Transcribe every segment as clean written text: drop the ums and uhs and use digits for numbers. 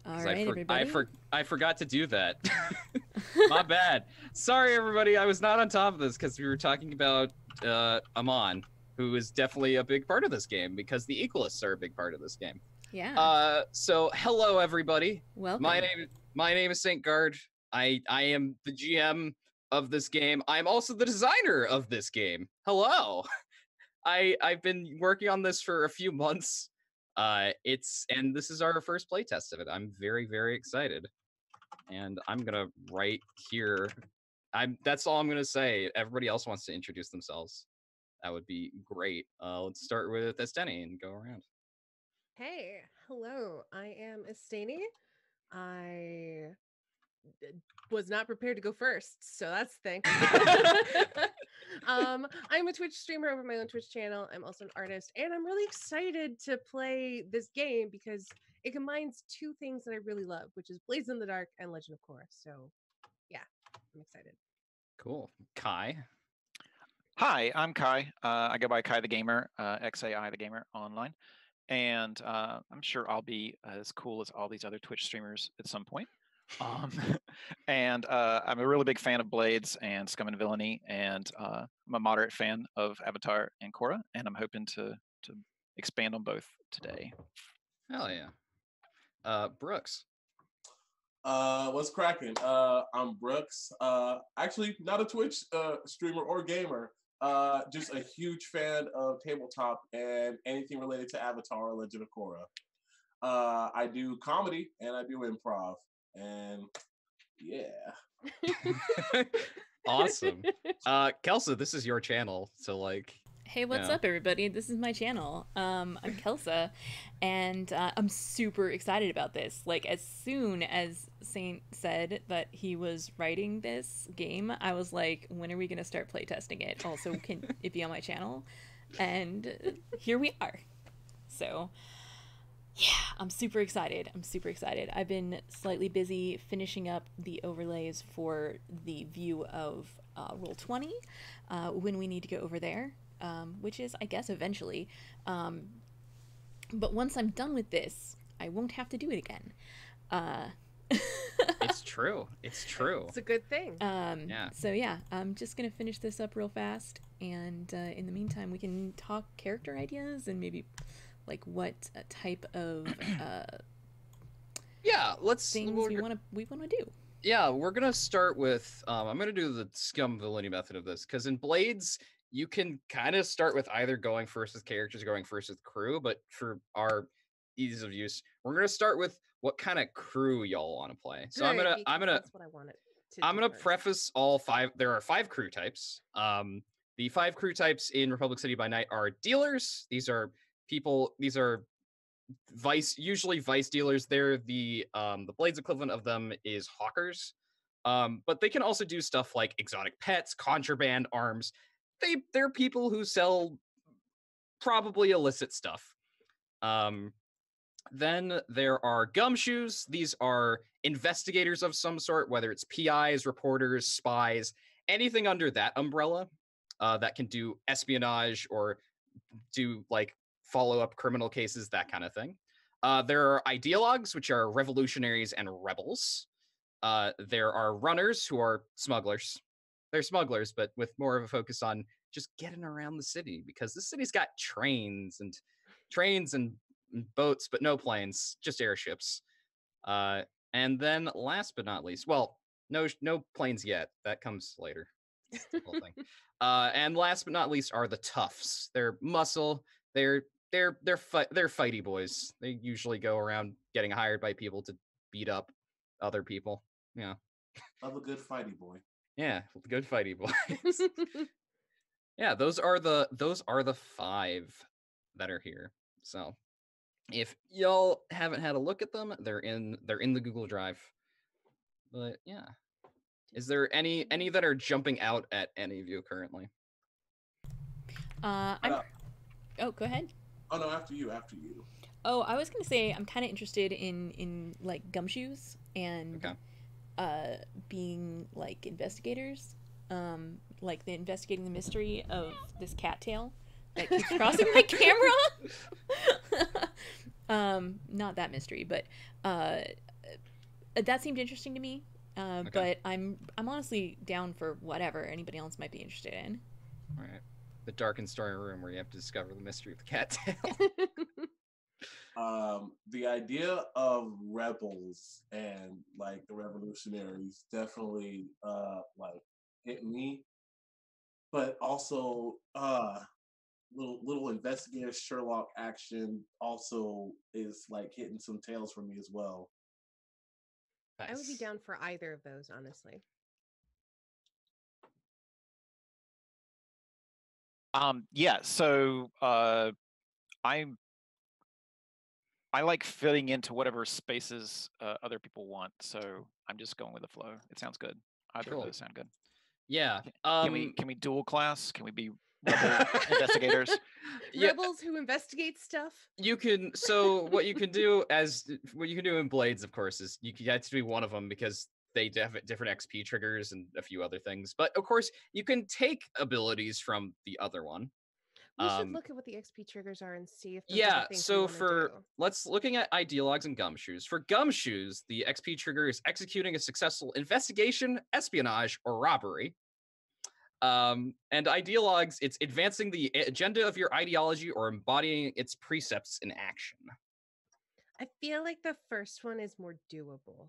All right, everybody. I forgot to do that. My bad. Sorry, everybody. I was not on top of this because we were talking about Amon, who is definitely a big part of this game because the Equalists are a big part of this game. Yeah. So hello, everybody. Welcome. My name is Stainguard. I am the GM of this game. I'm also the designer of this game. Hello. I've been working on this for a few months. And this is our first playtest of it. I'm very, very excited. And I'm gonna right here. That's all I'm gonna say. Everybody else wants to introduce themselves. That would be great. Let's start with Esteni and go around. Hey, hello. I am Esteni. I was not prepared to go first, so that's thanks. I'm a Twitch streamer over my own Twitch channel. I'm also an artist, and I'm really excited to play this game because it combines two things that I really love, which is Blades in the Dark and Legend of Korra. So, yeah, I'm excited. Cool. Kai. Hi, I'm Kai. I go by Kai the Gamer, XAI the Gamer online. And I'm sure I'll be as cool as all these other Twitch streamers at some point. And I'm a really big fan of Blades and Scum and Villainy, and I'm a moderate fan of Avatar and Korra, and I'm hoping to expand on both today. Hell yeah. Brooks. What's cracking? I'm Brooks. Actually, not a Twitch streamer or gamer. Just a huge fan of tabletop and anything related to Avatar or Legend of Korra. I do comedy and I do improv. And yeah. Awesome. Kelsa, this is your channel. So like, hey, what's up, everybody? This is my channel. I'm Kelsa, and I'm super excited about this. Like, as soon as Saint said that he was writing this game, I was like, when are we going to start playtesting it? Also, can it be on my channel? And here we are. So, yeah, I'm super excited. I've been slightly busy finishing up the overlays for the view of Roll20 when we need to go over there. Which is, I guess, eventually. But once I'm done with this, I won't have to do it again. It's true. It's true. It's a good thing. Yeah. So yeah, I'm just gonna finish this up real fast, and in the meantime, we can talk character ideas and maybe like what type of things we want to do. Yeah, we're gonna start with. I'm gonna do the Scum Villainy method of this because in Blades, you can kind of start with either going first with characters or going first with crew, but for our ease of use, we're gonna start with what kind of crew y'all want to play. So I'm gonna that's what I wanted I'm gonna preface all five. There are 5 crew types. The 5 crew types in Rebulic City by Night are dealers. These are people. These are usually vice dealers. They're the Blades equivalent of them is hawkers. But they can also do stuff like exotic pets, contraband, arms. They're people who sell probably illicit stuff. Then there are gumshoes. These are investigators of some sort, whether it's PIs, reporters, spies, anything under that umbrella that can do espionage or do like follow-up criminal cases, that kind of thing. There are ideologues, which are revolutionaries and rebels. There are runners, who are smugglers. They're smugglers, but with more of a focus on just getting around the city because the city's got trains and boats, but no planes, just airships. And then last but not least, well, no planes yet. That comes later. That's the whole thing. And last but not least are the toughs. They're muscle. They're fighty boys. They usually go around getting hired by people to beat up other people. Yeah. Love a good fighty boy. Yeah, good fighty boys. Yeah, those are the 5 that are here. So if y'all haven't had a look at them, they're in the Google Drive. But yeah. Is there any that are jumping out at any of you currently? Oh, go ahead. Oh no, after you. Oh, I was gonna say I'm kind of interested in like gumshoes and being like investigators, like investigating the mystery of this cattail that keeps crossing my camera. Not that mystery, but that seemed interesting to me. Okay. But I'm honestly down for whatever anybody else might be interested in. All right. The darkened story room where you have to discover the mystery of the cattail. The idea of rebels and like the revolutionaries definitely like hit me, but also little investigative Sherlock action also is like hitting some tails for me as well. Nice. I would be down for either of those, honestly. Yeah, so I like fitting into whatever spaces other people want, so I'm just going with the flow. It sounds good. Either Cool. of those sound good. Yeah. Can we dual class? Can we be rebel investigators? Yeah, Rebels who investigate stuff. you can. So what you can do in Blades, of course, is you get to be one of them because they have different XP triggers and a few other things. But of course, you can take abilities from the other one. We should look at what the XP triggers are and see if those are Yeah, the things so we want for to do. looking at ideologues and gumshoes. For gumshoes, the XP trigger is executing a successful investigation, espionage, or robbery. And ideologues, it's advancing the agenda of your ideology or embodying its precepts in action. I feel like the first one is more doable.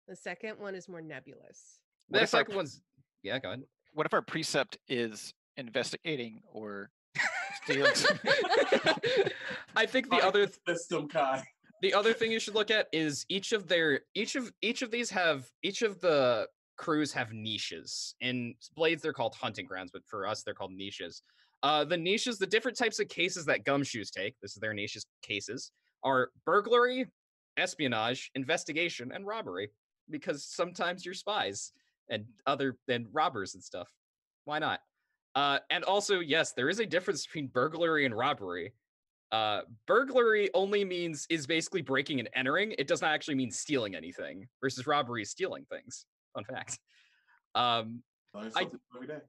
The second one is more nebulous. What The if our second one's go ahead. What if our precept is investigating or stealing? I think the other system, Kai. the other thing you should look at is each of the crews have niches. In Blades, they're called hunting grounds, but for us, they're called niches. The niches, the different types of cases that gumshoes take, this is their niches cases, are burglary, espionage, investigation, and robbery. Because sometimes you're spies and robbers and stuff. Why not? And also, yes, there is a difference between burglary and robbery. Burglary only is basically breaking and entering. It does not actually mean stealing anything, versus robbery is stealing things. Fun fact. Every day.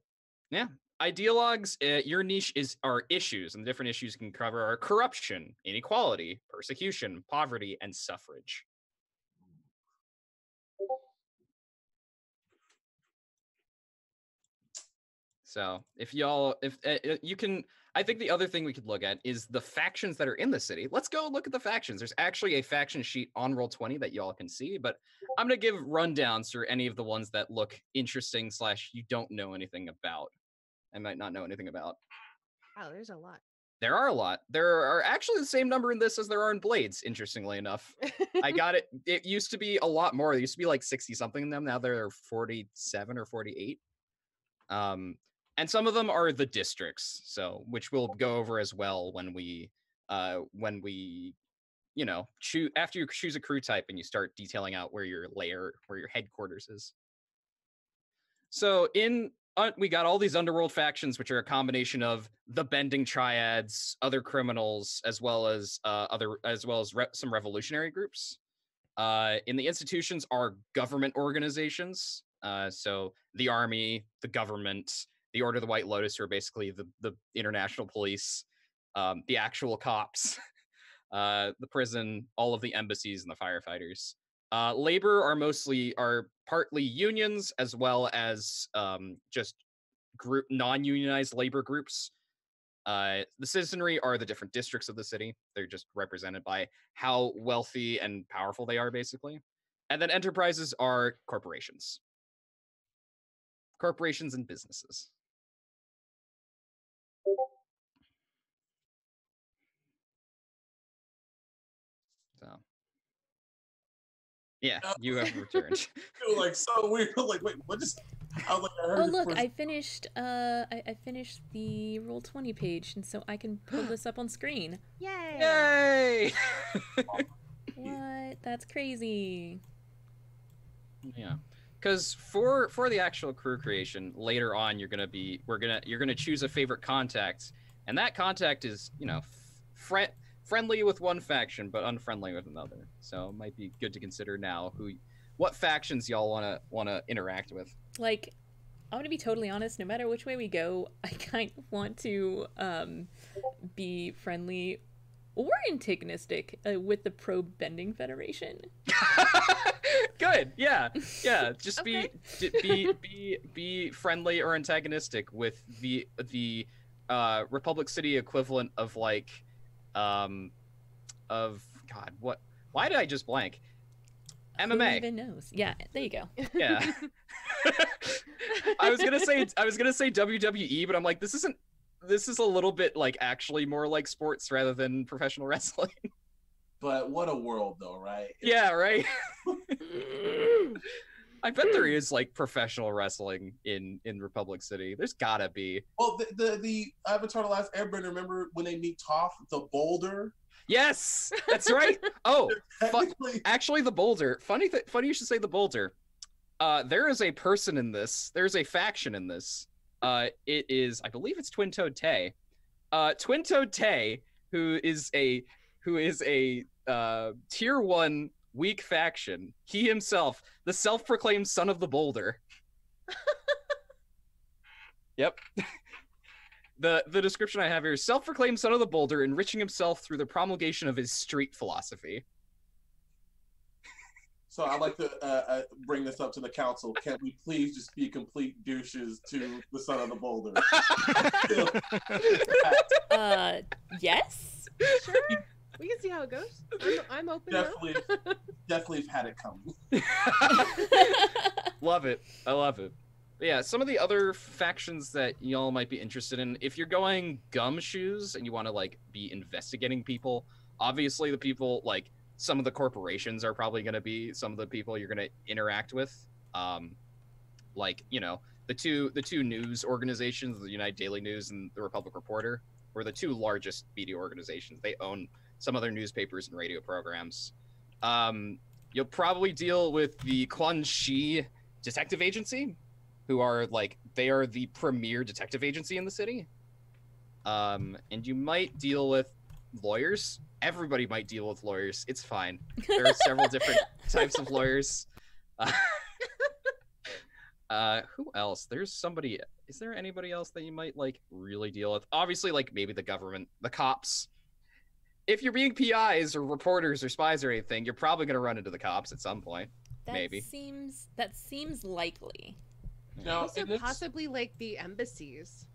Yeah. Ideologues, your niche are issues, and the different issues you can cover are corruption, inequality, persecution, poverty, and suffrage. So if you can, I think the other thing we could look at is the factions that are in the city. Let's go look at the factions. There's actually a faction sheet on Roll20 that y'all can see, but I'm going to give rundowns for any of the ones that look interesting / you don't know anything about. I might not know anything about. Wow, there's a lot. There are a lot. There are actually the same number in this as there are in Blades, interestingly enough. I got it. It used to be a lot more. There used to be like 60 something in them. Now there are 47 or 48. And some of them are the districts, so which we'll go over as well when we choose after you choose a crew type and you start detailing out where your headquarters is. So we got all these underworld factions, which are a combination of the Bending Triads, other criminals, as well as some revolutionary groups. In the institutions are government organizations, so the army, the government, the Order of the White Lotus, who are basically the international police, the actual cops, the prison, all of the embassies and the firefighters. Labor are partly unions as well as just group non-unionized labor groups. The citizenry are the different districts of the city. They're just represented by how wealthy and powerful they are, basically. And then enterprises are corporations. Corporations and businesses. So, yeah, you have returned. It was like so weird. I was like, wait, what just? I was like, I heard Oh it look, first. I finished I finished the Roll20 page, and so I can pull this up on screen. Yay! Yay! What? That's crazy. Yeah, because for the actual crew creation later on, you're gonna choose a favorite contact, and that contact is friendly with one faction but unfriendly with another. So it might be good to consider now what factions y'all wanna interact with. Like, I'm gonna be totally honest. No matter which way we go, I kind of want to be friendly or antagonistic with the Pro Bending Federation. Good. Yeah. Just Okay. be friendly or antagonistic with the Republic City equivalent of like of God, what? Why did I just blank? Who MMA. even knows? Yeah, there you go. Yeah. I was gonna say WWE, but I'm like, this is a little bit like actually more like sports rather than professional wrestling. But what a world, though, right? Yeah, right. I bet there is like professional wrestling in Republic City. There's gotta be. Well, the Avatar: The Last Airbender. Remember when they meet Toph, the boulder? Yes, that's right. Oh, Technically, actually, the boulder. Funny you should say the boulder. There is a person in this. There's a faction in this. It is, I believe, it's Twin-Toed Tay. Twin-Toed Tay, who is a tier 1 weak faction. He himself, the self-proclaimed son of the boulder. Yep. The description I have here is self-proclaimed son of the boulder, enriching himself through the promulgation of his street philosophy. so I'd like to bring this up to the council. Can we please just be complete douches to the son of the boulder? Yes. Sure. We can see how it goes. I'm open Definitely have had it coming. Love it. I love it. But yeah, some of the other factions that y'all might be interested in, if you're going gumshoes and you want to like be investigating people, obviously the people like some of the corporations are probably going to be some of the people you're going to interact with. Like, you know, the two news organizations, the United Daily News and the Republic Reporter, were the two largest media organizations. They own some other newspapers and radio programs. You'll probably deal with the Quan Shi Detective Agency, who are like, they are the premier detective agency in the city. And you might deal with lawyers. Everybody might deal with lawyers. It's fine. There are several different types of lawyers. Who else? There's somebody. Is there anybody else that you might like really deal with? Obviously, like maybe the government, the cops. If you're being PIs or reporters or spies or anything, you're probably going to run into the cops at some point. Maybe. That seems likely. Now, Also, in this- possibly like the embassies.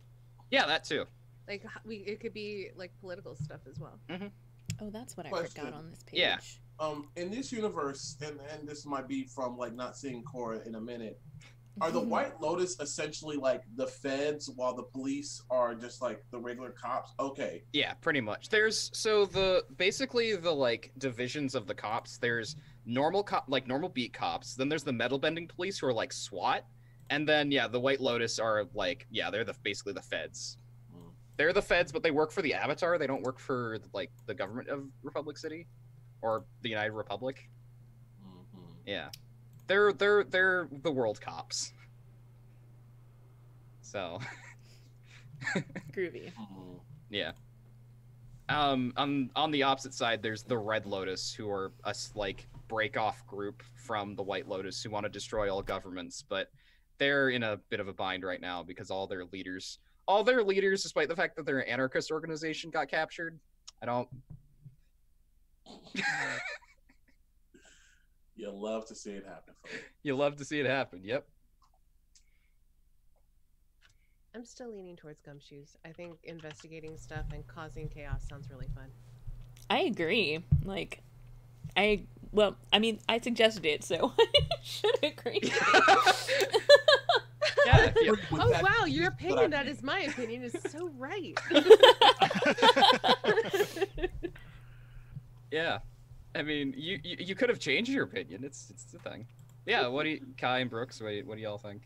Yeah, that too. Like it could be like political stuff as well. Oh, that's what I Question. forgot on this page. Yeah. In this universe, and this might be from like not seeing Korra in a minute, are the White Lotus essentially like the feds while the police are just like the regular cops? Okay. Yeah, pretty much. There's basically the like divisions of the cops. There's normal beat cops. Then there's the metal bending police who are like SWAT, and then yeah, the White Lotus are like they're basically the feds. They're the feds, but they work for the Avatar. They don't work for like the government of Republic City or the United Republic. Yeah. They're the world cops. So Groovy. yeah. On the opposite side, there's the Red Lotus, who are a like break off group from the White Lotus who want to destroy all governments, but they're in a bit of a bind right now because all their leaders, despite the fact that they're an anarchist organization, got captured. You love to see it happen. You love to see it happen. Yep. I'm still leaning towards gumshoes. I think investigating stuff and causing chaos sounds really fun. I agree. Like, I suggested it, so I should agree. Yeah. Oh wow, your opinion, that is my opinion, is so right. Yeah. I mean, you could have changed your opinion. It's the thing. Yeah. What do you, Kai and Brooks? What do y'all think?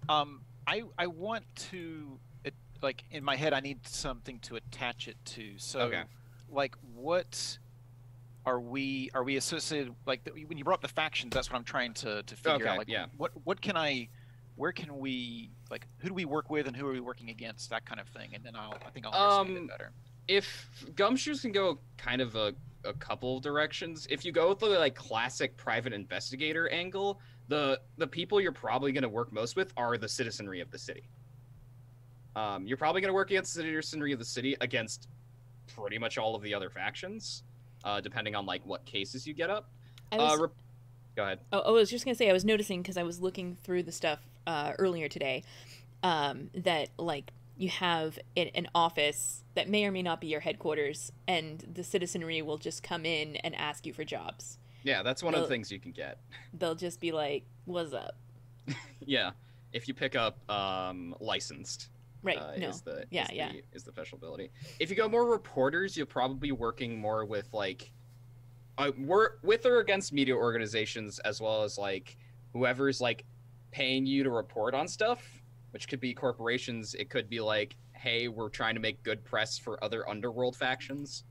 I want to, like, in my head, I need something to attach it to. So, Okay. like, what are we associated? Like, when you brought up the factions, that's what I'm trying to figure Okay, out. Like, yeah. where can we, like, who do we work with and who are we working against? That kind of thing, and then I think I'll understand it better. If gumshoes can go kind of a couple of directions, if you go with the like classic private investigator angle, the people you're probably going to work most with are the citizenry of the city. You're probably going to work against the citizenry of the city against pretty much all of the other factions, depending on like what cases you get up. I was, Go ahead. I was just gonna say I was noticing because I was looking through the stuff earlier today, that like you have an office that may or may not be your headquarters, and the citizenry will just come in and ask you for jobs. Yeah, that's one of the things you can get. They'll just be like, "What's up?" Yeah, if you pick up licensed. Right. No. Is the special ability. If you go more reporters, you'll probably be working more with like, with or against media organizations, as well as like whoever's like paying you to report on stuff, which could be corporations. It could be like, hey, we're trying to make good press for other underworld factions.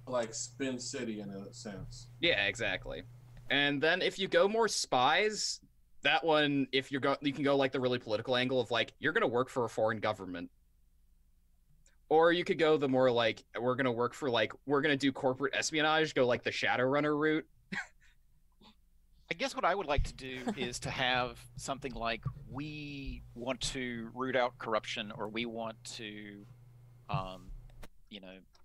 Like Spin City in a sense. Yeah, exactly. And then if you go more spies, that one, if you can go like the really political angle of like, you're gonna work for a foreign government. Or you could go the more like, we're gonna do corporate espionage, go like the Shadowrunner route. I guess what I would like to do is to have something like, we want to root out corruption, or we want to,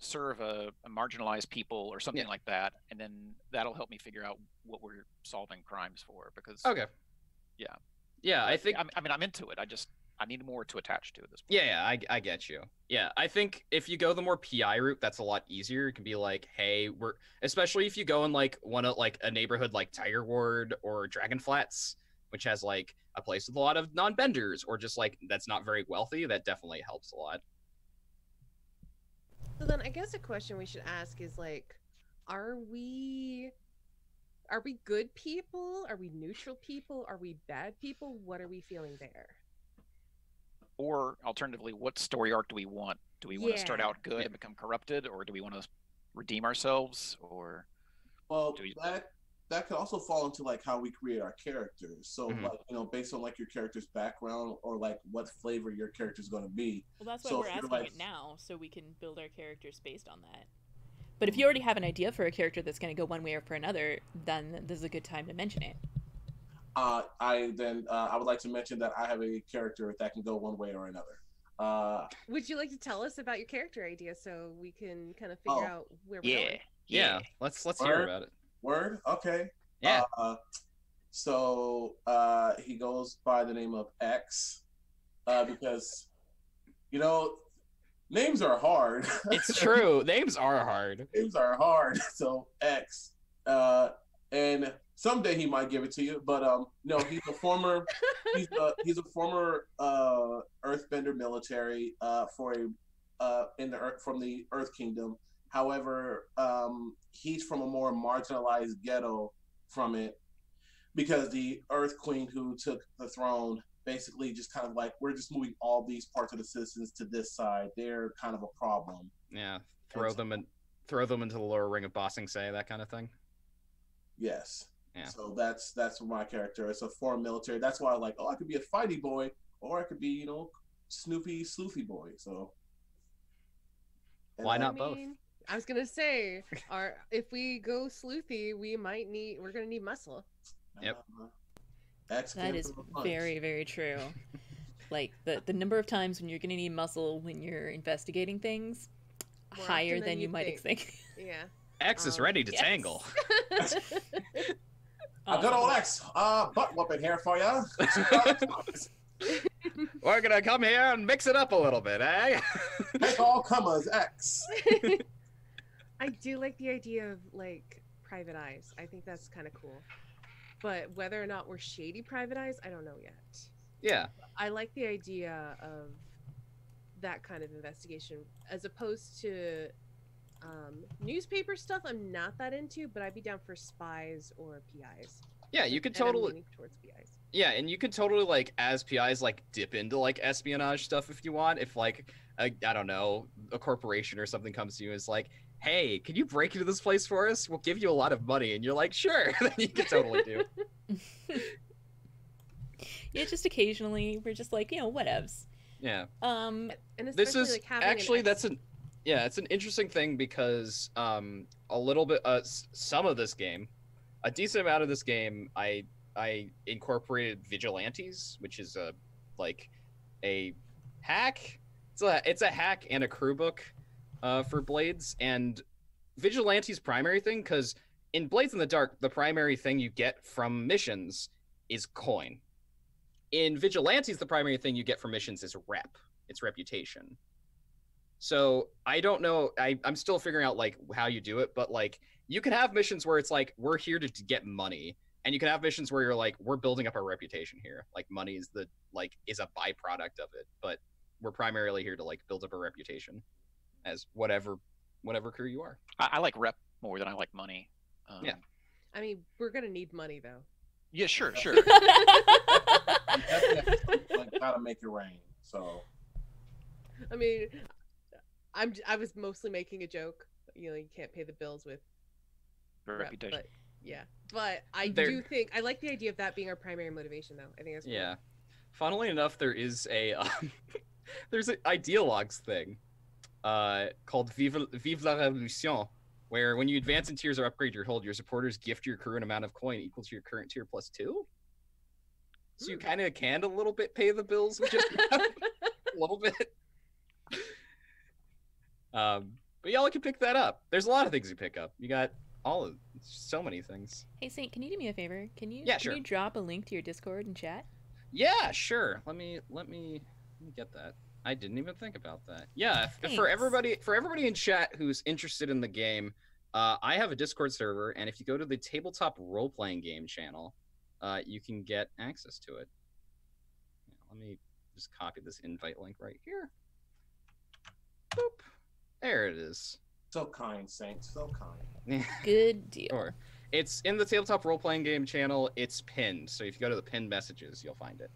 serve a marginalized people or something like that, and then that'll help me figure out what we're solving crimes for. Because I think I'm into it. I need more to attach to at this point. Yeah, I get you. Yeah, I think if you go the more PI route, that's a lot easier. It can be like, hey, especially if you go in like a neighborhood like Tiger Ward or Dragon Flats, which has like a place with a lot of non-benders, or just like that's not very wealthy, that definitely helps a lot. So then I guess a question we should ask is like, are we good people? Are we neutral people? Are we bad people? What are we feeling there? Or alternatively, what story arc do we want? Do we want to start out good and become corrupted, or do we want to redeem ourselves? Or that could also fall into like how we create our characters. So like, based on like your character's background, or like what flavor your character is going to be. Well, that's why we're asking it now, so we can build our characters based on that. But if you already have an idea for a character that's going to go one way or for another, then this is a good time to mention it. I would like to mention that I have a character that can go one way or another. Would you like to tell us about your character idea so we can kind of figure out where we're going? Yeah. Let's hear about it. Word? Okay. Yeah. So he goes by the name of X, because names are hard. It's true. Names are hard. Names are hard. So X, and someday he might give it to you. But no, he's a former Earthbender military from the Earth Kingdom. However, he's from a more marginalized ghetto from it, because the Earth Queen who took the throne basically just kind of like, we're just moving all these parts of the citizens to this side. They're kind of a problem. Yeah, throw them into the lower ring of Bossing Say, that kind of thing. Yes. Yeah. So that's my character. It's a foreign military. That's why I could be a fighty boy, or I could be Snoopy Sloofy boy. So why not both? I was gonna say, if we go sleuthy, we're gonna need muscle. Yep. That is very, very true. Like the number of times when you're gonna need muscle when you're investigating things, More higher than you might think. Yeah. X is ready to tangle. A good old X, butt whooping here for you. We're gonna come here and mix it up a little bit, eh? Take all comers, X. I do like the idea of like private eyes. I think that's kind of cool. But whether or not we're shady private eyes, I don't know yet. Yeah. I like the idea of that kind of investigation as opposed to newspaper stuff. I'm not that into, but I'd be down for spies or PIs. Yeah, you could totally towards PIs. Yeah, and you could totally like as PIs like dip into like espionage stuff if you want. If like I don't know, a corporation or something comes to you and is like, hey, can you break into this place for us? We'll give you a lot of money. And you're like, sure. Then you can totally do. Yeah, just occasionally we're just like, whatevs. Yeah. And this is like actually it's an interesting thing because a little bit some of this game, a decent amount of this game, I incorporated vigilantes, which is a hack. It's a hack and a crew book for Blades, and Vigilante's primary thing, because in Blades in the Dark, the primary thing you get from missions is coin. In Vigilantes, the primary thing you get from missions is rep. It's reputation. So I don't know. I'm still figuring out like how you do it, but like you can have missions where it's like we're here to get money, and you can have missions where you're like we're building up our reputation here. Like money is a byproduct of it, but we're primarily here to like build up a reputation as whatever crew you are. I like rep more than I like money. Yeah. I mean, we're gonna need money though. Yeah, sure. Like, gotta make it rain. So, I mean, I was mostly making a joke. You know, you can't pay the bills with rep, Reputation. but yeah. But I do think I like the idea of that being our primary motivation, though. I think that's cool. Yeah. Funnily enough, there is a there's an Ideologues thing called Vive la Révolution, where when you advance in tiers or upgrade your hold, your supporters gift your crew an amount of coin equal to your current tier plus 2. So you kind of can a little bit pay the bills with just a little bit. But y'all can pick that up. There's a lot of things you pick up. You got so many things. Hey Saint, can you do me a favor? Can you sure. you drop a link to your Discord and chat? Yeah, sure. Let me get that. I didn't even think about that. Yeah, for everybody in chat who's interested in the game, I have a Discord server, and if you go to the tabletop role-playing game channel, you can get access to it. Yeah, let me just copy this invite link right here. Boop. There it is. so kind, Saint. So kind. Good deal. Sure. It's in the tabletop role-playing game channel. It's pinned, so if you go to the pinned messages, you'll find it.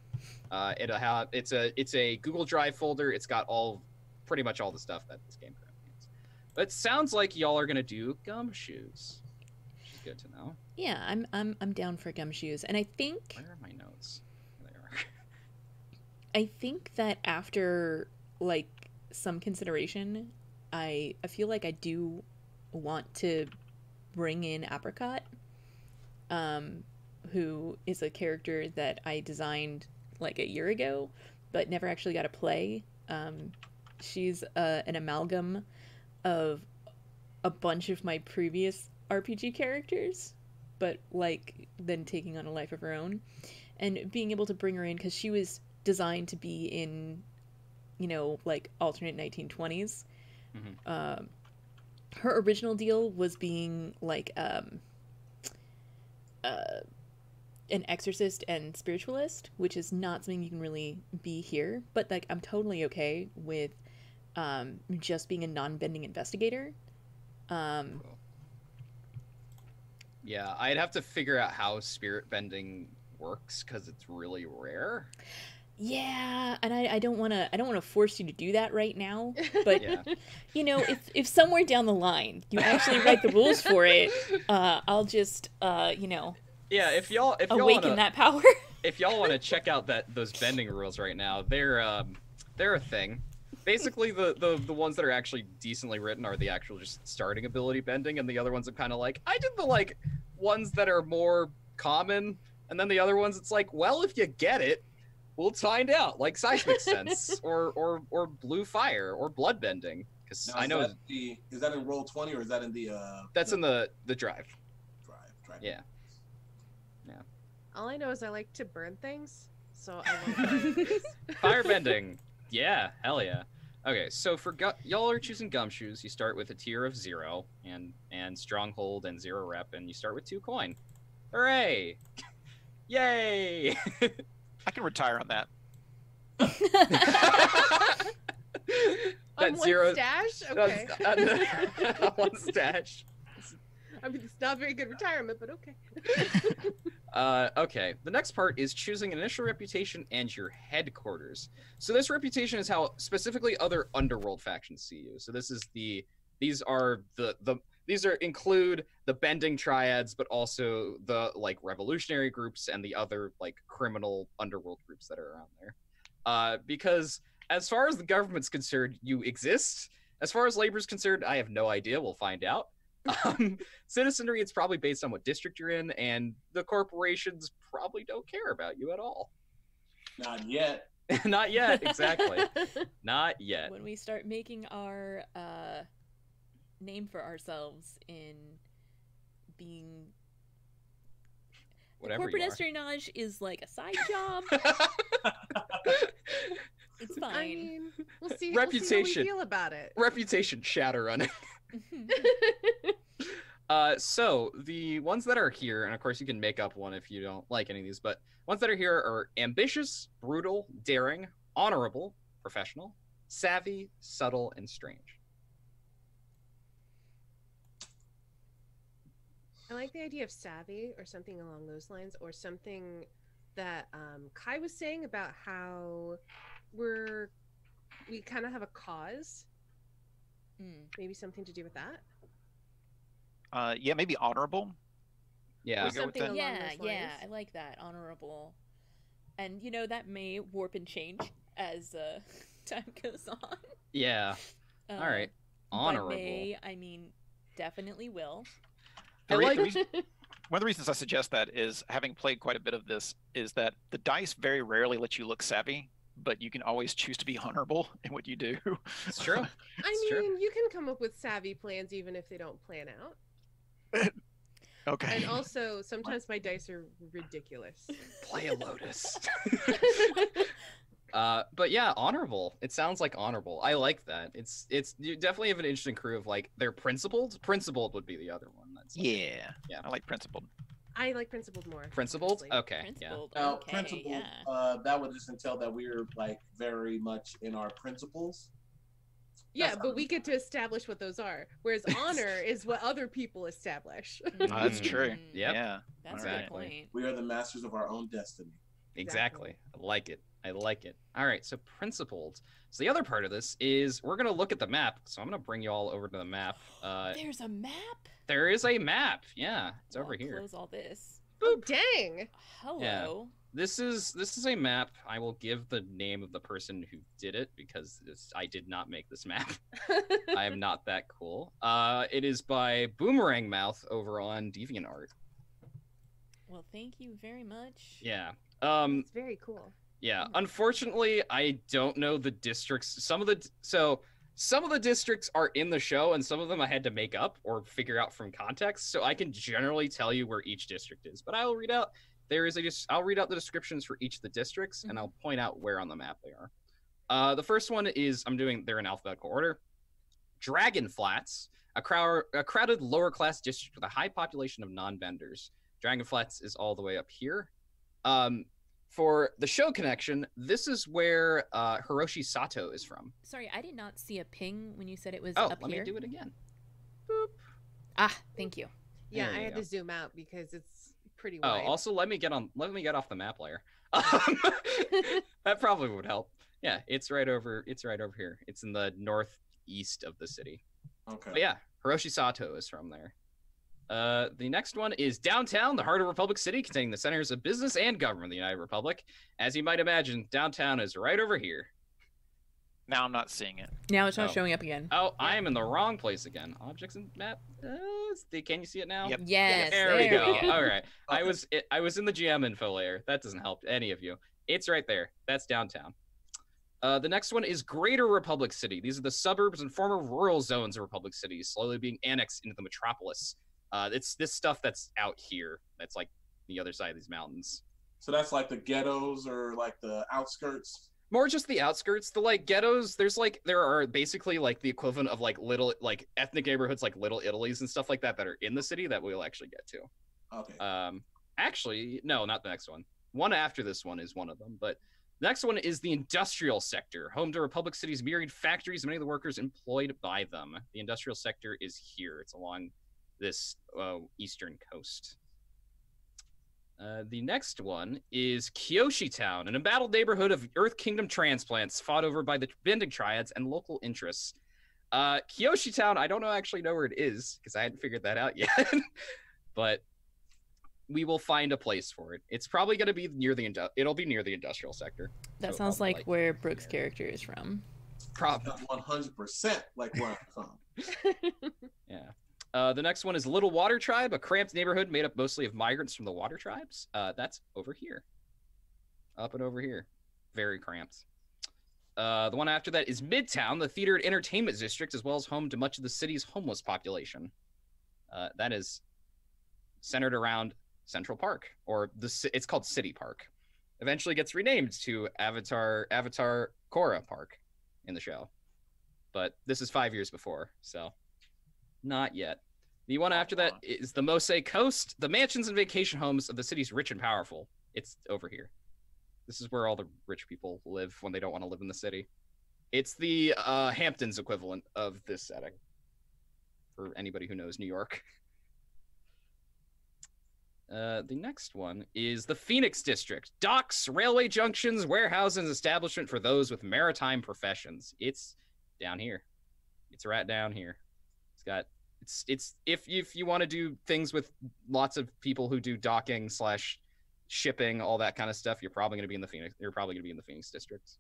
It's a Google Drive folder. It's got pretty much all the stuff that this game currently has. But it sounds like y'all are gonna do gumshoes, which is good to know. Yeah, I'm down for gumshoes, and I think Where are my notes? There they are. I think that after like some consideration, I feel like I do want to bring in Apricot, who is a character that I designed like a year ago, but never actually got to play. She's an amalgam of a bunch of my previous RPG characters, but like then taking on a life of her own, and being able to bring her in because she was designed to be in, like alternate 1920s. Mm-hmm. Her original deal was being like an exorcist and spiritualist, which is not something you can really be here, but like I'm totally okay with just being a non-bending investigator. Cool. Yeah, I'd have to figure out how spirit bending works because it's really rare. Yeah, and I don't want to force you to do that right now, but Yeah. if somewhere down the line you actually write the rules for it, I'll just Yeah, if y'all awaken wanna, that power. if y'all want to check out those bending rules right now, they're a thing. Basically, the ones that are actually decently written are the actual just starting ability bending, and the other ones are kind of like I did the like ones that are more common, and then the other ones it's like, well, if you get it, we'll find out, like seismic sense or blue fire or blood bending. Because I know is that in Roll20 or is that in the that's in the drive. Drive. Yeah. All I know is I like to burn things, so I want Fire bending. Yeah, hell yeah. Okay, so for y'all are choosing gumshoes. You start with a tier of 0 and stronghold and 0 rep, and you start with 2 coin. Hooray! Yay! I can retire on that. On one stash? Okay. One stash. I mean, it's not very good retirement, but okay. Okay, the next part is choosing an initial reputation and your headquarters. So this reputation is how specifically other underworld factions see you. So these include the bending triads, but also the like revolutionary groups and the other like criminal underworld groups that are around there. Because as far as the government's concerned, you exist. As far as labor's concerned, I have no idea. We'll find out. Citizenry, it's probably based on what district you're in, and the corporations probably don't care about you at all. Not yet. Not yet, exactly. Not yet. When we start making our name for ourselves in being Whatever corporate you are. espionage is like a side job. It's fine. I mean, we'll see. Reputation. We'll see how we feel about it. Reputation Shadowrunning. So the ones that are here, and of course you can make up one if you don't like any of these, but ones that are here are ambitious, brutal, daring, honorable, professional, savvy, subtle, and strange. I like the idea of savvy or something along those lines, or something that Kai was saying about how we kind of have a cause. Maybe something to do with that. Yeah, maybe honorable. Yeah. Or something along yeah, those lines. I like that. Honorable. And, that may warp and change as time goes on. Yeah. All right. Honorable. By may, I mean, definitely will. One of the reasons I suggest that is, having played quite a bit of this, is that the dice very rarely let you look savvy, but you can always choose to be honorable in what you do. It's true. I mean, you can come up with savvy plans even if they don't plan out. Okay. And also, sometimes my dice are ridiculous. Play a Lotus. But yeah, honorable. It sounds like honorable. I like that. It's you definitely have an interesting crew of like they're principled. Principled would be the other one. That's like, yeah. I like principled. I like principled more. Principled? honestly. Okay. Principled. Now, Okay, principle, yeah. that would just entail that we're like very much in our principles. Yeah, That's but we get to establish what those are. Whereas honor is what other people establish. That's true. Yep. Yeah. That's Alright. a good point. We are the masters of our own destiny. Exactly. I like it. I like it. All right, so principled. So the other part of this is we're going to look at the map. So I'm going to bring you all over to the map. There's a map? There is a map. Yeah, it's Well, over here. Close all this. Oh, dang! Hello. This is a map. I will give the name of the person who did it because I did not make this map. I am not that cool. It is by Boomerang Mouth over on DeviantArt. Well, thank you very much. Yeah. It's very cool. Yeah, unfortunately, I don't know the districts. Some of the districts are in the show, and some of them I had to make up or figure out from context. So I can generally tell you where each district is, but I'll read out I'll read out the descriptions for each of the districts, and I'll point out where on the map they are. The first one is they're in alphabetical order. Dragon Flats, a crowded lower class district with a high population of non-benders. Dragon Flats is all the way up here. For the show connection, this is where Hiroshi Sato is from. Sorry, I did not see a ping when you said it was Oh, up let here. me do it again. Ah, thank you. Yeah, There I you had go. to zoom out because it's pretty Oh, wide. also let me get off the map layer. That probably would help. Yeah, it's right over here. It's in the northeast of the city. Okay. But yeah, Hiroshi Sato is from there. The next one is downtown, the heart of Republic City, containing the centers of business and government of the United Republic. As you might imagine, downtown is right over here. Now I'm not seeing it. Now it's not Oh. showing up again. Oh, I am in the wrong place again. Objects and map. Can you see it now? Yep. Yes, There we go. All right. I was in the GM info layer. That doesn't help any of you. It's right there. That's downtown. The next one is Greater Republic City. These are the suburbs and former rural zones of Republic City, slowly being annexed into the metropolis. It's this stuff that's out here. That's like the other side of these mountains. So that's like the ghettos or like the outskirts. More just the outskirts. The like ghettos. There are basically like the equivalent of like little like ethnic neighborhoods, like Little Italies and stuff like that are in the city that we'll actually get to. Okay. Actually, no, not the next one. One after this one is one of them, but the next one is the industrial sector, home to Republic City's myriad factories and many of the workers employed by them. The industrial sector is here. It's along this eastern coast. The next one is Kyoshi Town, an embattled neighborhood of Earth Kingdom transplants fought over by the Bending Triads and local interests. Kyoshi Town, I don't actually know where it is because I hadn't figured that out yet, but we will find a place for it. It's probably going to be near the industrial sector. That So sounds probably, like where Brooke's character is from. Probably. 100% like where I'm from. Yeah. The next one is Little Water Tribe, a cramped neighborhood made up mostly of migrants from the water tribes. That's over here. Up and over here. very cramped. The one after that is Midtown, the theater and entertainment district, as well as home to much of the city's homeless population. That is centered around Central Park, or it's called City Park. Eventually gets renamed to Avatar Korra Park in the show. But this is 5 years before, so not yet. The one after that is the Mose Coast, the mansions and vacation homes of the city's rich and powerful. It's over here. This is where all the rich people live when they don't want to live in the city. It's the Hamptons equivalent of this setting, for anybody who knows New York. The next one is the Phoenix District. Docks, railway junctions, warehouses, establishment for those with maritime professions. It's down here. It's right down here. It's if you want to do things with lots of people who do docking / shipping, all that kind of stuff, you're probably going to be in the Phoenix District.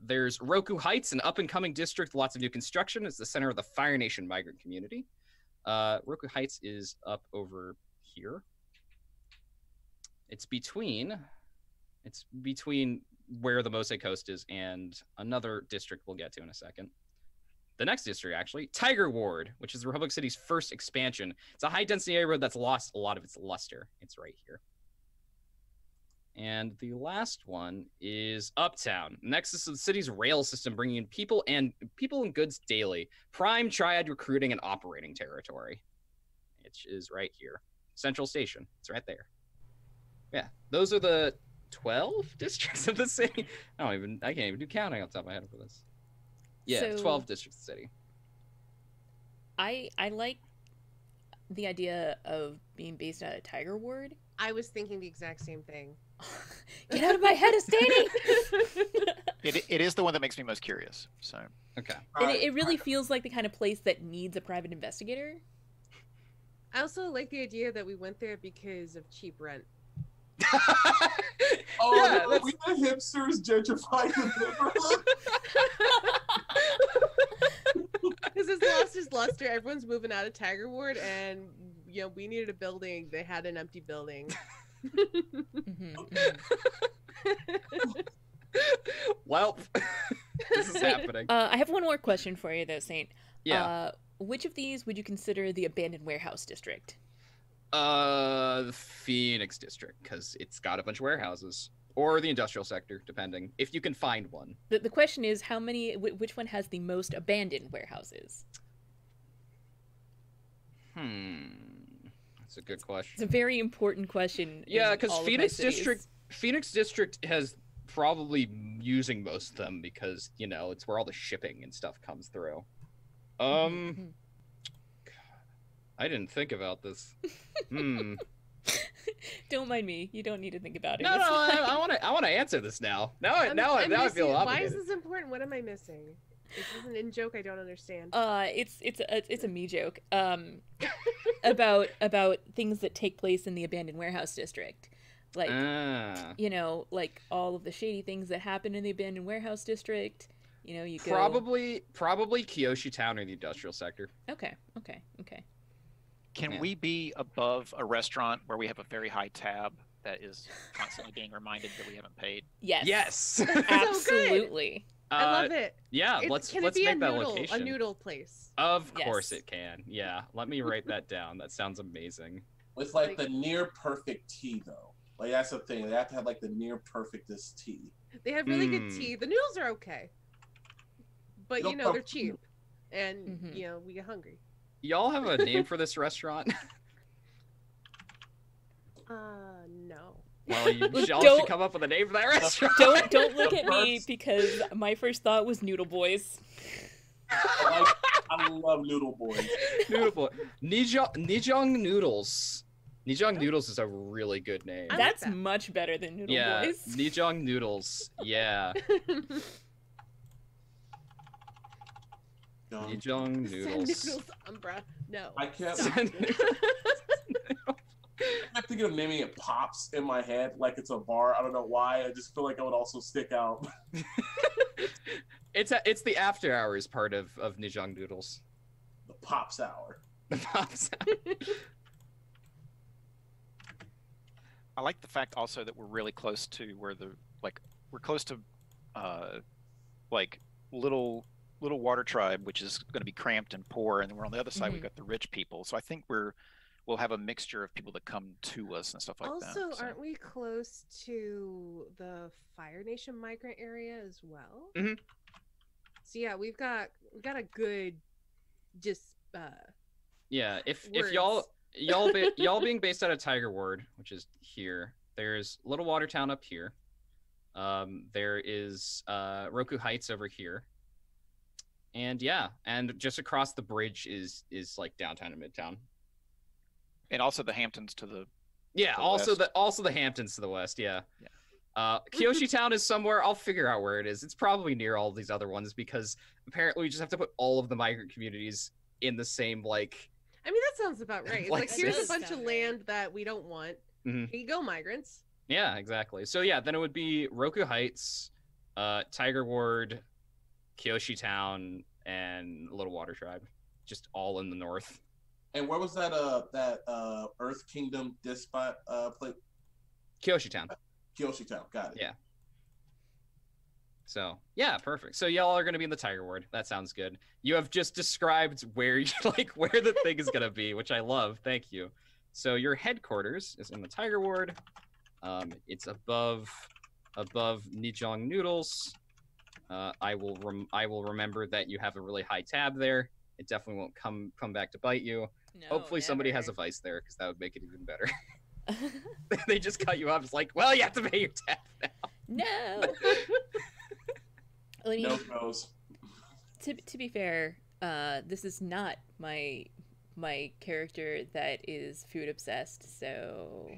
There's Roku Heights, an up-and-coming district, lots of new construction. It's the center of the Fire Nation migrant community. Roku Heights is up over here. It's between where the Mose Coast is and another district we'll get to in a second. The next district, actually, Tiger Ward, which is Rebulic City's first expansion. It's a high-density neighborhood that's lost a lot of its luster. It's right here. And the last one is Uptown. Next is the city's rail system, bringing in people and goods daily. Prime triad recruiting and operating territory. It is right here. Central Station. It's right there. Yeah, those are the 12 districts of the city. I can't even do counting off the top of my head for this. Yeah, so, 12 districts of the city. I like the idea of being based out of Tiger Ward. I was thinking the exact same thing. Get out of my head, Estani! It is the one that makes me most curious. So okay, and it really feels like the kind of place that needs a private investigator. I also like the idea that we went there because of cheap rent. Yeah, we the hipsters gentrifying the neighborhood. Because it's lost its luster. Everyone's moving out of Tiger Ward, and we needed a building. They had an empty building. Well, this is happening. I have one more question for you, though, Saint. Yeah. Which of these would you consider the abandoned warehouse district? The Phoenix District, because it's got a bunch of warehouses, or the industrial sector, depending if you can find one. The question is, which one has the most abandoned warehouses? That's a good question. It's a very important question. Yeah, because Phoenix District has probably using most of them because it's where all the shipping and stuff comes through. God, I didn't think about this. Don't mind me. You don't need to think about it. No, I want to answer this now. Now I feel obligated. Why is this important? What am I missing? Is this an in joke I don't understand? It's a me joke. About things that take place in the abandoned warehouse district, like like all of the shady things that happen in the abandoned warehouse district. You go probably Kyoshi Town or the industrial sector. Okay. Can we be above a restaurant where we have a very high tab that is constantly being reminded that we haven't paid? Yes. Absolutely. I love it. Yeah, let's make that location. A noodle place. Of course it can. Yeah, let me write that down. That sounds amazing. With the near perfect tea though. That's the thing. They have to have the near perfectest tea. They have really good tea. The noodles are okay. But they're cheap. And we get hungry. Y'all have a name for this restaurant? No. Well, y'all should come up with a name for that restaurant. Don't look at me because my first thought was Noodle Boys. I love Noodle Boys. Noodle Boy. Nijong Noodles. Nijong Noodles is a really good name. That's much better than Noodle Boys. Yeah, Nijong Noodles. Yeah. Nijong Noodles. Noodles, Umbra. No. I can't. I'm thinking of naming it Pops in my head, like it's a bar. I don't know why. I just feel like it would also stick out. It's the after hours part of Nijong Noodles. The Pops Hour. The Pops Hour. I like the fact also that we're really close to where the we're close to like little water tribe, which is going to be cramped and poor, and then we're on the other side. We've got the rich people. So I think we'll have a mixture of people that come to us and stuff like that. Also, So. aren't we close to the Fire Nation migrant area as well? Mm-hmm. So yeah, we got a good just Yeah, if words. y'all being based out of Tiger Ward, which is here, there's Little Watertown up here. There is Roku Heights over here. And yeah, and just across the bridge is like downtown and midtown. And also the Hamptons to the also the Hamptons to the west, yeah. Kyoshi Town is somewhere. I'll figure out where it is. It's probably near all these other ones because apparently we just have to put all of the migrant communities in the same like. I mean, that sounds about right. It's Like, like here's a does bunch of sound land that we don't want. Mhm. Here you go, migrants. Yeah, exactly. So yeah, then it would be Roku Heights, Tiger Ward, Kyoshi Town, and Little Water Tribe, just all in the north. And where was that Earth Kingdom despot place? Kyoshi Town. Kyoshi Town. Got it. Yeah. So yeah, perfect. So y'all are gonna be in the Tiger Ward. That sounds good. You have just described where where the thing is gonna be, which I love. Thank you. So your headquarters is in the Tiger Ward. It's above Nijong Noodles. I will remember that you have a really high tab there. It definitely won't come back to bite you. No, Hopefully somebody has a never. vice there because that would make it even better. They just cut you off. It's like, well, you have to pay your tab now. No. I mean, No goes. to be fair, this is not my character that is food obsessed, so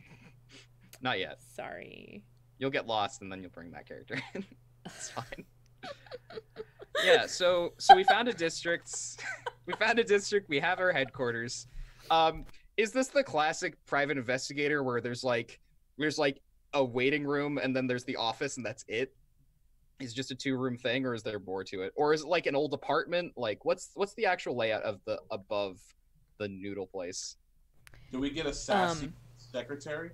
Not yet. sorry. You'll get lost and then you'll bring that character in. It's fine. Yeah, so we found a district. We found a district. We have our headquarters. Is this the classic private investigator where there's like a waiting room and then there's the office and that's it? Is just a 2-room thing, or is there more to it? Or is it like an old apartment? Like what's the actual layout of the above the noodle place? Do we get a sassy secretary?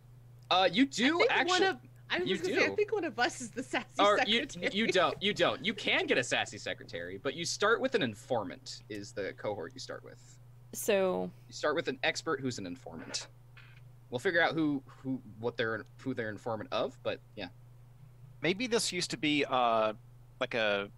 You do actually. I was You gonna say, I do. think one of us is the sassy Or secretary. you don't. You can get a sassy secretary, but you start with an informant. Is the cohort you start with? So You start with an expert who's an informant. We'll figure out who they're informant of, but yeah. Maybe this used to be like having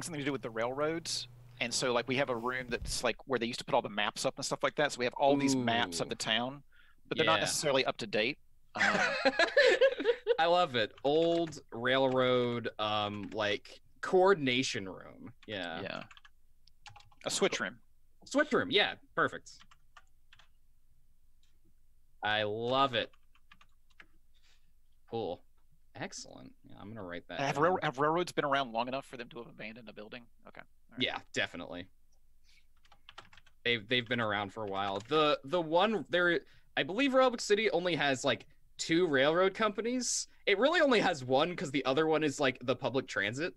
something to do with the railroads, and so like we have a room that's like where they used to put all the maps up and stuff like that. So we have all these maps of Ooh. the town, but they're not Yeah. necessarily up to date. I love it. Old railroad like coordination room. Yeah. Yeah, a switch room. Switch room. Yeah, perfect. I love it. Cool. Excellent. Yeah, I'm gonna write that. Have, down. have railroads been around long enough for them to have abandoned a building? Okay. All right. Yeah, definitely. They've been around for a while. The one there, I believe Rebulic City only has like 2 railroad companies. It really only has one because the other one is like the public transit.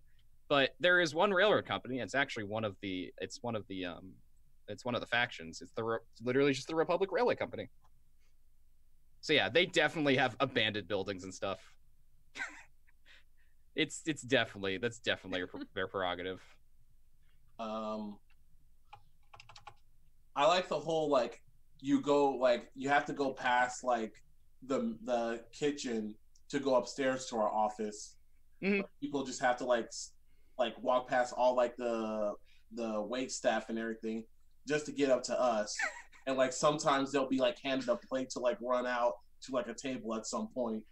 But there is one railroad company. It's actually one of the factions. It's literally just the Republic Railway Company. So yeah, they definitely have abandoned buildings and stuff. That's definitely their prerogative. I like the whole like you have to go past like the kitchen to go upstairs to our office. Mhm. People just have to like walk past all like the wait staff and everything just to get up to us. And like sometimes they'll be like handed a plate to like run out to like a table at some point.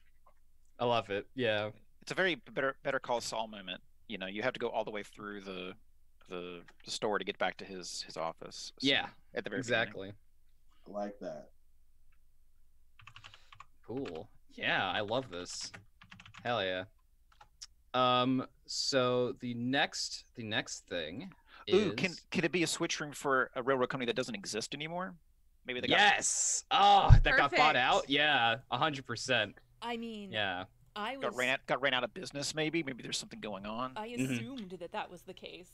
I love it. Yeah. It's a very better Call Saul moment. You know, you have to go all the way through the store to get back to his office. So, Yeah. at the very beginning. Exactly. I like that. Cool. Yeah, I love this. Hell yeah. So the next thing is Ooh, can it be a switch room for a railroad company that doesn't exist anymore? Maybe they got Yes. Oh, that got bought Perfect. out. Yeah, 100%. I mean, Yeah. I got was ran out of business. Maybe there's something going on. I assumed that was the case.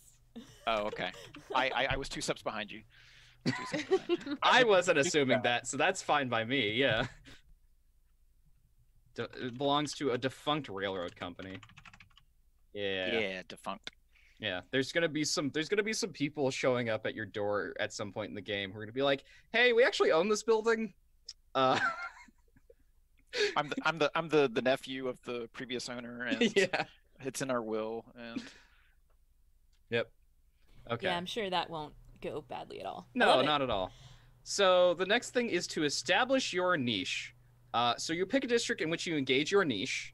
Oh, okay. I was 2 steps behind you. 2 steps behind you. I wasn't assuming that, so that's fine by me. Yeah. It belongs to a defunct railroad company. Yeah, defunct. Yeah, there's gonna be some people showing up at your door at some point in the game. We're gonna be like, "Hey, we actually own this building." I'm the nephew of the previous owner, and yeah. it's in our will. And Yep. Okay. Yeah, I'm sure that won't go badly at all. No, not at all. So the next thing is to establish your niche. So you pick a district in which you engage your niche,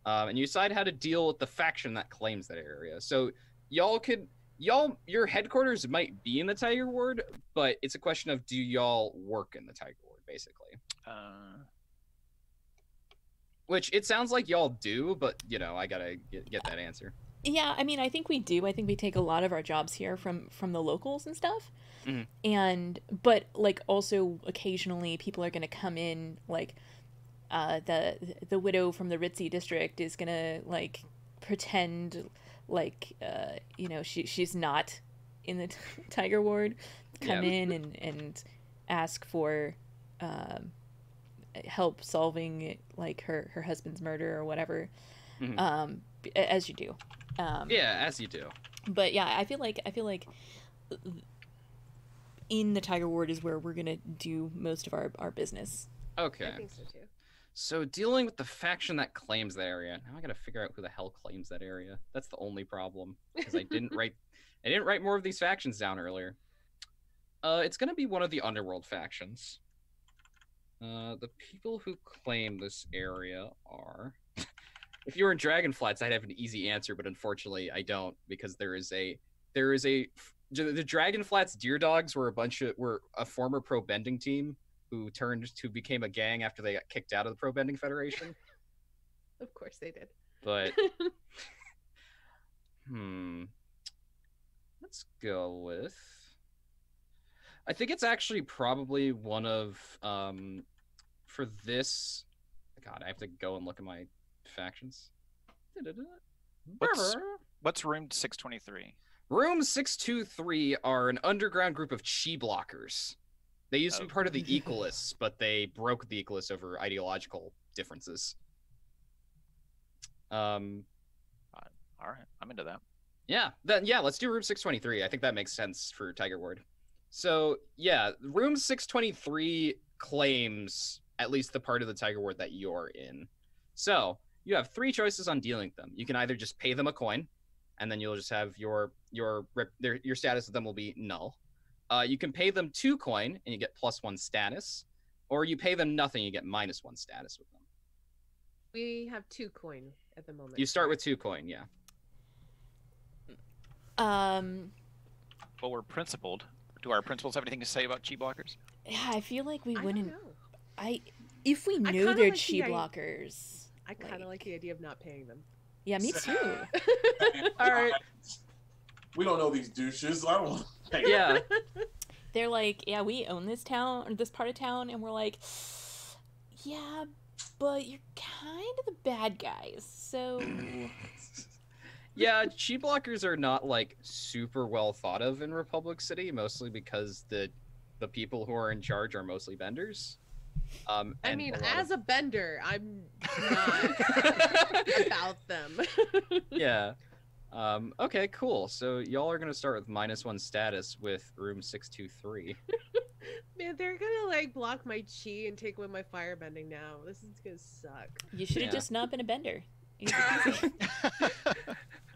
and you decide how to deal with the faction that claims that area. So your headquarters might be in the Tiger Ward, but it's a question of, do y'all work in the Tiger Ward, basically. Which it sounds like y'all do, but I gotta get that answer. Yeah, I mean, I think we do. I think we take a lot of our jobs here from the locals and stuff. But like also occasionally people are gonna come in, like the widow from the ritzy district is gonna like pretend like she's not in the Tiger Ward, come in and ask for help solving like her husband's murder or whatever, as you do. As you do. But yeah, I feel like in the Tiger Ward is where we're gonna do most of our business. Okay. I think so too. So dealing with the faction that claims that area. Now I gotta figure out who the hell claims that area. That's the only problem, because I didn't write more of these factions down earlier. It's gonna be one of the underworld factions. The people who claim this area are. If you were in Dragonflights, I'd have an easy answer, but unfortunately, I don't, because the Dragonflats Deer Dogs were a former pro bending team who became a gang after they got kicked out of the Pro Bending Federation. Of course they did. But let's go with. I think it's actually probably one of for this. God, I have to go and look at my factions. What's room 623? Room 623 are an underground group of chi blockers. They used to be part of the Equalists, but they broke the Equalists over ideological differences. All right, I'm into that. Yeah, let's do room 623. I think that makes sense for Tiger Ward. So yeah, room 623 claims at least the part of the Tiger Ward that you're in. So you have three choices on dealing with them. You can either just pay them a coin, and then you'll just have your status with them will be null. You can pay them 2 coin and you get +1 status, or you pay them nothing, you get -1 status with them. We have 2 coin at the moment. You start with 2 coin, yeah. Well, we're principled. Do our principals have anything to say about chi blockers? Yeah, I feel like we I wouldn't. don't know. If we knew kinda they're like chi the blockers. I kind of like the idea of not paying them. Yeah, me too. All right. We don't know these douches. I don't. Yeah. They're like, yeah, we own this town or this part of town, and we're like, yeah, but you're kind of the bad guys, so. Yeah, chi blockers are not like super well thought of in Republic City, mostly because the people who are in charge are mostly benders. I mean, as a bender, I'm not about them. Yeah. Okay, cool. So y'all are gonna start with -1 status with room 623. Man, they're gonna like block my chi and take away my firebending now. This is gonna suck. You should have just not been a bender. Easy.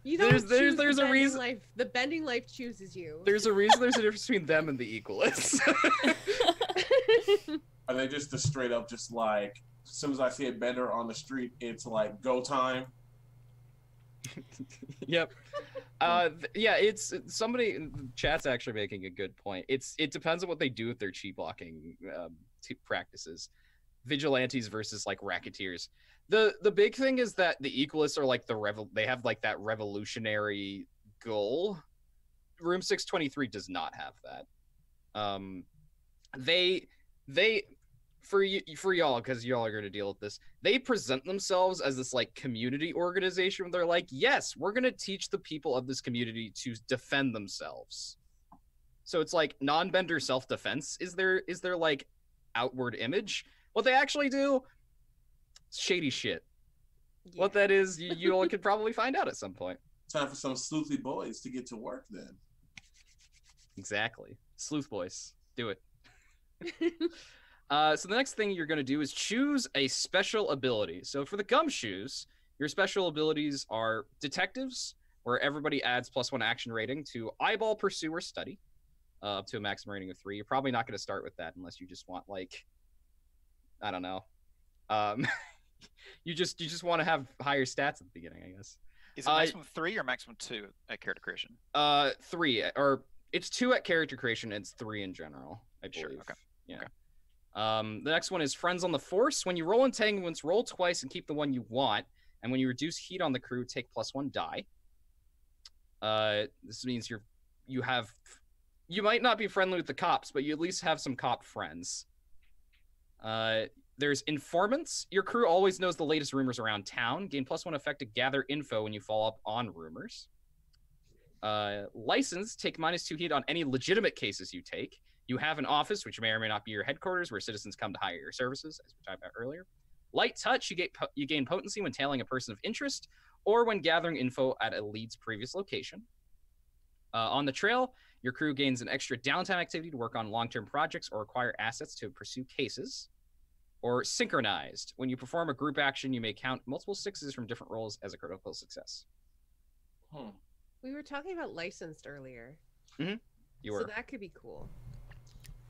You don't there's choose a the reason. life. The bending life chooses you. There's a reason. There's a difference between them and the Equalists. Are they just straight up just like, as soon as I see a bender on the street, it's like go time? Yep. Yeah, it's somebody in the chat's actually making a good point. It depends on what they do with their chi blocking practices. Vigilantes versus like racketeers. The big thing is that the Equalists are like they have like that revolutionary goal. Room 623 does not have that. They for y'all, because y'all are going to deal with this, they present themselves as this like community organization. They're like, yes, we're going to teach the people of this community to defend themselves. So it's like non-bender self-defense is their like outward image. What they actually do, shady shit. Yeah. What that is, you all could probably find out at some point. Time for some sleuthy boys to get to work then. Exactly. Sleuth boys. Do it. So the next thing you're going to do is choose a special ability. So for the gumshoes, your special abilities are detectives, where everybody adds +1 action rating to eyeball, pursue, or study, up to a maximum rating of 3. You're probably not going to start with that unless you just want, like, I don't know. You just want to have higher stats at the beginning, I guess. Is it maximum 3 or maximum 2 at character creation? 3, or it's 2 at character creation, and it's 3 in general, I believe. Sure, okay. Yeah. Okay. The next one is Friends on the Force. When you roll entanglements, roll twice and keep the one you want. And when you reduce heat on the crew, take +1 die. This means you might not be friendly with the cops, but you at least have some cop friends. There's Informants. Your crew always knows the latest rumors around town. Gain +1 effect to gather info when you follow up on rumors. License. Take -2 heat on any legitimate cases you take. You have an office, which may or may not be your headquarters, where citizens come to hire your services, as we talked about earlier. Light touch. You gain potency when tailing a person of interest, or when gathering info at a lead's previous location. On the trail, your crew gains an extra downtime activity to work on long-term projects or acquire assets to pursue cases. Or synchronized. When you perform a group action, you may count multiple 6s from different rolls as a critical success. We were talking about licensed earlier. You were. So that could be cool.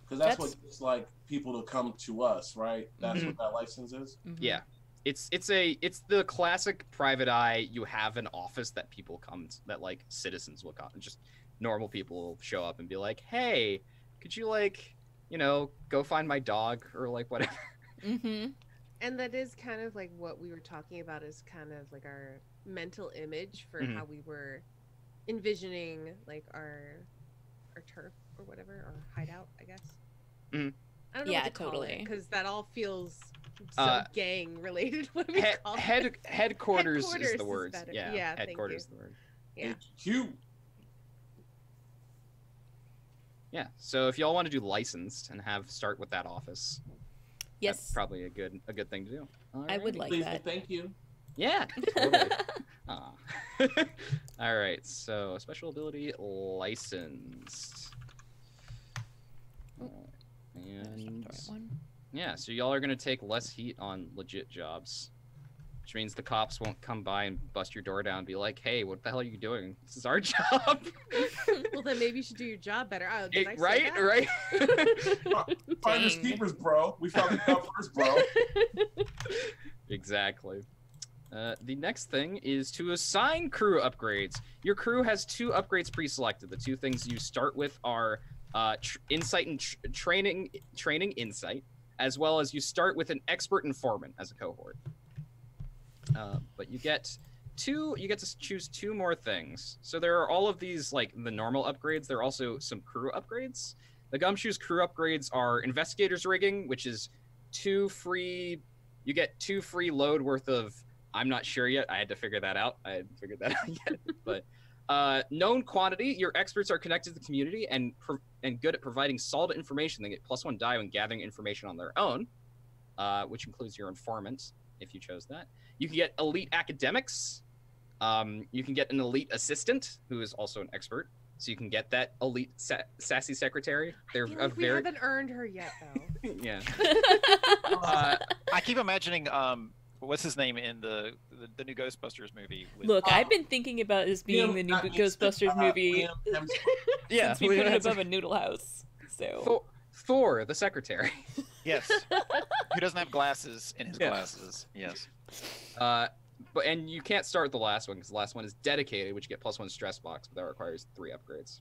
Because that's what it's like people to come to us, right? That's what that license is. Yeah. It's the classic private eye. You have an office that people come to, that like citizens will come, just normal people will show up and be like, hey, could you like, go find my dog or like whatever. And that is kind of like what we were talking about, is kind of like our mental image for how we were envisioning like our turf or whatever, or hideout, I guess. I don't know what to call it, because that all feels so gang related. What do we call it? Headquarters is the word. Yeah, headquarters is the word. Yeah. HQ. Yeah. So if y'all want to do licensed and start with that office, yes, that's probably a good thing to do. I would like Please, that. thank you. Yeah. Totally. All right. So special ability licensed. And yeah, so y'all are gonna take less heat on legit jobs, which means the cops won't come by and bust your door down and be like, "Hey, what the hell are you doing? This is our job." Well, then maybe you should do your job better. Oh, did I say right, that? right. Finders keepers, bro. We found the out first, bro. Exactly. The next thing is to assign crew upgrades. Your crew has 2 upgrades pre-selected. The 2 things you start with are insight and training insight, as well as you start with an expert informant as a cohort. But you get to choose 2 more things. So there are all of these, like the normal upgrades. There are also some crew upgrades. The Gumshoe's crew upgrades are investigators rigging, which is 2 free. You get 2 free load worth of. I'm not sure yet. I had to figure that out. I hadn't figured that out yet. But known quantity. Your experts are connected to the community and good at providing solid information. They get +1 die when gathering information on their own, which includes your informant if you chose that. You can get elite academics. You can get an elite assistant who is also an expert. So you can get that elite sassy secretary. They're we haven't earned her yet, though. Yeah. I keep imagining what's his name in the new Ghostbusters movie? Look, I've been thinking about this being the new Ghostbusters movie Yeah, since we put it above a noodle house. So Thor, the secretary. Yes. Who doesn't have glasses in his glasses. Yes. And you can't start the last one because the last one is dedicated, which you get +1 stress box, but that requires 3 upgrades.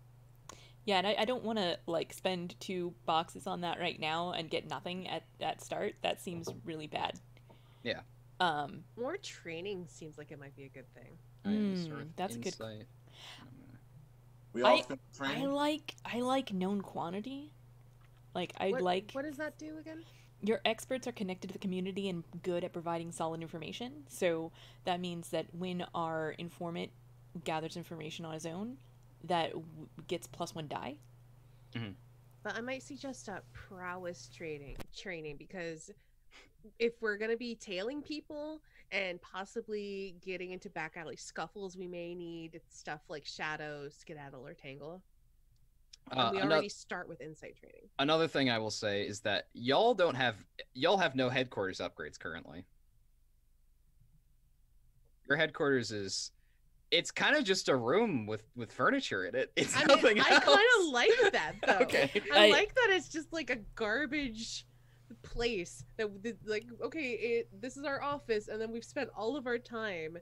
Yeah, and I don't want to like spend 2 boxes on that right now and get nothing at start. That seems really bad. Yeah. More training seems like it might be a good thing. That's insight. a good. We all training. I like known quantity. Like What does that do again? Your experts are connected to the community and good at providing solid information. So that means that when our informant gathers information on his own, that gets +1 die. But I might suggest prowess training because if we're gonna be tailing people and possibly getting into back alley scuffles, we may need stuff like shadows, skedaddle, or tangle. And we already start with insight training. Another thing I will say is that y'all have no headquarters upgrades currently. Your headquarters it's kind of just a room with furniture in it. It's nothing else. I kind of like that though. Okay. I like that it's just like a garbage place that like, okay, this is our office, and then we've spent all of our time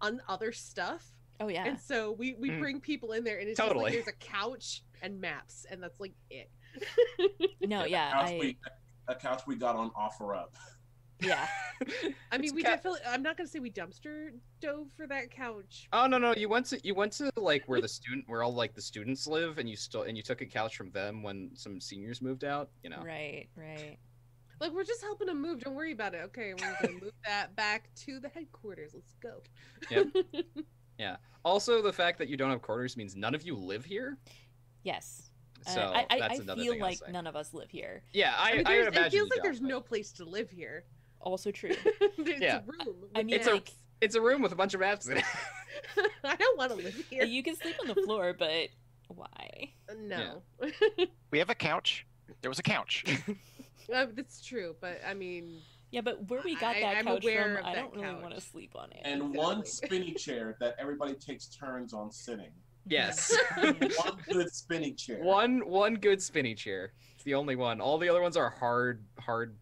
on other stuff. Oh yeah. And so we bring people in there, and it's just like there's a couch and maps, and that's like it. No, yeah. A couch we got on OfferUp. Yeah. I mean, we definitely. I'm not gonna say we dumpster dove for that couch. Oh no, you went to like where all like the students live, and you took a couch from them when some seniors moved out. You know. Right. Like, we're just helping them move. Don't worry about it. Okay, we're gonna move that back to the headquarters. Let's go. Yep. Yeah. Also, the fact that you don't have quarters means none of you live here. Yes. So I feel like none of us live here. Yeah, I would imagine it feels like there's no place to live here. Also true. It's a room. I mean, it's a room with a bunch of maps in it. I don't want to live here. You can sleep on the floor, but why? No. Yeah. We have a couch. There was a couch. That's true, but I mean... Yeah, but where we got that couch from, I don't really want to sleep on it. And one spinny chair that everybody takes turns on sitting. Yes. One good spinny chair. One good spinny chair. It's the only one. All the other ones are hard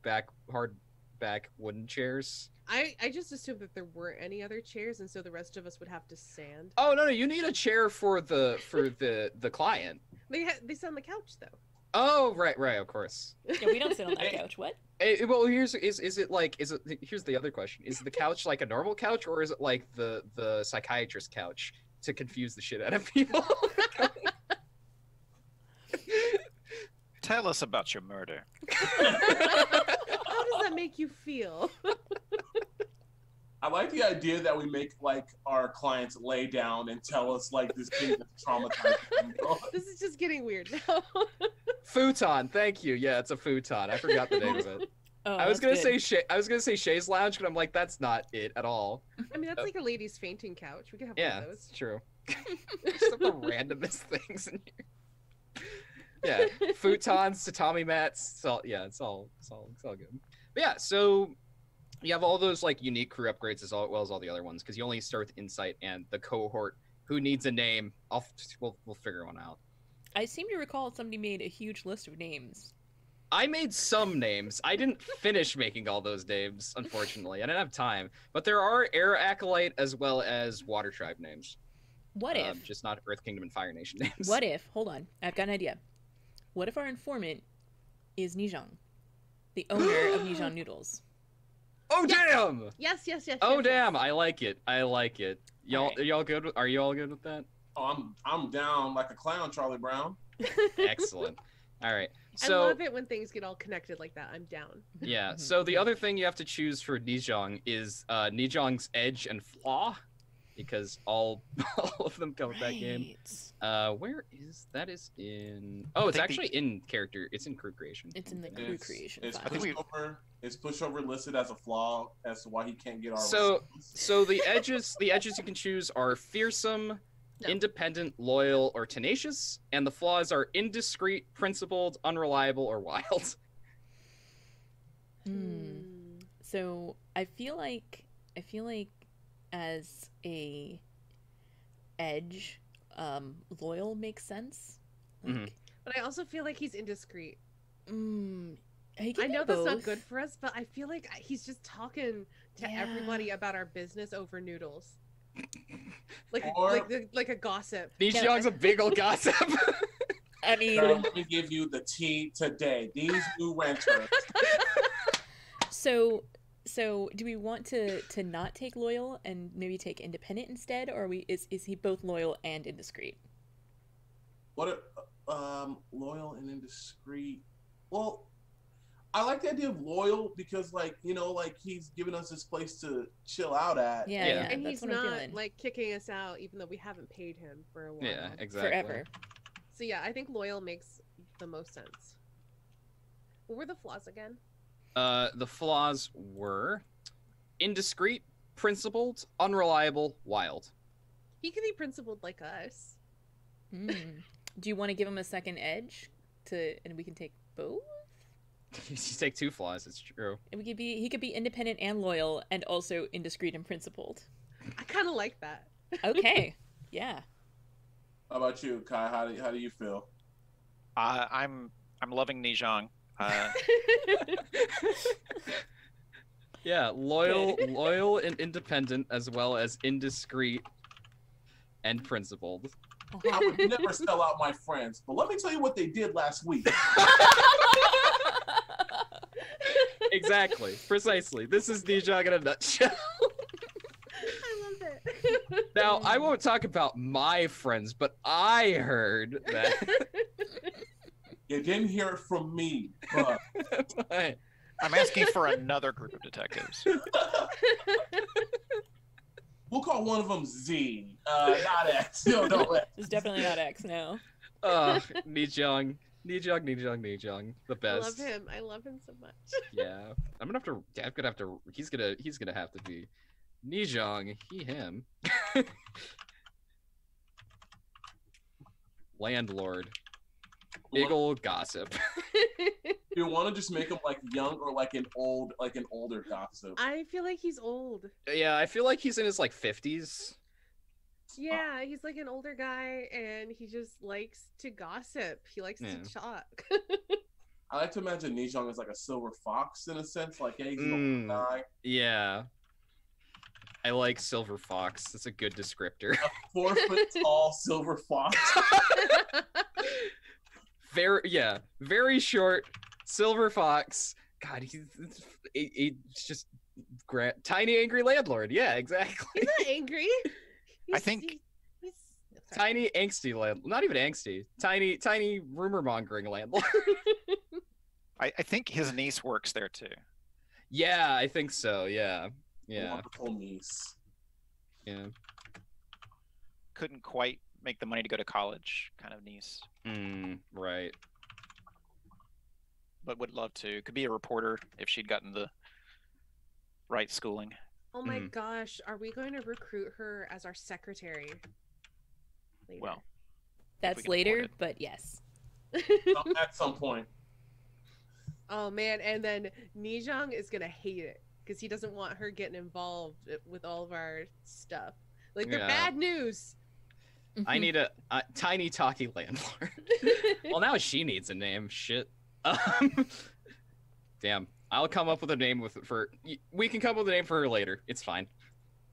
back wooden chairs. I just assumed that there weren't any other chairs, and so the rest of us would have to stand. Oh no, you need a chair for the client. They sit on the couch though. Oh right, of course. Yeah, we don't sit on that couch. What? Well, here's the other question. Is the couch like a normal couch, or is it like the psychiatrist couch to confuse the shit out of people? Tell us about your murder. How does that make you feel? I like the idea that we make like our clients lay down and tell us like this thing that's traumatizing. This is just getting weird now. Futon, thank you. Yeah, it's a futon. I forgot the name of it. Oh, I was gonna say Shay's Lounge, but I'm like, that's not it at all. I mean, that's like a lady's fainting couch. We could have one of those. It's true. Just the randomest things in here. Yeah, futons, tatami mats. It's all good. But yeah, so you have all those like unique crew upgrades as well as all the other ones, because you only start with insight and the cohort. Who needs a name? We'll figure one out. I seem to recall somebody made a huge list of names. I made some names. I didn't finish making all those names, unfortunately. I didn't have time. But there are Air Acolyte as well as Water Tribe names. What if? Just not Earth Kingdom and Fire Nation names. What if? Hold on. I've got an idea. What if our informant is Nijong, the owner of Nijong Noodles? Oh, damn! Yes. Oh, damn! I like it. Y'all, Right. are y'all good? Are you all good with that? Oh, I'm down like a clown, Charlie Brown. Excellent. All right. I So love it when things get all connected like that. I'm down. yeah. So the other thing you have to choose for Nijong is Nijong's edge and flaw, because all of them come with that game. Where is that? Is in? Oh, it's actually in character. It's in crew creation. It's in the crew creation. It's file. pushover listed as a flaw as to why he can't get our. So the edges you can choose are fearsome, independent, loyal, or tenacious, and the flaws are indiscreet, principled, unreliable, or wild. So I feel like as a edge, loyal makes sense. Like, But I also feel like he's indiscreet. I know that's not good for us, but I feel like he's just talking to everybody about our business over noodles. Like a gossip. Nijong's a big old gossip. I mean, let me give you the tea today. These new renters. So do we want to not take loyal and maybe take independent instead, or is he both loyal and indiscreet? What loyal and indiscreet? Well, I like the idea of loyal because, like, you know, like he's giving us this place to chill out at. Yeah. And that's he's what I'm not feeling. like kicking us out, even though we haven't paid him for a while. Yeah, exactly. Forever. So yeah, I think loyal makes the most sense. What were the flaws again? The flaws were indiscreet, principled, unreliable, wild. He could be principled like us. Mm. Do you want to give him a second edge and we can take both? You take 2 flaws, it's true. And he could be independent and loyal and also indiscreet and principled. I kind of like that. Okay. Yeah. How about you, Kai? How do you feel? I'm loving Nijong. Yeah, loyal and independent, as well as indiscreet and principled. I would never sell out my friends, but let me tell you what they did last week. Exactly, precisely. This is Nijong in a nutshell. I love it. Now, I won't talk about my friends, but I heard that. You didn't hear it from me, but I'm asking for another group of detectives. we'll call one of them Z, not X. No, X. It's definitely not X, no. Nijong, the best. I love him so much. Yeah, I'm gonna have to. He's gonna have to be Nijong. Him. Landlord. Big old gossip. You want to just make him like young or like an older gossip? I feel like he's old. Yeah, I feel like he's in his like 50s. Yeah, he's like an older guy, and he just likes to gossip. He likes to talk. I like to imagine Nijong as like a silver fox in a sense, like yeah, he's an older guy. Yeah. I like silver fox. That's a good descriptor. A 4 foot tall silver fox. Very short silver fox. God, he's just tiny angry landlord. Yeah, exactly. He's not angry. I think he's tiny angsty landlord. Not even angsty. Tiny rumor mongering landlord. I think his niece works there too. Yeah, I think so. Yeah. Wonderful niece. Yeah. Couldn't quite make the money to go to college, kind of niece. Right. But would love to. Could be a reporter if she'd gotten the right schooling. Oh my gosh, are we going to recruit her as our secretary? Later? Well, that's later, but yes. At some point. Oh man, and then Nijong is gonna hate it because he doesn't want her getting involved with all of our stuff. Like they're bad news. I need a tiny talky landlord. Well, now she needs a name. Shit. Damn. I'll come up with a name we can come up with a name for her later. It's fine.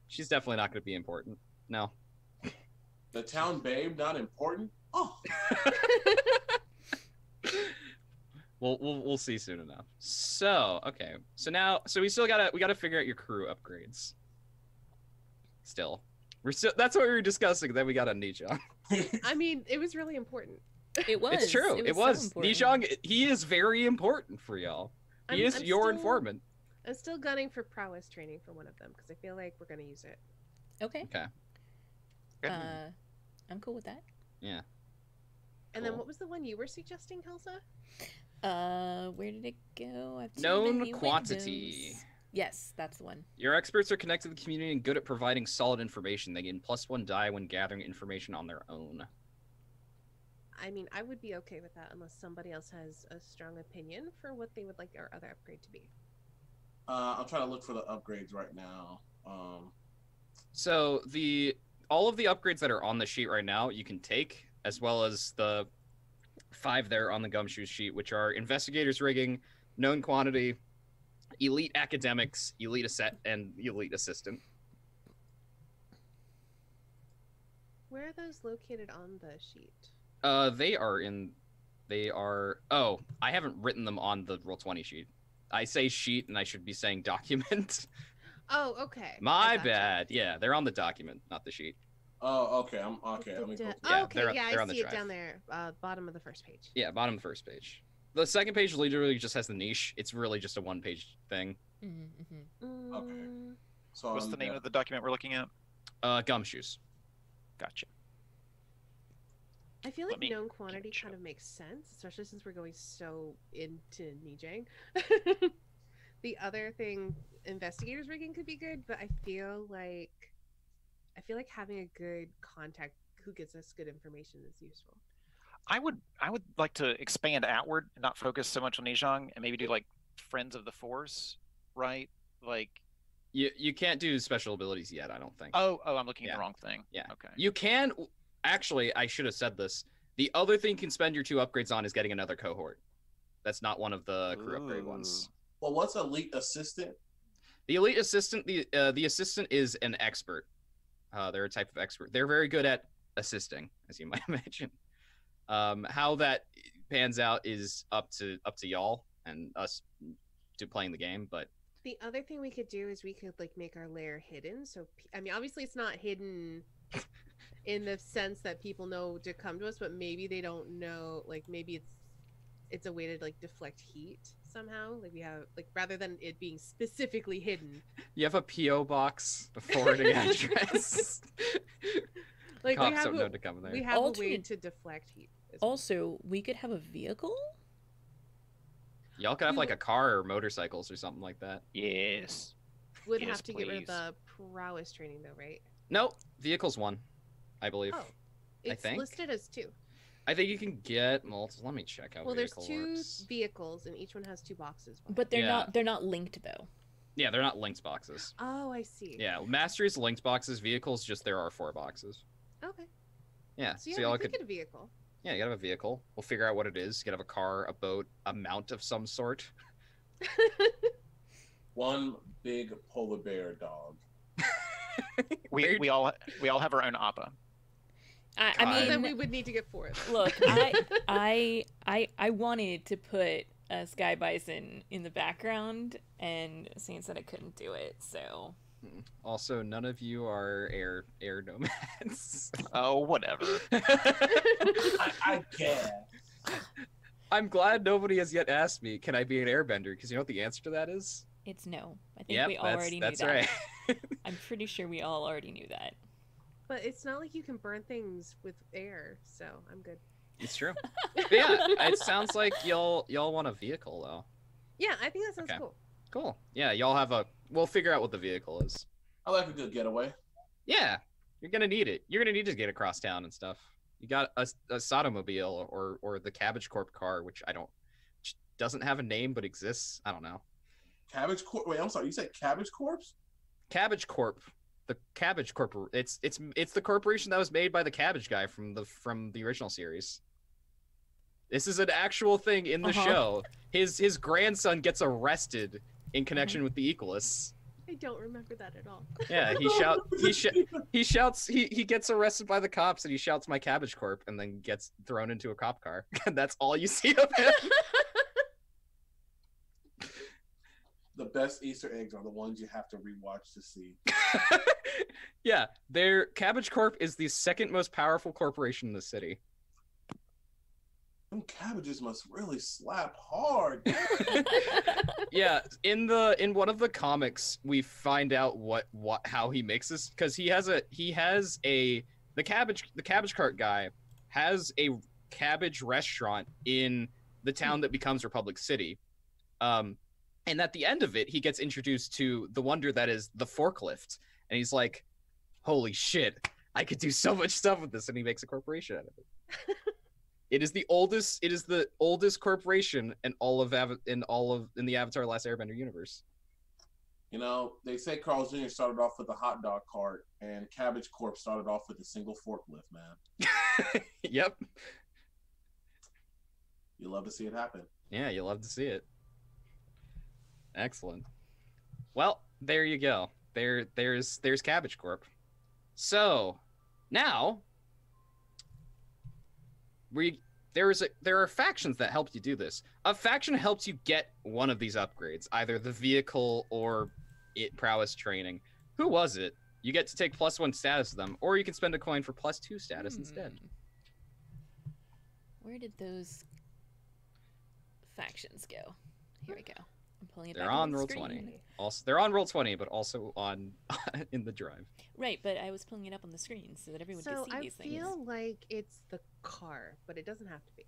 She's definitely not going to be important. No. The town babe, not important? Oh. We'll see soon enough. So, okay. So we still gotta figure out your crew upgrades. Still. That's what we were discussing, then we got a Nijong. I mean, it was really important. It was. It's true. It was. So Nijong, he is very important for y'all. He is your informant. I'm still gunning for prowess training for one of them because I feel like we're gonna use it. Okay. Okay. I'm cool with that. Yeah. And then what was the one you were suggesting, Kelsa? Where did it go? Known quantity. Windows. Yes, that's the one. Your experts are connected to the community and good at providing solid information. They gain +1 die when gathering information on their own. I mean, I would be okay with that unless somebody else has a strong opinion for what they would like our other upgrade to be. I'm trying to look for the upgrades right now. So all of the upgrades that are on the sheet right now, you can take, as well as the 5 there on the gumshoe sheet, which are investigators rigging, known quantity, elite academics, elite and elite assistant. Where are those located on the sheet? Oh, I haven't written them on the Roll20 sheet. I say sheet and I should be saying document. Oh, okay. My bad. Yeah, they're on the document, not the sheet. Oh, okay. Okay. Let me go. Yeah, okay, they're I on the see it drive. down there, bottom of the first page. Yeah, bottom of the first page. The second page literally just has the niche. It's really just a 1-page thing. Okay. So what's the name of the document we're looking at? Gumshoes. Gotcha. I feel like known quantity kind of makes sense, especially since we're going so into Nijang. The other thing, investigators rigging could be good, but I feel like having a good contact who gives us good information is useful. I would like to expand outward and not focus so much on Nijong, and maybe do like Friends of the Force, right? Like You can't do special abilities yet, I don't think. oh, I'm looking at Yeah. the wrong thing. Yeah. Okay. You can actually, I should have said this. The other thing you can spend your 2 upgrades on is getting another cohort. That's not one of the crew upgrade ones. Well, what's elite assistant? The elite assistant, the assistant is an expert. They're a type of expert. They're very good at assisting, as you might imagine. How that pans out is up to y'all and us to playing the game, but The other thing we could do is we could like make our lair hidden. So I mean, obviously it's not hidden in the sense that people know to come to us, but maybe they don't know. Like maybe it's a way to like deflect heat somehow. Like we have like rather than it being specifically hidden. you have a PO box, a forwarding address. Like Cops we have don't know to come there. we have a way Alternate- to deflect heat. as well. Also, we could have a vehicle. Y'all could have like a car or motorcycles or something like that. Yes. Would Yes, have to get rid of please. the prowess training though, right? Nope, vehicles 1, I believe. Oh, it's think. listed as 2. I think you can get multiple. Let me check how Well, there's vehicle 2 works. vehicles and each one has 2 boxes. But they're Yeah. they're not linked though. Yeah, they're not linked boxes. Oh, I see. Yeah, masteries linked boxes. Vehicles just there are 4 boxes. Okay. Yeah, So so yeah, y'all we could could. get a vehicle. Yeah, you gotta have a vehicle. We'll figure out what it is. You gotta have a car, a boat, a mount of some sort. One big polar bear dog. We all have our own APA. I Well, mean, then we would need to get 4 of them. look, I wanted to put a sky bison in the background, and Saint said I couldn't do it. So Also, none of you are air nomads. Oh, whatever. I guess. I'm glad nobody has yet asked me, can I be an airbender? Because you know what the answer to that is? it's no. I think Yep, we already that's knew that. right. I'm pretty sure we all already knew that. But it's not like you can burn things with air, so I'm good. It's true. But yeah, it sounds like y'all want a vehicle though. Yeah, I think that sounds Okay. cool. Cool. Yeah, y'all have a. We'll figure out what the vehicle is. I like a good getaway. Yeah, you're gonna need it. You're gonna need to get across town and stuff. You got a Sodomobile or the Cabbage Corp car, which which doesn't have a name but exists. I don't know. Cabbage Corp. Wait, I'm sorry. You said Cabbage Corpse? Cabbage Corp. The Cabbage Corp. It's the corporation that was made by the Cabbage guy from the original series. This is an actual thing in the show. His grandson gets arrested in connection with the Equalists. I don't remember that at all. Yeah, he gets arrested by the cops and he shouts "My Cabbage Corp" and then gets thrown into a cop car. And that's all you see of him. The best Easter eggs are the ones you have to rewatch to see. Yeah, Cabbage Corp is the second most powerful corporation in the city. Them cabbages must really slap hard. Yeah, in one of the comics, we find out how he makes this because the cabbage cart guy has a cabbage restaurant in the town that becomes Republic City. And at the end of it, he gets introduced to the wonder that is the forklift. And he's like, holy shit, I could do so much stuff with this. And he makes a corporation out of it. It is the oldest corporation in the Avatar Last Airbender universe. You know, they say Carl Jr. started off with a hot dog cart and Cabbage Corp started off with a single forklift, man. Yep. You love to see it happen. Yeah, you love to see it. Excellent. Well, there you go. There's Cabbage Corp. So now there are factions that help you do this. A faction helps you get one of these upgrades, either the vehicle or prowess training. Who was it? You get to take +1 status of them, or you can spend a coin for +2 status instead. Where did those factions go? Here we go. I'm pulling it They're back on the Roll20. screen. Also, they're on Roll20, but also on in the drive. Right, but I was pulling it up on the screen so that everyone So could see I these things. feel like it's the car, but it doesn't have to be.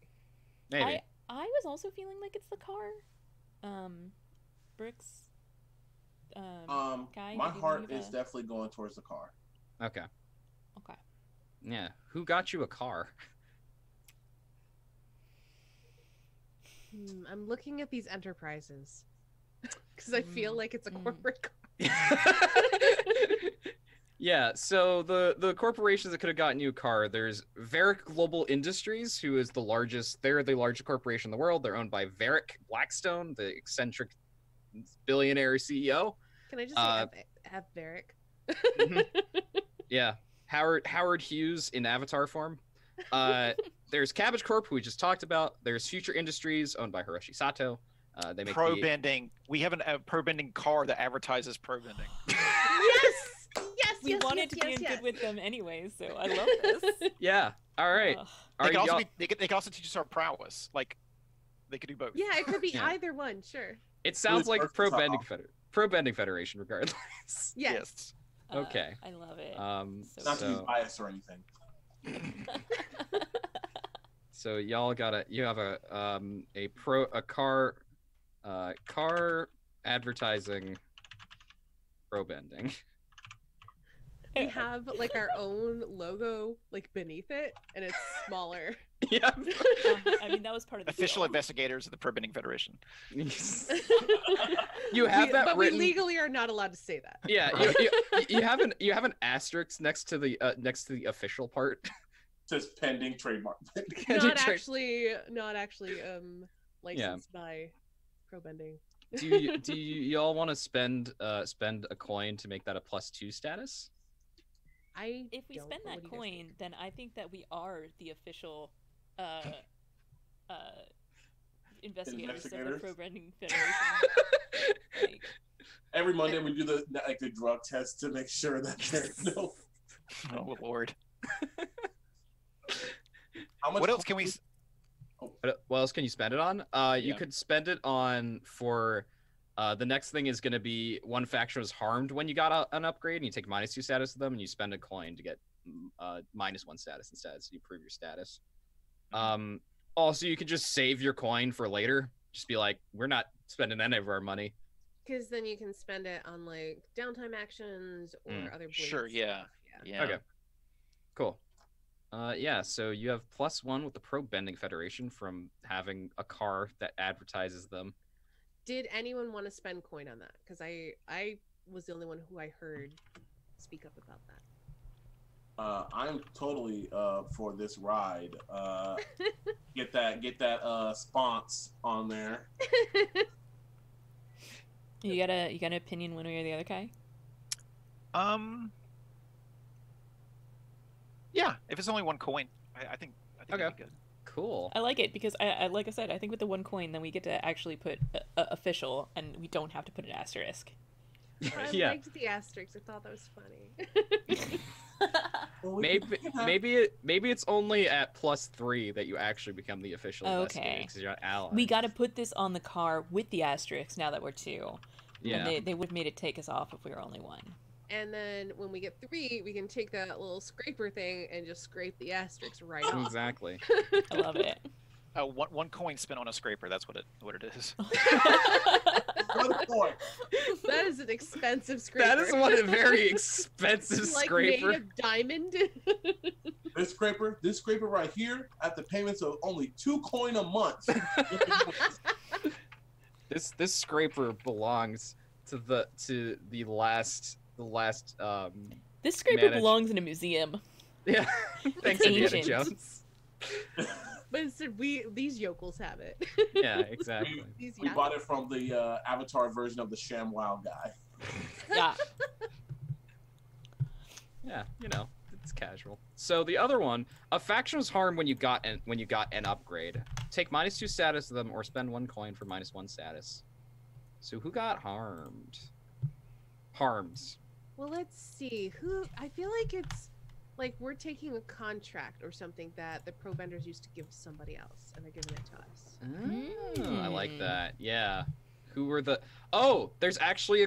Maybe. I was also feeling like it's the car. Brooks? Kai, My did you heart leave is a- definitely going towards the car. Okay. Okay. Yeah. Who got you a car? I'm looking at these enterprises because I feel like it's a corporate car. Yeah, so the corporations that could have gotten you a car, there's Varick Global Industries, who is they're the largest corporation in the world. They're owned by Varick Blackstone, the eccentric billionaire CEO. Can I just say F Varric? Yeah, Howard Hughes in avatar form. There's Cabbage Corp, who we just talked about. There's Future Industries, owned by Hiroshi Sato. They make Pro bending. We have a pro bending car that advertises pro bending. Yes! Yes, We yes, wanted yes, to be yes, in yes. good with them anyway, so I love this. Yeah. All right. Ugh. Are They could also y'all- be. They could also teach us our prowess. Like, they could do both. Yeah, it could be Yeah. either one, sure. It sounds like versatile. Pro Bending Federation, regardless. Yes. Okay. I love it. So, Not to be biased or anything. so y'all you have a car advertising pro bending. We have like our own logo like beneath it, and it's smaller. Yeah. I mean, that was part of the Official deal. investigators of the Pro Bending Federation. You have that but written. we legally are not allowed to say that. Yeah, you have an asterisk next to the official part. Says pending trademark. Not actually licensed by Pro Bending. Do you all want to spend a coin to make that a +2 status? If we don't, spend but what that do you guys coin, think? then I think that we are the official investigators of the Investigators? Pro Bending Federation. Like, Every Monday we do the drug test to make sure that there's no. Oh Lord. How much What else can we? What else can you spend it on? You Yeah. could spend it on for. The next thing is going to be one faction was harmed when you got an upgrade, and you take -2 status to them, and you spend a coin to get -1 status instead, so you improve your status. Also, you could just save your coin for later. Just be like, we're not spending any of our money. Because then you can spend it on like downtime actions or other blades. Sure. Yeah. Yeah. Okay. Cool. Yeah, so you have +1 with the Pro Bending Federation from having a car that advertises them. Did anyone want to spend coin on that? Because I was the only one who I heard speak up about that. I'm totally for this ride. Get that spons on there. you got an opinion one way or the other, Kai? Yeah. If it's only one coin, I think Okay. it'd be good. Cool. I like it because I like I said, I think with the one coin, then we get to actually put official, and we don't have to put an asterisk. I Yeah. liked the asterisks. I thought that was funny. Well, Maybe it's only at +3 that you actually become the official investigator because you're an ally. We got to put this on the car with the asterisk now that we're 2. Yeah. And they would have made it take us off if we were only 1. And then when we get 3, we can take that little scraper thing and just scrape the asterisks right off. Exactly. I love it. One coin spent on a scraper. That's what it is. Good point. That is an expensive scraper. That is one a very expensive like scraper. made of diamond. This scraper right here, at the payments of only 2 coin a month. This scraper belongs to the last This scraper managed- belongs in a museum. Yeah. Thanks, Indiana ancient. Jones. But instead, these yokels have it. Yeah, exactly. These We bought it from the Avatar version of the ShamWow guy. Yeah. Yeah, it's casual. So the other one, a faction was harmed when you got an upgrade. Take -2 status to them or spend 1 coin for -1 status. So who got harmed? Well, let's see. I feel like it's like we're taking a contract or something that the pro benders used to give to somebody else, and they're giving it to us. I like that. Yeah. Who were the? Oh, there's actually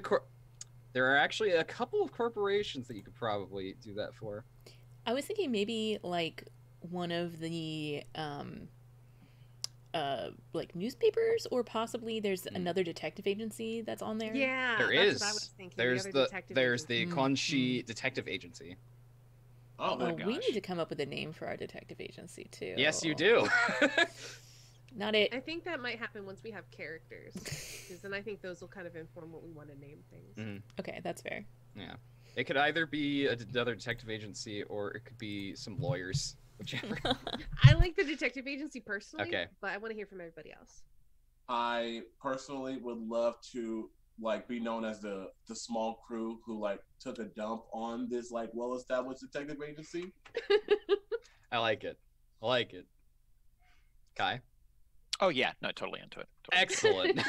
there are actually a couple of corporations that you could probably do that for. I was thinking maybe like one of the like newspapers, or possibly there's another detective agency that's on there. Yeah, There that's is. what I was thinking. There's other the detective there's agency. the Konshi Detective Agency. Oh, Oh, my we gosh. need to come up with a name for our detective agency too. Yes, you do. Not it. I think that might happen once we have characters, because then I think those will kind of inform what we want to name things. Mhm. Okay, that's fair. Yeah, it could either be another detective agency or it could be some lawyers, whichever. I like the detective agency personally, Okay. but I want to hear from everybody else. I personally would love to like be known as the small crew who like took a dump on this like well-established detective agency. I like it. I like it. Kai. Oh yeah, no, totally into it. Totally. Excellent.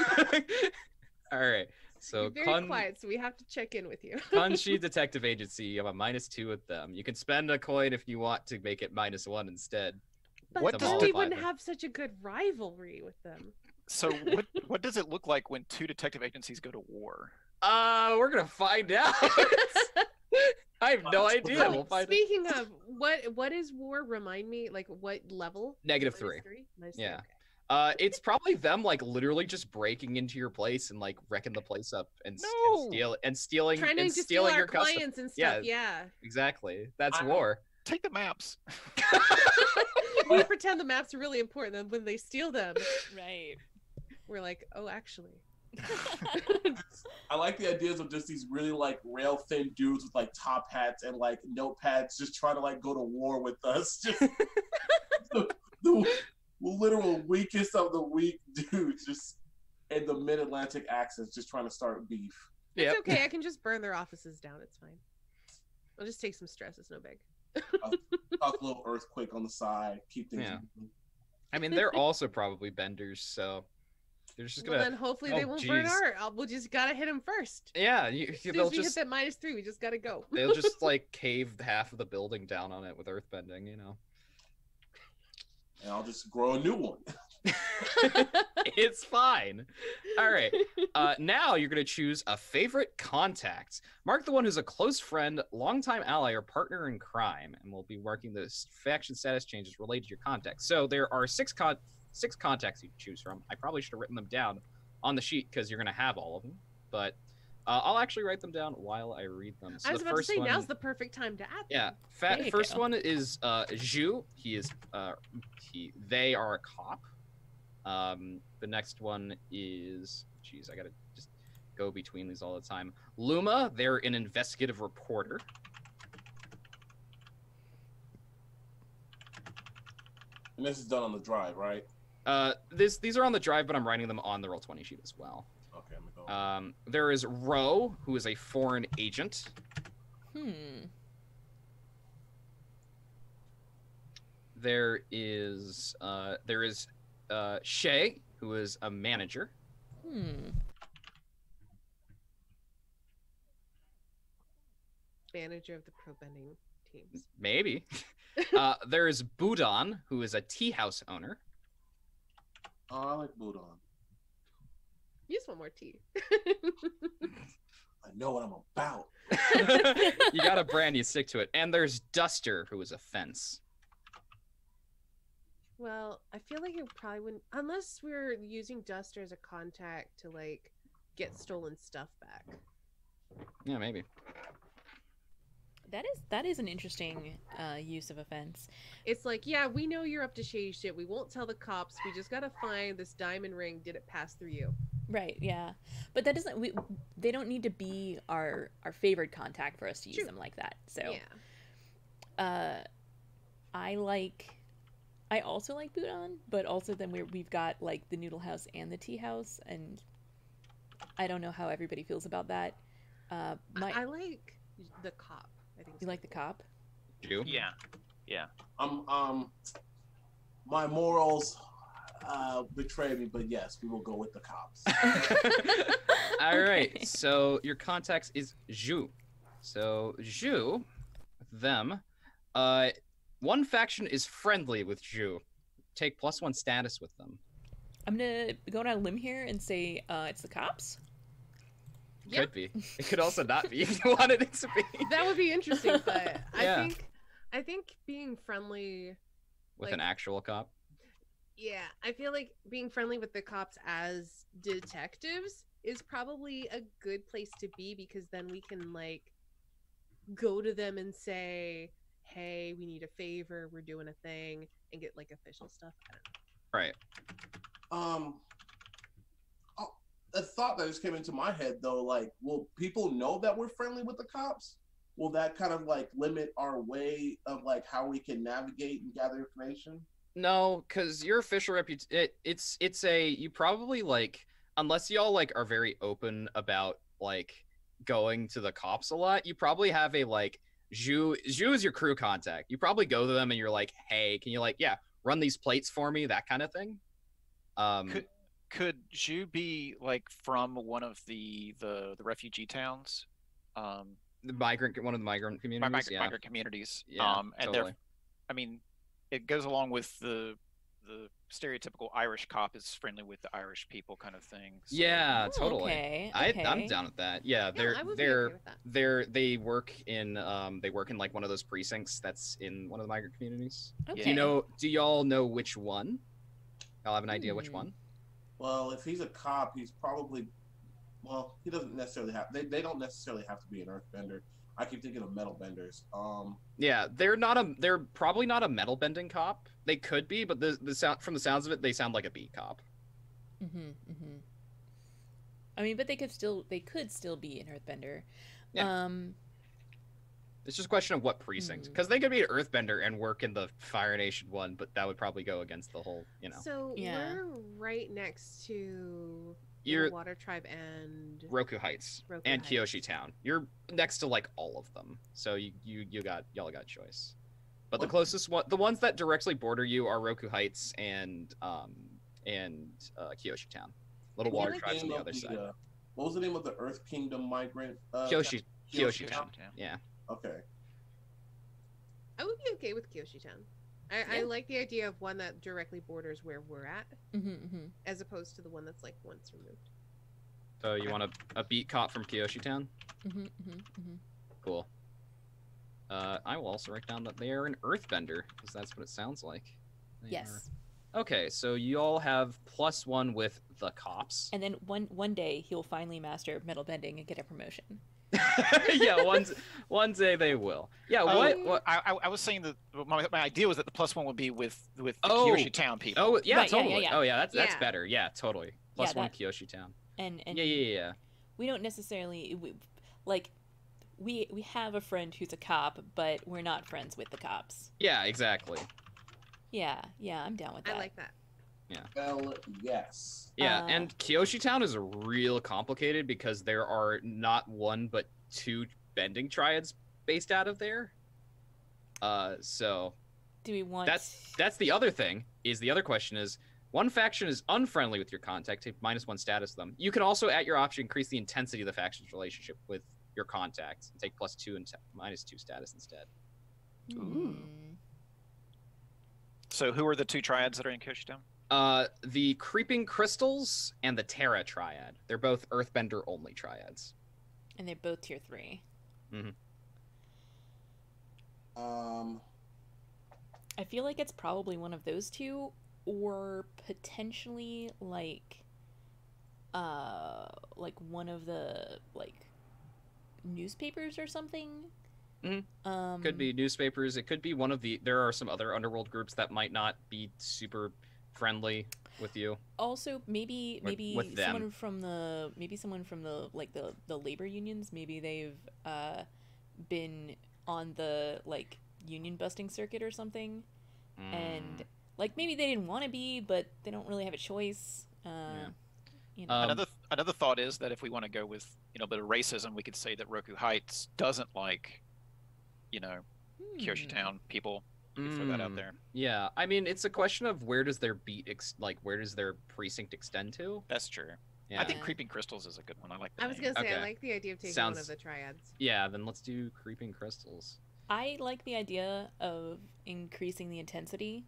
All right. So You're very quiet, so we have to check in with you. Kanshi Detective Agency, you have a -2 with them. You can spend a coin if you want to make it -1 instead. But What to then does we mollify wouldn't them. have such a good rivalry with them. So what does it look like when two detective agencies go to war? We're gonna find out. I have no idea. So, We'll find out. Speaking of, what is war? Remind me, like what level? -3. Minus Yeah. okay. It's probably them like literally just breaking into your place and like wrecking the place up and No! stealing Trying to steal your our custom. clients and stuff. Yeah. Exactly. That's I- war. Take the maps. We pretend the maps are really important, and when they steal them, Right. we're like, oh, actually. I like the ideas of just these really like rail thin dudes with like top hats and like notepads just trying to like go to war with us. Just the literal weakest of the weak dudes just in the mid-Atlantic accents just trying to start beef. Yep. It's okay. I can just burn their offices down. It's fine. I'll just take some stress. It's no big. Talk a little earthquake on the side, keep things Yeah. moving. I mean, they're also probably benders, so they're just Well, gonna. then hopefully Oh, they won't burn geez. our. We'll just gotta hit them first. Yeah, As soon they'll as we just hit that -3, we just gotta go. they'll just like cave half of the building down on it with earthbending, you know. And I'll just grow a new one. It's fine. All right. Now you're going to choose a favorite contact. Mark the one who's a close friend, longtime ally, or partner in crime, and we'll be marking the faction status changes related to your contact. So there are six contacts you can choose from. I probably should have written them down on the sheet because you're going to have all of them, but I'll actually write them down while I read them. So I was the about to first say one, now's the perfect time to add. yeah, them. There you first go. one is Zhu. He is they are a cop. The next one is, geez, I gotta just go between these all the time. Luma, they're an investigative reporter. And this is done on the drive, right? These are on the drive, but I'm writing them on the Roll20 sheet as well. Okay, I'm gonna go. There is Ro, who is a foreign agent. There is Shay, who is a manager. Manager of the pro bending teams. Maybe. There is Budon, who is a tea house owner. Oh, I like Budon. Use one more tea. I know what I'm about. You got a brand, you stick to it. And there's Duster, who is a fence. Well, I feel like it probably wouldn't, unless we're using Duster as a contact to like get stolen stuff back. Yeah, maybe. That is an interesting use of offense. It's like, yeah, we know you're up to shady shit. We won't tell the cops. We just gotta find this diamond ring. Did it pass through you? Right, yeah. But that doesn't they don't need to be our favorite contact for us to use True. them like that. So Yeah. I also like Budon, but also then we've got like the noodle house and the tea house, and I don't know how everybody feels about that. I like the cop. I think You like the cop? You? Yeah. My morals betray me, but yes, we will go with the cops. All right. Okay. So your contacts is Zhu. So Zhu, them. One faction is friendly with Zhu. Take +1 status with them. I'm gonna go on a limb here and say it's the cops. Yeah. Could be. It could also not be if you wanted it to be. That would be interesting, but Yeah. I think being friendly With like- an actual cop. Yeah, I feel like being friendly with the cops as detectives is probably a good place to be, because then we can like go to them and say, "Hey, we need a favor. We're doing a thing," and get like official stuff. I don't know. Right. Um, oh, a thought that just came into my head though, like, will people know that we're friendly with the cops? Will that kind of like limit our way of like how we can navigate and gather information? No, because your official reputation, it's a, you probably like, unless y'all like are very open about like going to the cops a lot, you probably have a like, Zhu is your crew contact. You probably go to them and you're like, hey, can you like, yeah, run these plates for me, that kind of thing. Could Zhu be like from one of the refugee towns? The migrant, one of the migrant communities, yeah. Migrant communities. Yeah, and totally. I mean, it goes along with the stereotypical Irish cop is friendly with the Irish people kind of thing. So. Yeah, Oh, totally. okay, I'm okay. down with that. Yeah, I would be okay with that. they work in like one of those precincts that's in one of the migrant communities. Okay. Do y'all know which one? Y'all have an idea which one? Well, if he's a cop, he's probably, well, he doesn't necessarily have, they don't necessarily have to be an earthbender. I keep thinking of metal benders. Yeah, they're probably not a metal bending cop. They could be, but the sound, from the sounds of it, they sound like a beat cop. I mean, but they could still be an earthbender. Yeah. It's just a question of what precinct, because they could be an earthbender and work in the Fire Nation one, but that would probably go against the whole, you know. So Yeah. we're right next to You're Water Tribe and Roku Heights Roku and Heights. Kyoshi Town. You're next to like all of them, so y'all got choice. But the closest one, the ones that directly border you, are Roku Heights and Kyoshi Town. Little water tribes on the other side. What was the name of the Earth Kingdom migrant? Kyoshi Town. Yeah. Okay. I would be okay with Kyoshi Town. I like the idea of one that directly borders where we're at, as opposed to the one that's like once removed. So you want a beat cop from Kyoshi Town? Cool. I will also write down that they are an earthbender, because that's what it sounds like. They Yes. are. Okay, so you all have +1 with the cops. And then one day he'll finally master metal bending and get a promotion. Yeah, one day they will. Yeah, what? I was saying that my idea was that the +1 would be with the Kyoshi Town people. Oh, yeah, Right, totally. yeah. Oh, yeah, that's better. Yeah, totally. +1 that- Kyoshi Town. And Yeah. we don't necessarily we have a friend who's a cop, but we're not friends with the cops. Yeah, exactly. Yeah, I'm down with that. I like that. Yeah. Well, yes. Yeah, and Kyoshi Town is real complicated because there are not one but 2 bending triads based out of there. So Do we want? that's the other thing. The other question is, one faction is unfriendly with your contact, take -1 status to them. You can also, at your option, increase the intensity of the faction's relationship with your contacts and take +2 and -2 status instead. Ooh. So who are the 2 triads that are in Kyoshi Town? The Creeping Crystals and the Terra Triad. They're both Earthbender only triads. And they're both tier 3. I feel like it's probably one of those 2, or potentially like one of the newspapers or something. Could be newspapers. It could be one of the. There are some other underworld groups that might not be super friendly with you. Also, maybe with them. someone from the the labor unions. Maybe they've been on the union busting circuit or something, and maybe they didn't want to be, but they don't really have a choice. You know. Another thought is that if we want to go with a bit of racism, we could say that Roku Heights doesn't like Kyoshi Town people. We could throw that out there. Yeah, I mean, it's a question of where does their where does their precinct extend to? That's true. Yeah. I think Creeping Crystals is a good one. I like that. I was gonna say Okay. I like the idea of taking one of the triads. Yeah, then let's do Creeping Crystals. I like the idea of increasing the intensity,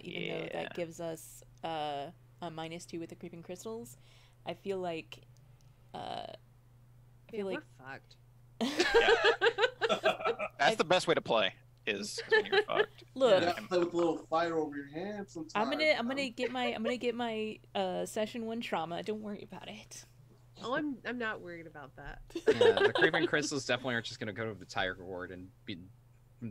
even though that gives us a -2 with the Creeping Crystals. I feel like We're fucked. That's the best way to play. is when you're fucked. Look, You gotta play with a little fire over your hand sometimes. I'm gonna get my session 1 trauma. Don't worry about it. Oh, I'm not worried about that. Yeah, the creeping crystals definitely aren't just gonna go to the Tiger Ward and be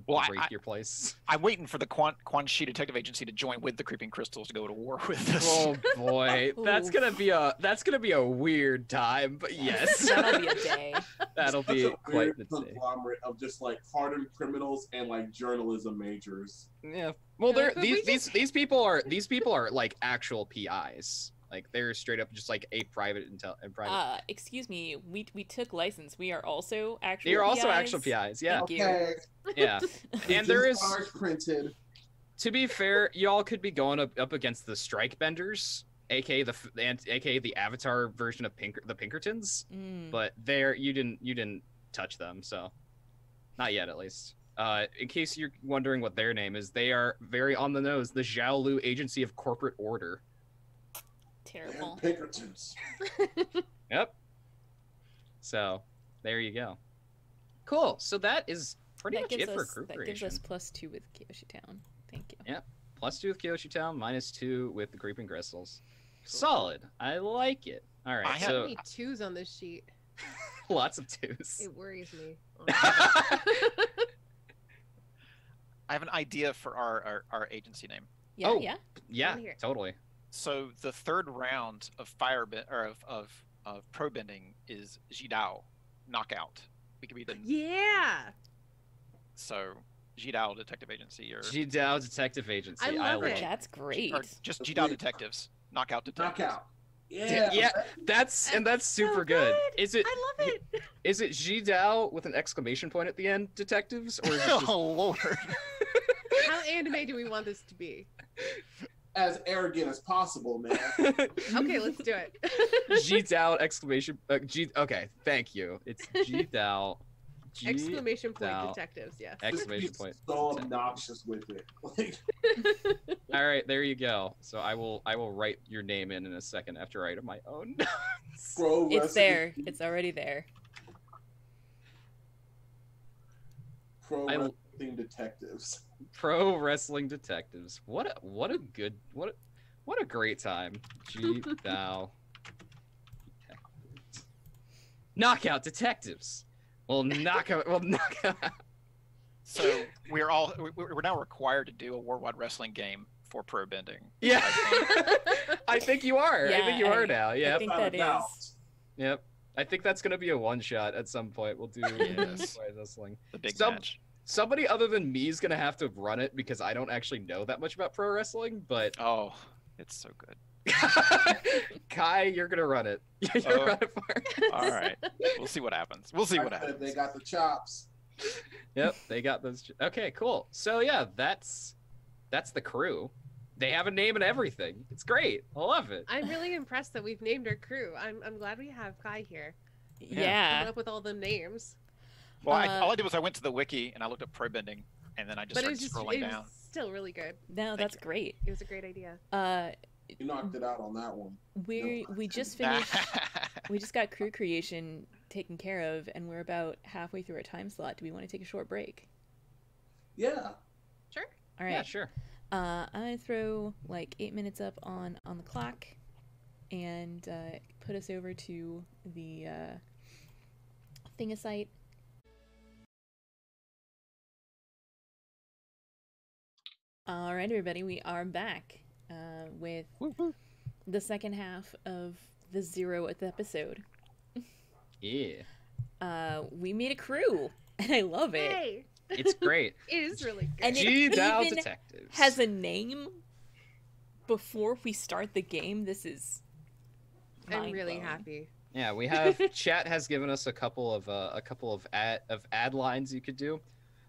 break your place. I'm waiting for the Quan Chi Detective Agency to join with the Creeping Crystals to go to war with us. Oh boy, that's gonna be a weird time. But yes, That'll be a day. that'll Such be a quite weird the day. conglomerate of just like hardened criminals and like journalism majors. Yeah. Well, Yeah, they're but we these people are like actual PIs. Like they're straight up just like a private private. Excuse me, we took license. We are also actual You're PIs. also actual PIs. Yeah. Thank you. Okay. Yeah. And there is, Ours printed. to be fair, y'all could be going up against the Strike Benders, aka the Avatar version of the Pinkertons, but you didn't touch them, so not yet at least. In case you're wondering what their name is, they are very on the nose. The Xiaolu Agency of Corporate Order. Terrible. And Pinkertons. Yep. So there you go. Cool. So that is pretty much it for crew That creation. gives us +2 with Kyoshi Town. Thank you. Yeah. +2 with Kyoshi Town, -2 with the Creeping Crystals. Solid. I like it. All right. I have How So many 2s on this sheet? lots of 2s. It worries me. I have an idea for our agency name. Yeah, Oh. yeah. Yeah, Wanna hear it. totally. So the third round of of pro bending is Jidao, knockout. We could be the Yeah. so Jidao Detective Agency or Jidao Detective Agency. I love like it. That's great. or just Jidao Detectives, knockout detectives. Knockout. Yeah, Yeah. that's so super good. Is it I love it. is it Jidao with an exclamation point at the end, detectives, or is it just Oh Lord! How anime do we want this to be? As arrogant as possible, man. Okay, let's do it. Jidao exclamation? Okay, thank you. It's Jidao. Exclamation point Jidao. detectives, yes. Exclamation Just point. So detectives. obnoxious with it. Like, All right, there you go. So I will write your name in a second after I write my own notes. pro It's wrestling- there. It's already there. Pro I- wrestling detectives. Pro Wrestling Detectives. What a great time. Jidao. Knockout Detectives. We'll knock out. So we're now required to do a worldwide wrestling game for pro bending. Yeah. I think you are. I think you Yeah, are now. I Yep. think Without a that doubt. is. Yep. I think that's gonna be a one shot at some point. We'll do Yes. worldwide wrestling. The big Some- match. Somebody other than me is gonna have to run it because I don't actually know that much about pro wrestling. But Oh, it's so good. Kai, you're gonna run it. You're Oh. run it for us. All right, we'll see what happens. We'll see what Like I said, happens. They got the chops. Yep, they got those. Okay, cool. So yeah, that's the crew. They have a name and everything. It's great. I love it. I'm really impressed that we've named our crew. I'm glad we have Kai here. Coming Yeah. up with all the names. Well, Uh, all I did was I went to the wiki and I looked up pro bending, and then I just But it started was scrolling it down. was still really good. No, that's you. great. It was a great idea. You knocked it out on that one. We just finished. We just got crew creation taken care of, and we're about halfway through our time slot. Do we want to take a short break? Yeah. Sure. All right. Yeah, sure. I'm gonna throw like 8 minutes up on the clock, and put us over to the Thingasite. All right, everybody, we are back with the second half of the 0th episode. Yeah, We made a crew, and I love it. Hey, it's great. it is really good. And it Jidao even Detectives has a name before we start the game. This is I'm really mind-blowing. happy. Yeah, we have chat has given us a couple of ad lines you could do.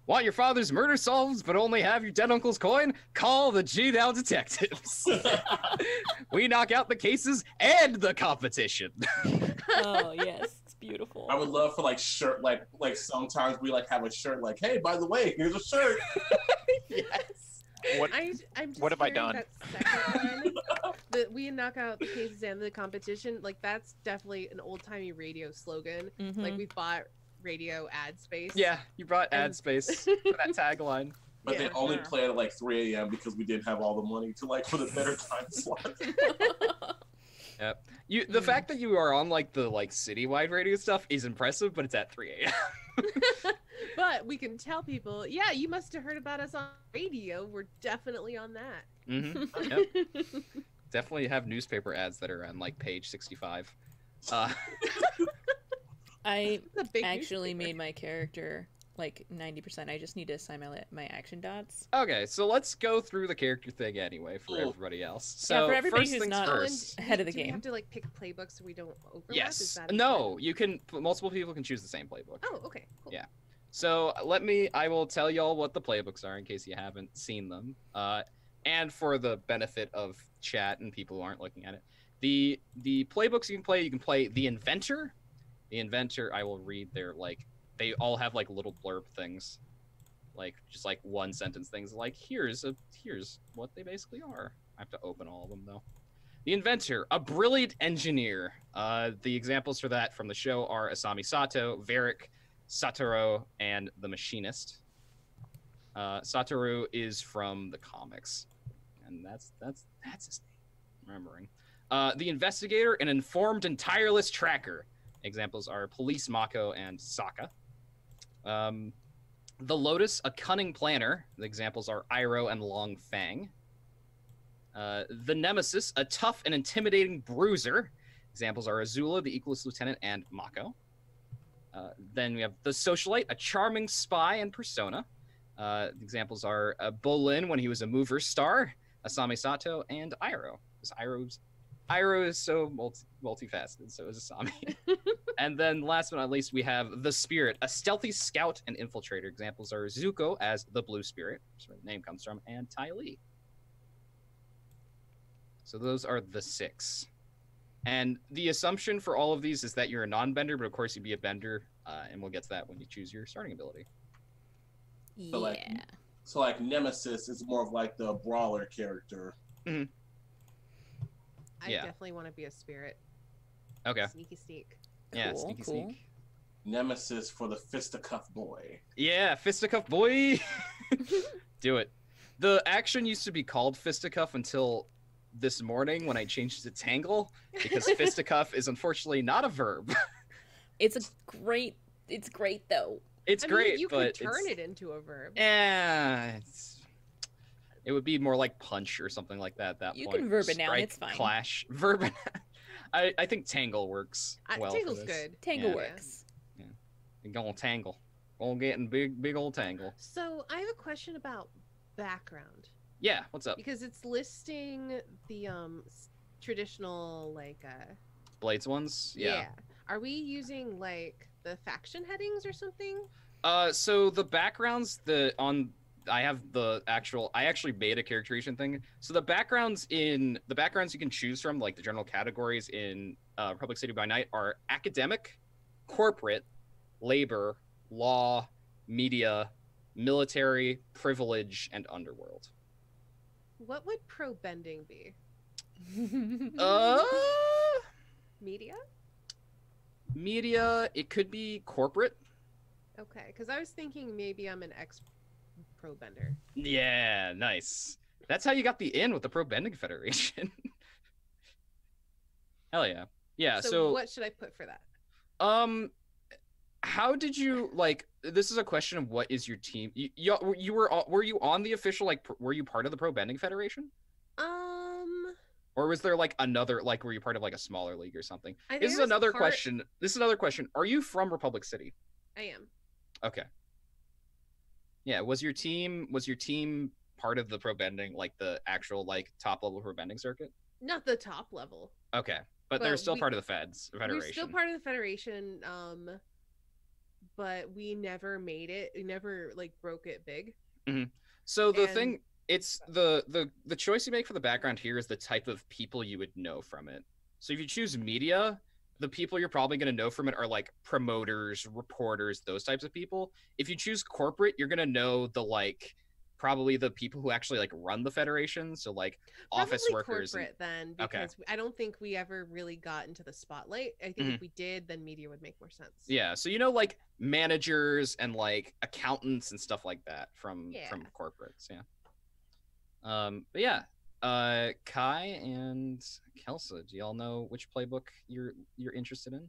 Want your father's murder solved, but only have your dead uncle's coin? Call the Jidao Detectives. We knock out the cases and the competition. Oh yes, it's beautiful. I would love for like shirt like sometimes we like have a shirt like, hey, by the way, here's a shirt. Yes. What? I'm just What have I hearing done? That second one, that we knock out the cases and the competition. Like that's definitely an old timey radio slogan. Mhm. Like we bought radio ad space. Yeah, you brought ad And- space for that tagline. But they Yeah. only play at like 3 a.m. because we didn't have all the money to like for the better time slot. Yep. The fact that you are on like the citywide radio stuff is impressive, but it's at 3 a.m. But we can tell people, yeah, you must have heard about us on radio. We're definitely on that. Mm-hmm. Yep. Definitely have newspaper ads that are on like page 65. I It's a big actually newspaper. made my character like 90%. I just need to assign my action dots. Okay, so let's go through the character thing anyway for Cool. everybody else. So for everybody first who's things not- first. ahead of the Do we game. have to like pick playbooks so we don't overlap? Is Yes. that No, you can. Multiple people can choose the same playbook. Oh, okay. Cool. Yeah. So I will tell y'all what the playbooks are in case you haven't seen them. And for the benefit of chat and people who aren't looking at it, the playbooks you can play the Inventor. The Inventor, I will read their they all have like little blurb things, like just like one sentence things like here's what they basically are. I have to open all of them though. The Inventor, a brilliant engineer. The examples for that from the show are Asami Sato, Varric, Satoru, and the Machinist. Satoru is from the comics, and that's his name. Remembering. The Investigator, an informed and tireless tracker. Examples are Police Mako and Sokka. The Lotus, a cunning planner. The examples are Iroh and Long Fang. The Nemesis, a tough and intimidating bruiser. Examples are Azula, the Equalist Lieutenant, and Mako. Then we have the Socialite, a charming spy and persona. The examples are Bolin when he was a mover star, Asami Sato, and Iroh. Iroh is so multifaceted, so is Asami. And then last but not least, we have the Spirit, a stealthy scout and infiltrator. Examples are Zuko as the Blue Spirit, which is where the name comes from, and Ty Lee. So those are the 6. And the assumption for all of these is that you're a non-bender, but of course you'd be a bender, and we'll get to that when you choose your starting ability. So, like, Yeah. So like Nemesis is more of like the brawler character. I Yeah. definitely want to be a spirit. Okay. Sneaky sneak. Yeah, Cool, sneaky cool. sneak. Nemesis for the fisticuff boy. Yeah, fisticuff boy. Do it. The action used to be called fisticuff until this morning when I changed it to tangle, because fisticuff is unfortunately not a verb. It's great though. It's I great, mean, you but could turn it's, it into a verb. it would be more like punch or something like that at that You point. can verb it now, Strike, it's fine. Clash, verb it. I think tangle works well for Tangle's this. good. Tangle Yeah. works. You're gonna tangle. Gonna get in big old tangle. So I have a question about background Yeah, what's up? because it's listing the traditional Blades ones? Yeah. Are we using like the faction headings or something? So the backgrounds I actually made a characterization thing. So the backgrounds you can choose from, like the general categories in Rebulic City by Night, are academic, corporate, labor, law, media, military, privilege, and underworld. What would pro bending be? Media? Media, it could be corporate. Okay, because I was thinking maybe I'm an ex pro bender. Yeah, nice. That's how you got the in with the Pro Bending Federation. Hell yeah. Yeah, so what should I put for that? how did you this is a question of what is your team? Were you on the official were you part of the Pro Bending Federation? Or was there another were you part of a smaller league or something? I think This is I was another part- question. This is another question. Are you from Rebulic City? I am. Okay. Yeah, was your team part of the Pro Bending, the actual top level Pro Bending circuit? Not the top level. Okay. But they're But still we- part of the Federation. We're still part of the Federation, but we never made it. We never broke it big. So the and- thing, it's the choice you make for the background here is the type of people you would know from it. So if you choose media, the people you're probably going to know from it are promoters, reporters, those types of people. If you choose corporate, you're going to know probably the people who actually like run the Federation. So like office Probably workers. corporate then, Okay. because I don't think we ever really got into the spotlight. I think if we did, then media would make more sense. Yeah, so like managers and like accountants and stuff like that from corporates. Yeah. But yeah, Kai and Kelsa, do y'all know which playbook you're interested in?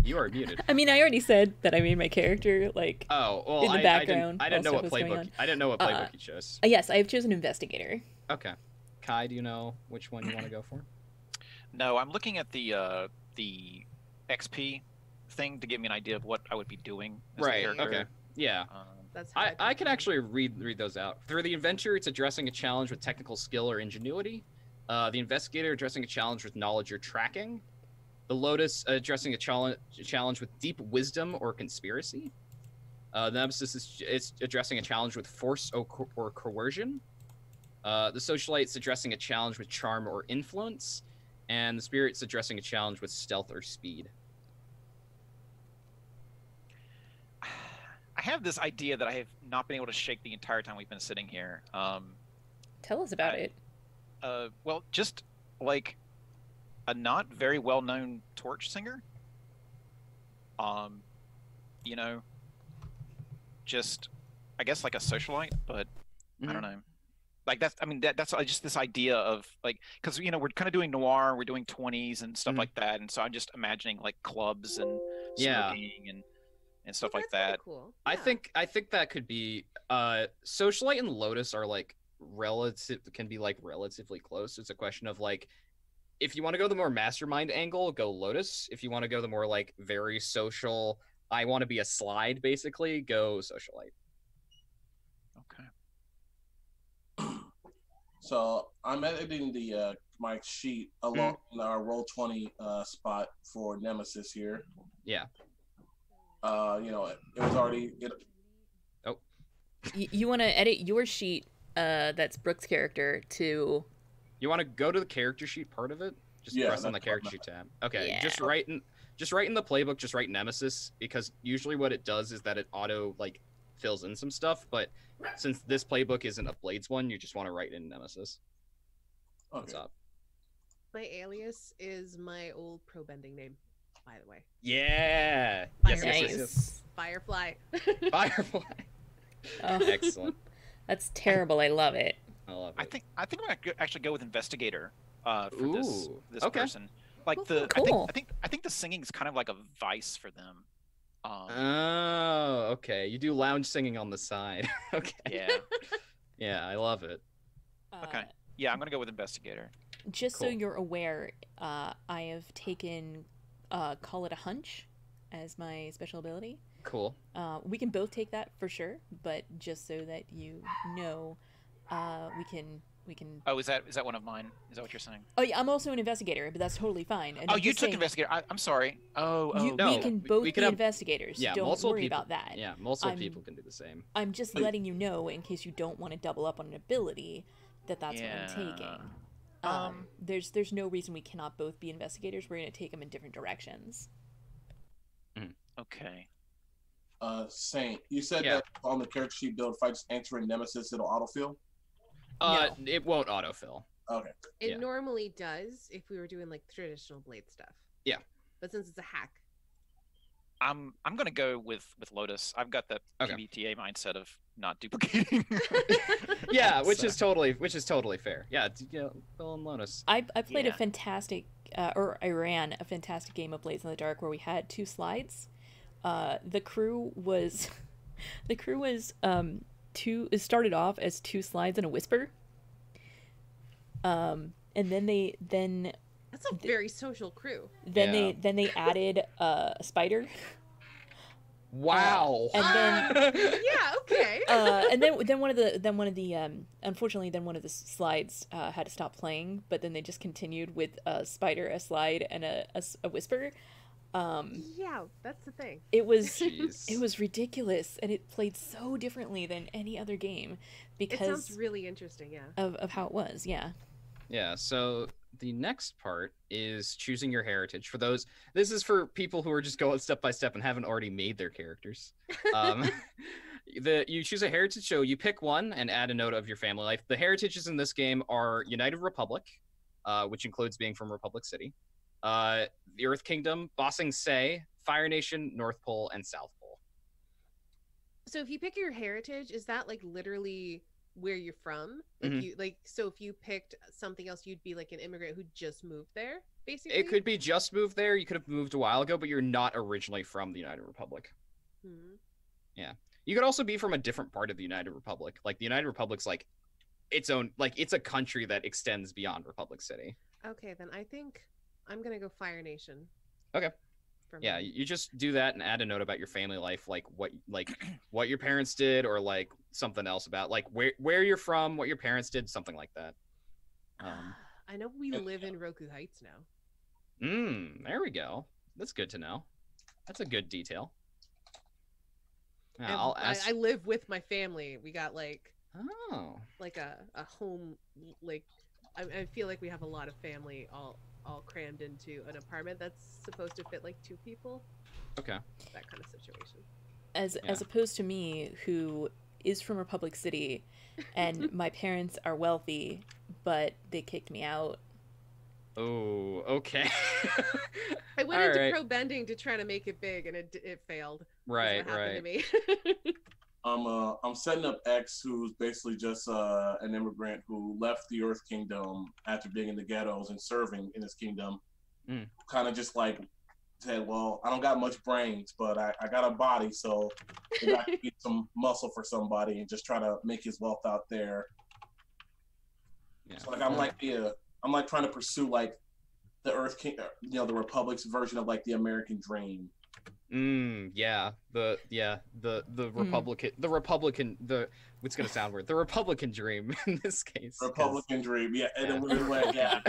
You are muted. I mean, I already said that I made my character like. Oh well, in the background. I didn't know what playbook. I didn't know what playbook you chose. Yes, I have chosen investigator. Okay, Kai, do you know which one you want to go for? No, I'm looking at the XP thing to give me an idea of what I would be doing. As Right. The character. Okay. Yeah. That's I can actually read those out. Through the adventure, it's addressing a challenge with technical skill or ingenuity. The investigator addressing a challenge with knowledge or tracking. The Lotus addressing a challenge with deep wisdom or conspiracy. The Nemesis is addressing a challenge with force or coercion. The Socialite's addressing a challenge with charm or influence. And the Spirit's addressing a challenge with stealth or speed. I have this idea that I have not been able to shake the entire time we've been sitting here. Tell us about it. Well, just like a not very well-known torch singer. You know, just I guess like a socialite, but I don't know. Like that's just this idea of like, because you know we're kind of doing noir, we're doing 20s and stuff like that, and so I'm just imagining like clubs and smoking and stuff like that. Cool. Yeah. I think that could be Socialite and Lotus are like relatively close. It's a question of like, if you want to go the more mastermind angle, go Lotus. If you want to go the more like very social, I want to be a slide basically, go Socialite. Okay. So I'm editing the my sheet along our Roll20 spot for Nemesis here. Yeah. You know, it was already. You want to edit your sheet? That's Brooke's character to. You want to go to the character sheet part of it? Just press on the character sheet tab. Okay. Yeah. Just write in the playbook. Just write Nemesis, because usually what it does is that it auto like fills in some stuff. But since this playbook isn't a Blades one, you just want to write in Nemesis. Okay. What's up? My alias is my old pro bending name, by the way. Yeah. Nice. Firefly. Firefly. Oh, excellent. That's terrible. I love it. I love it. I think I'm gonna actually go with investigator for this okay. person. Like cool. I think the singing is kind of like a vice for them. Oh, okay. You do lounge singing on the side. Okay. Yeah. Yeah, I love it. Okay. Yeah, I'm gonna go with investigator. Just so you're aware, I have taken Call It a Hunch as my special ability. Cool. We can both take that for sure, but just so that you know, we can. Oh, is that one of mine? Is that what you're saying? Oh yeah, I'm also an investigator, but that's totally fine. And Oh, I'm you just took saying, investigator. I'm sorry. Oh, No, we can both we be could have- investigators. Yeah, Don't multiple worry people, about that. Yeah, multiple people can do the same. I'm just letting you know in case you don't want to double up on an ability that's what I'm taking. There's no reason we cannot both be investigators. We're going to take them in different directions. Okay. Saint, you said that on the character sheet build, if I just enter in Nemesis, it'll autofill? No. It won't autofill. Okay. It normally does if we were doing like traditional Blade stuff. Yeah. But since it's a hack. I'm gonna go with Lotus. I've got that Okay. PBTA mindset of not duplicating. Yeah, which is totally fair. Yeah, Bill and Lotus. I played a fantastic, or I ran a fantastic game of Blades in the Dark where we had 2 slides. The crew was it started off as 2 slides and a whisper. And then That's a very social crew. Then they added a spider. Wow. And then yeah, okay. and then one of the unfortunately then one of the slides had to stop playing, but then they just continued with a spider, a slide, and a whisper. Yeah, that's the thing. It was ridiculous, and it played so differently than any other game because it sounds really interesting. Yeah. Of how it was. Yeah. Yeah. So the next part is choosing your heritage. For those, this is for people who are just going step by step and haven't already made their characters. You choose a heritage, so you pick one and add a note of your family life. The heritages in this game are United Republic, which includes being from Republic City, the Earth Kingdom, Bossing Say, Fire Nation, North Pole, and South Pole. So if you pick your heritage, is that like literally where you're from? Like Mhm. you like so if you picked something else, you'd be like an immigrant who just moved there, basically? It could be just moved there. You could have moved a while ago, but you're not originally from the United Republic. Hmm. Yeah. You could also be from a different part of the United Republic. Like the United Republic's like its own, like it's a country that extends beyond Republic City. Okay, then I think I'm gonna go Fire Nation. Okay. For Yeah, mine. you just do that and add a note about your family life, like what your parents did, or like something else about like where you're from, what your parents did, something like that. I know we live in Roku Heights now. There we go. That's good to know. That's a good detail. Yeah, And I'll ask. I live with my family. We got like Oh, a home, like I feel like we have a lot of family all crammed into an apartment that's supposed to fit like 2 people. okay. That kind of situation. As opposed to me, who is from Republic City, and my parents are wealthy, but they kicked me out. Oh, okay. I went All into right. pro bending to try to make it big, and it failed. That's Right, what happened right. to me. I'm setting up X, who's basically just an immigrant who left the Earth Kingdom after being in the ghettos and serving in his kingdom. Mm. Kind of just like said, well, I don't got much brains, but I got a body, so I got to get some muscle for somebody and just try to make his wealth out there. Yeah. So like I'm like trying to pursue like the Earth King, the Republic's version of like the American dream. Yeah. The Republican it's gonna sound weird. The Republican dream in this case. 'cause- Republican dream, yeah, in Yeah. a weird way, yeah.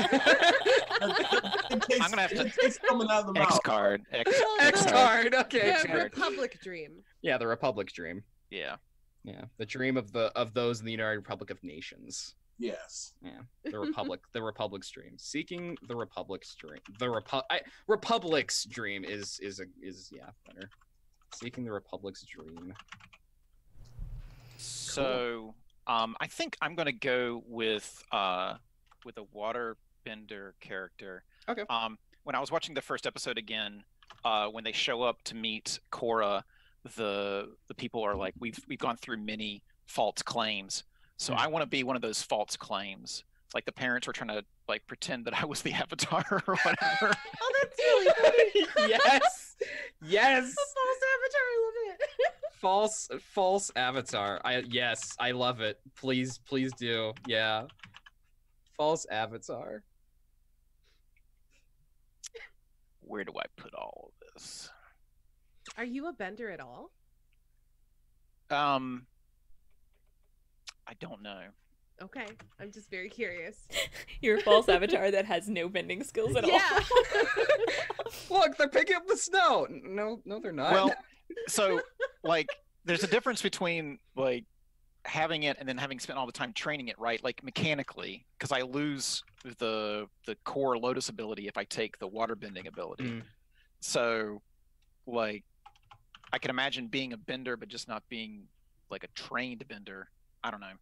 I'm gonna have to It's coming out of the X mouth. card. X card. Okay. Yeah, X card. Republic dream. Yeah, the Republic's dream. Yeah. Yeah, the dream of those in the United Republic of Nations. Yes. Yeah, the Republic, the Republic's dream. Seeking the Republic's dream. Republic's dream is better. Seeking the Republic's dream. So, I think I'm gonna go with a waterbender character. Okay. When I was watching the first episode again, when they show up to meet Cora, the people are like, we've gone through many false claims. So I want to be one of those false claims. It's like the parents were trying to like pretend that I was the Avatar or whatever. Oh, that's really funny. Yes. Yes. The false avatar, I love it. False Avatar. I love it. Please do. Yeah. False Avatar. Where do I put all of this? Are you a bender at all? I don't know. Okay, I'm just very curious. You're a false avatar that has no bending skills at all. Yeah. Look, they're picking up the snow. No, they're not. Well, so like there's a difference between like having it and then having spent all the time training it, right? Like mechanically, because I lose the core Lotus ability if I take the water bending ability. Mm. So like I can imagine being a bender but just not being like a trained bender. I don't know.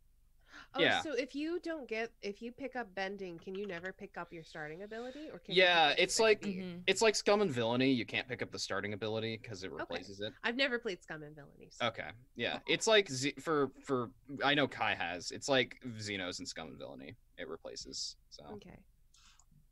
Oh, Yeah. so if you pick up bending, can you never pick up your starting ability, or can Yeah, you pick up it's your like- second gear? Mhm. it's like Scum and Villainy. You can't pick up the starting ability because it replaces it. I've never played Scum and Villainy. So. Okay. Yeah. It's like for I know Kai has. It's like Xenos and Scum and Villainy. It replaces. So Okay.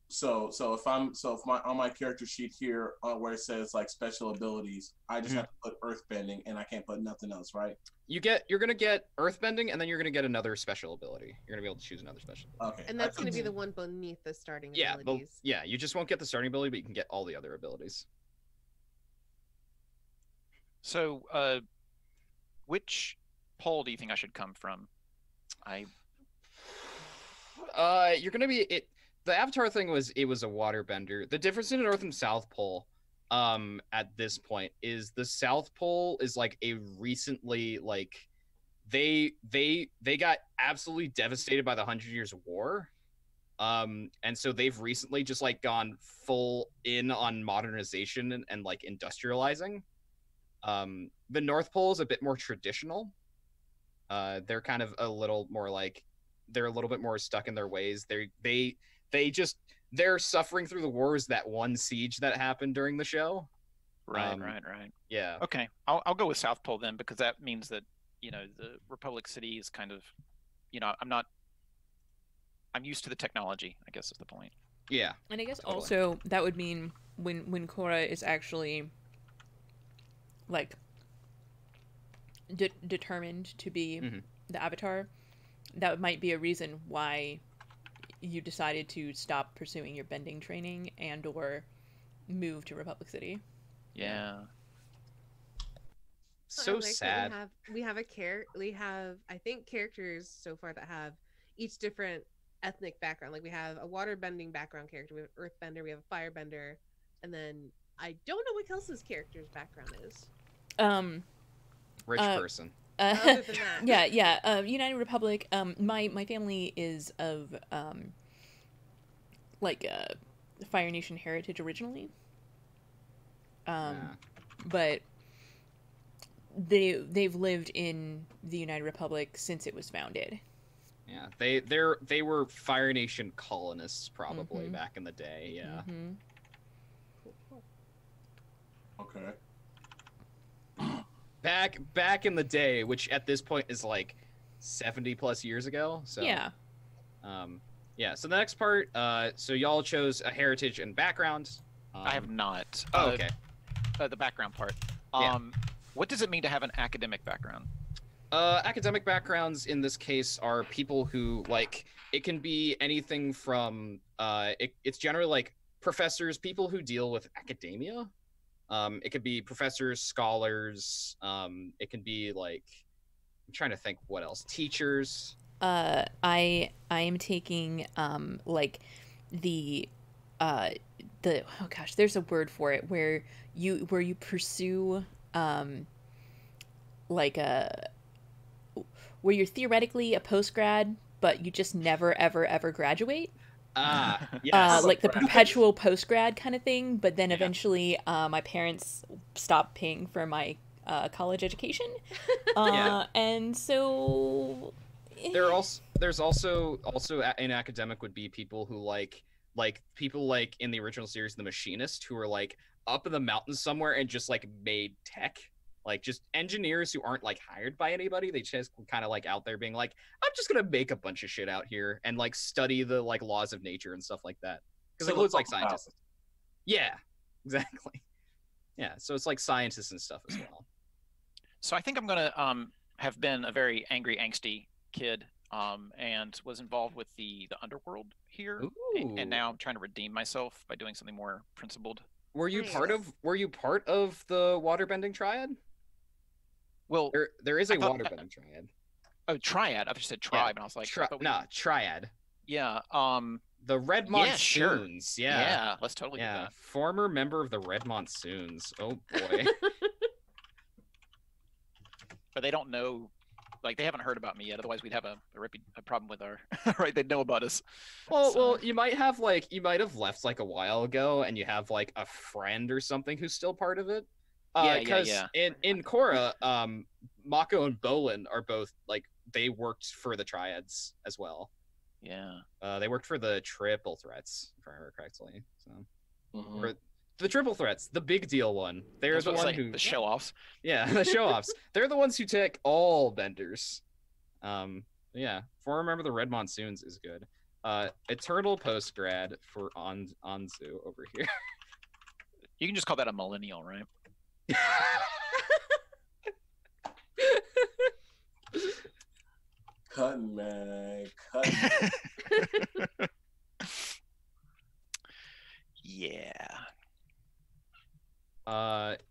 So if on my character sheet here where it says like special abilities, I just have to put earthbending and I can't put nothing else, right? you're gonna get Earthbending and then you're gonna get another special ability. You're gonna be able to choose another special ability. Okay. And that's going to be the one beneath the starting Yeah, abilities. yeah, you just won't get the starting ability, but you can get all the other abilities. So which pole do you think I should come from? You're gonna be it. The Avatar thing was a waterbender. The difference in the North and South Pole, at this point is the South Pole is like a recently like they got absolutely devastated by the 100 Years War, and so they've recently just like gone full in on modernization and like industrializing. The North Pole is a bit more traditional. They're kind of a little more like they're a little bit more stuck in their ways. They're suffering through the wars that one siege that happened during the show. Right. Yeah. Okay, I'll go with South Pole then, because that means that the Republic City is kind of, I'm used to the technology, I guess is the point. Yeah. And I guess totally. also that would mean when Korra is actually like determined to be the Avatar, that might be a reason why you decided to stop pursuing your bending training and or move to Republic City. Yeah. So sad. We have I think characters so far that have each different ethnic background. Like we have a waterbending background character, we have an earthbender, we have a firebender, and then I don't know what Kelsa's character's background is. Rich person. Other than that. Yeah. United Republic. My family is of Fire Nation heritage originally. But they've lived in the United Republic since it was founded. Yeah, they were Fire Nation colonists probably back in the day. Yeah. Okay. Back in the day, which at this point is like 70 plus years ago. So yeah. So the next part, so y'all chose a heritage and background. I have not. Okay. The background part. Yeah. What does it mean to have an academic background? Academic backgrounds in this case are people who it can be anything from it's generally like professors, people who deal with academia. It could be professors, scholars. It can be I'm trying to think what else. Teachers. I am taking the oh gosh, there's a word for it where you pursue where you're theoretically a postgrad, but you just never ever graduate. Yes. Like the perpetual postgrad kind of thing. But then eventually, my parents stopped paying for my college education, and so there's also in academic would be people who people in the original series, The Machinist, who are up in the mountains somewhere and just made tech. Just engineers who aren't hired by anybody. They just kind of out there being I'm just gonna make a bunch of shit out here and study the laws of nature and stuff like that. Because it looks like scientists. Yeah, exactly. Yeah, so it's scientists and stuff as well. So I think I'm gonna have been a very angry, angsty kid, and was involved with the underworld here, and now I'm trying to redeem myself by doing something more principled. Were you part of the waterbending triad? Well, there is a waterbending triad. Oh, triad. I just said tribe, and I was like, triad. Yeah. The Red Monsoons. Yeah, sure. Yeah, let's totally do that. Former member of the Red Monsoons. Oh boy. But they don't know, they haven't heard about me yet. Otherwise, we'd have a problem with our right. They'd know about us. Well, you might have left a while ago, and you have a friend or something who's still part of it. Because in Korra, Mako and Bolin are both they worked for the triads as well. Yeah. They worked for the triple threats, if I remember correctly. So, or the triple threats, the big deal one. They're the one who the show offs. Yeah, the show offs. They're the ones who take all benders. Yeah. Former member of the Red Monsoons is good. Eternal postgrad for Anzu over here. You can just call that a millennial, right? Cutting, man. Cutting.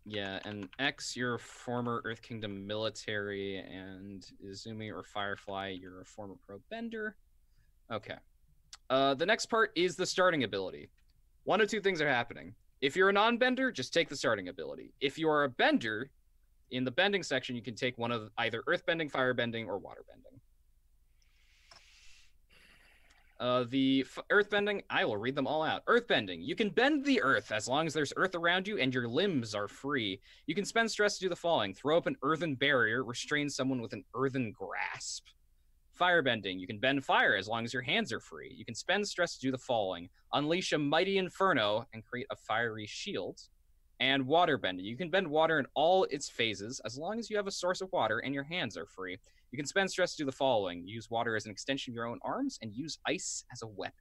Yeah, and X, you're a former Earth Kingdom military, and Izumi or Firefly, you're a former pro bender. Okay. The next part is the starting ability. One of two things are happening. If you're a non-bender, just take the starting ability. If you are a bender, in the bending section, you can take one of either earthbending, firebending, or waterbending. The earthbending, I will read them all out. Earthbending. You can bend the earth as long as there's earth around you and your limbs are free. You can spend stress to do the following. Throw up an earthen barrier, restrain someone with an earthen grasp. Firebending. You can bend fire as long as your hands are free. You can spend stress to do the following. Unleash a mighty inferno and create a fiery shield. And waterbending. You can bend water in all its phases as long as you have a source of water and your hands are free. You can spend stress to do the following. Use water as an extension of your own arms and use ice as a weapon.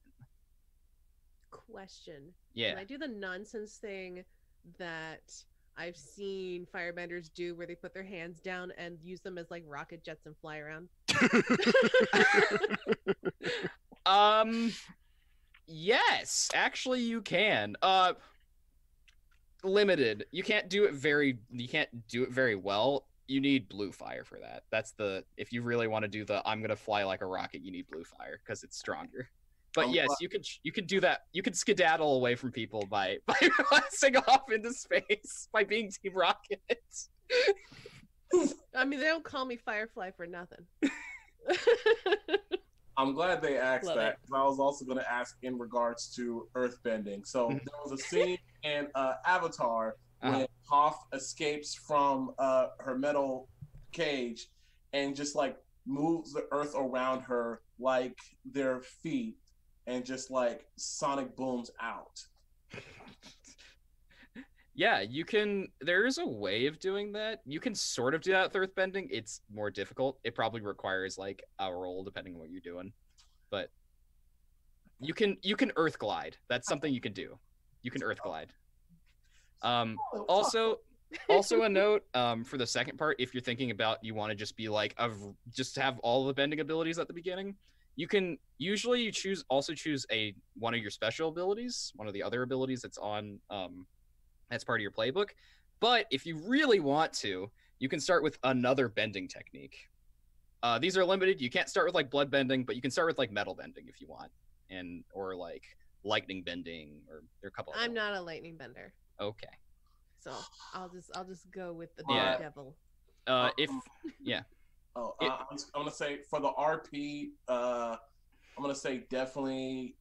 Question. Yeah. Can I do the nonsense thing that I've seen firebenders do where they put their hands down and use them as like rocket jets and fly around? Yes, actually you can. Limited. You can't do it very well. You need blue fire for that. That's if you really want to do I'm gonna fly like a rocket, you need blue fire because it's stronger. But yes, you can do that. You can skedaddle away from people by blasting off into space by being Team Rocket. I mean, they don't call me Firefly for nothing. I'm glad they asked Love that it. because I was also going to ask in regards to earthbending. So there was a scene in Avatar when Toph escapes from her metal cage and just like moves the earth around her like their feet and just like sonic booms out. Yeah, you can. There is a way of doing that. You can sort of do that with earthbending. It's more difficult. It probably requires like a roll depending on what you're doing. But you can earth glide. That's something you can do. You can earth glide. Also a note for the second part, if you're thinking about you want to just be like just have all the bending abilities at the beginning, you can usually choose one of your special abilities, one of the other abilities that's on that's part of your playbook. But if you really want to, you can start with another bending technique. These are limited. You can't start with like blood bending, but you can start with like metal bending if you want, or like lightning bending, or there are a couple. I'm not a lightning bender, Okay. so I'll just go with the Yeah. devil. I'm gonna say for the RP, I'm gonna say definitely.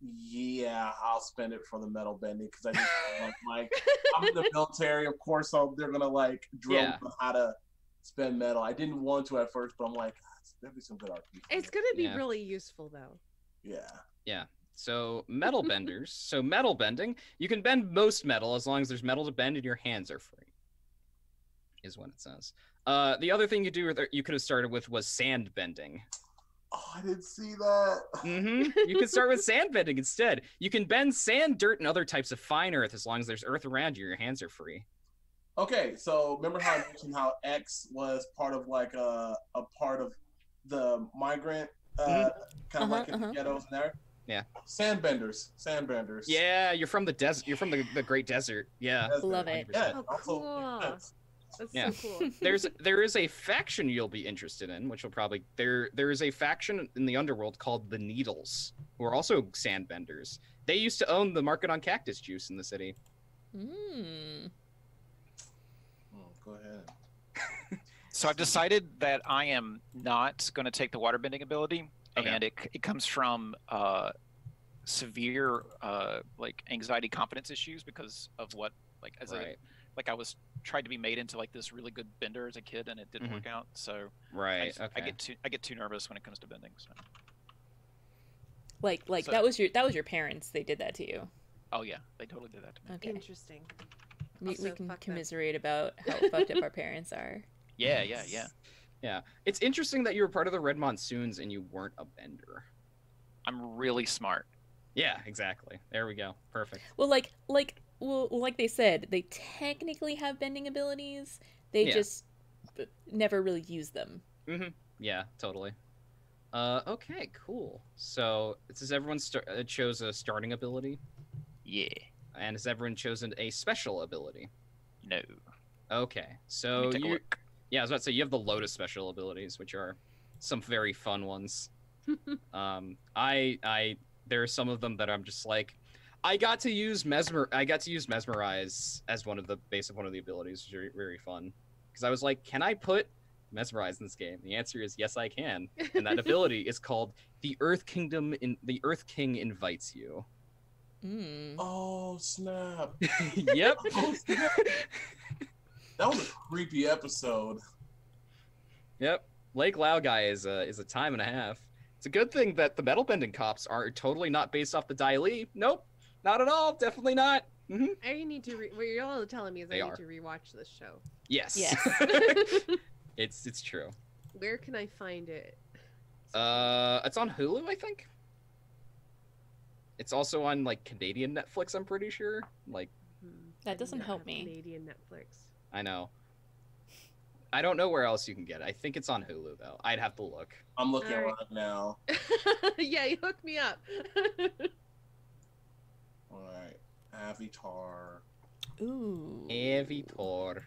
Yeah, I'll spend it for the metal bending because I just like I'm in the military. Of course, they're gonna like drill me on how to spend metal. I didn't want to at first, but I'm like, there'd be some good RP. It's gonna be really useful though. Yeah. So metal benders. So metal bending, you can bend most metal as long as there's metal to bend and your hands are free. Is what it says. The other thing you could have started with was sand bending. Oh, I didn't see that. You can start with sand bending instead. You can bend sand, dirt, and other types of fine earth as long as there's earth around you. Your hands are free. Okay, so remember how I mentioned how X was part of like a part of the migrant kind of like in the ghettos and there? Yeah. Sandbenders. Yeah, you're from the desert. You're from the Great Desert. Yeah. Love it. Yeah. Oh, Also, cool. yes. That's so cool. There is a faction you'll be interested in, which will probably there is a faction in the underworld called the Needles, who are also sandbenders. They used to own the market on cactus juice in the city. Go ahead. So I've decided that I am not going to take the waterbending ability, and it comes from severe like anxiety confidence issues because of what I was tried to be made into like this really good bender as a kid, and it didn't work out. So I get too nervous when it comes to bending. So. So, that was your parents. They did that to you. Oh yeah, they totally did that to me. Okay. Interesting. We Also, can fuck them. commiserate about how fucked up our parents are. Yeah. Yeah. It's interesting that you were part of the Red Monsoons and you weren't a bender. I'm really smart. Yeah, exactly. There we go. Perfect. Well, like they said, they technically have bending abilities. They just never really use them. Yeah, totally. Okay, cool. So, does everyone chose a starting ability? Yeah. And has everyone chosen a special ability? No. Okay, so Let me take a look. Yeah, I was about to say you have the Lotus special abilities, which are some very fun ones. There are some of them that I'm just like, I got to use Mesmerize as one of the abilities, which is very, very fun. Because I was like, can I put mesmerized in this game? The answer is yes, I can. And that ability is called the Earth Kingdom. The Earth King invites you. Oh snap! Yep. Oh, snap. That was a creepy episode. Yep. Lake Lao guy is a time and a half. It's a good thing that the metal bending cops are totally not based off the Dai Li. Nope, not at all. Definitely not. I need to. What you're all telling me is They I need are. to rewatch this show. Yes. Yes. It's true. Where can I find it? It's on Hulu, I think. It's also on like Canadian Netflix, I'm pretty sure. Like, That I do doesn't not help have me. Canadian Netflix. I know. I don't know where else you can get it. I think it's on Hulu though. I'd have to look. I'm looking All right. right now. Yeah, you hooked me up. All right, Avatar. Ooh. Evitor,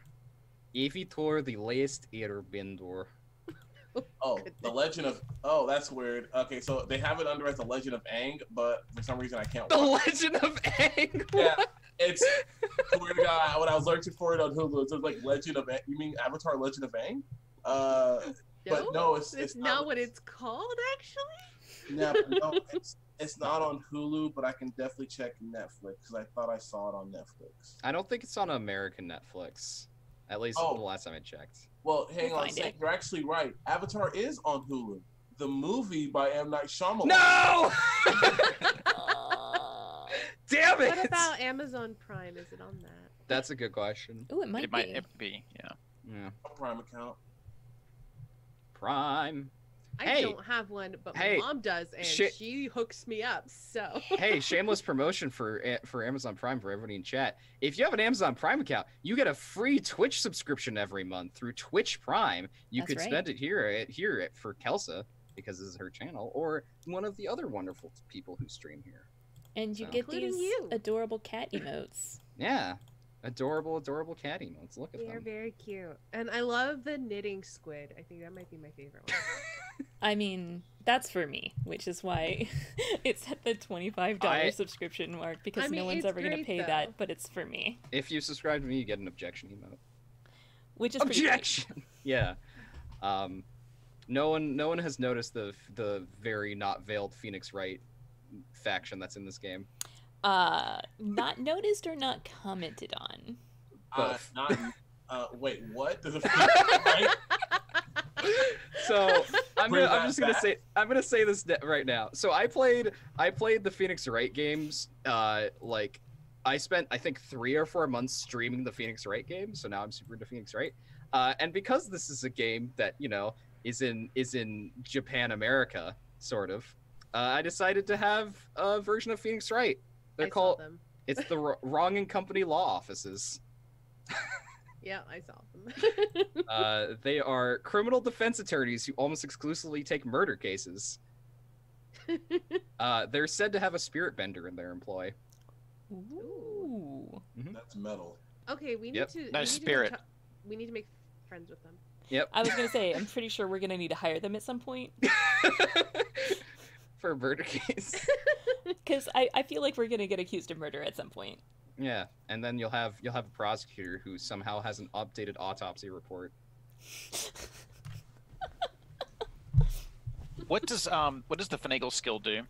the last airbender. Oh, The Legend of. Oh, that's weird. Okay, so they have it under as The Legend of Aang, but for some reason I can't. The watch Legend of Aang. Yeah, it's weird. Guy, when I was searching for it on Hulu, it's like Legend of Aang. You mean Avatar: Legend of Aang? But no, it's not what it's called, actually. Yeah, no, it's not on Hulu, but I can definitely check Netflix because I thought I saw it on Netflix. I don't think it's on American Netflix. At least Oh. the last time I checked. Well, hang We'll on a find second. it. You're actually right. Avatar is on Hulu. The movie by M. Night Shyamalan. No! Damn it! What about Amazon Prime? Is it on that? That's a good question. Ooh, it might It might be. be, yeah. Yeah. A Prime account. Prime. I Hey. don't have one, but Hey. my mom does, and Shit. she hooks me up. So Hey, shameless promotion for Amazon Prime for everybody in chat. If you have an Amazon Prime account, you get a free Twitch subscription every month through Twitch Prime. You That's could right. spend it here for Kelsa because this is her channel, or one of the other wonderful people who stream here. And you So- get Including these you. adorable cat emotes. Yeah, adorable cat emotes. Look at they are them. very cute, and I love the knitting squid. I think that might be my favorite one. I mean, that's for me, which is why it's at the $25 subscription mark, because I mean, no one's it's ever going to great, pay though. that, but it's for me, If you subscribe to me, you get an objection emote. which is pretty great. Objection. Yeah. No one has noticed the very not veiled Phoenix Wright faction that's in this game. Not noticed or not commented on. Both. Wait, what? Does it feel right? So I'm Bring gonna that say this right now. So I played the Phoenix Wright games. Like I spent I think 3 or 4 months streaming the Phoenix Wright game. So now I'm super into Phoenix Wright. And because this is a game that is in Japan, America, sort of, I decided to have a version of Phoenix Wright. They're I saw called. them. It's the Wrong and Company Law Offices. Yeah, I saw them. They are criminal defense attorneys who almost exclusively take murder cases. They're said to have a spirit bender in their employ. Ooh. That's metal. Okay, we need Yep. to. Nice we need spirit. To we need to make friends with them. Yep. I was going to say, I'm pretty sure we're going to need to hire them at some point, For a murder case. because I feel like we're going to get accused of murder at some point. Yeah, and then you'll have a prosecutor who somehow has an updated autopsy report. What does the finagle skill do?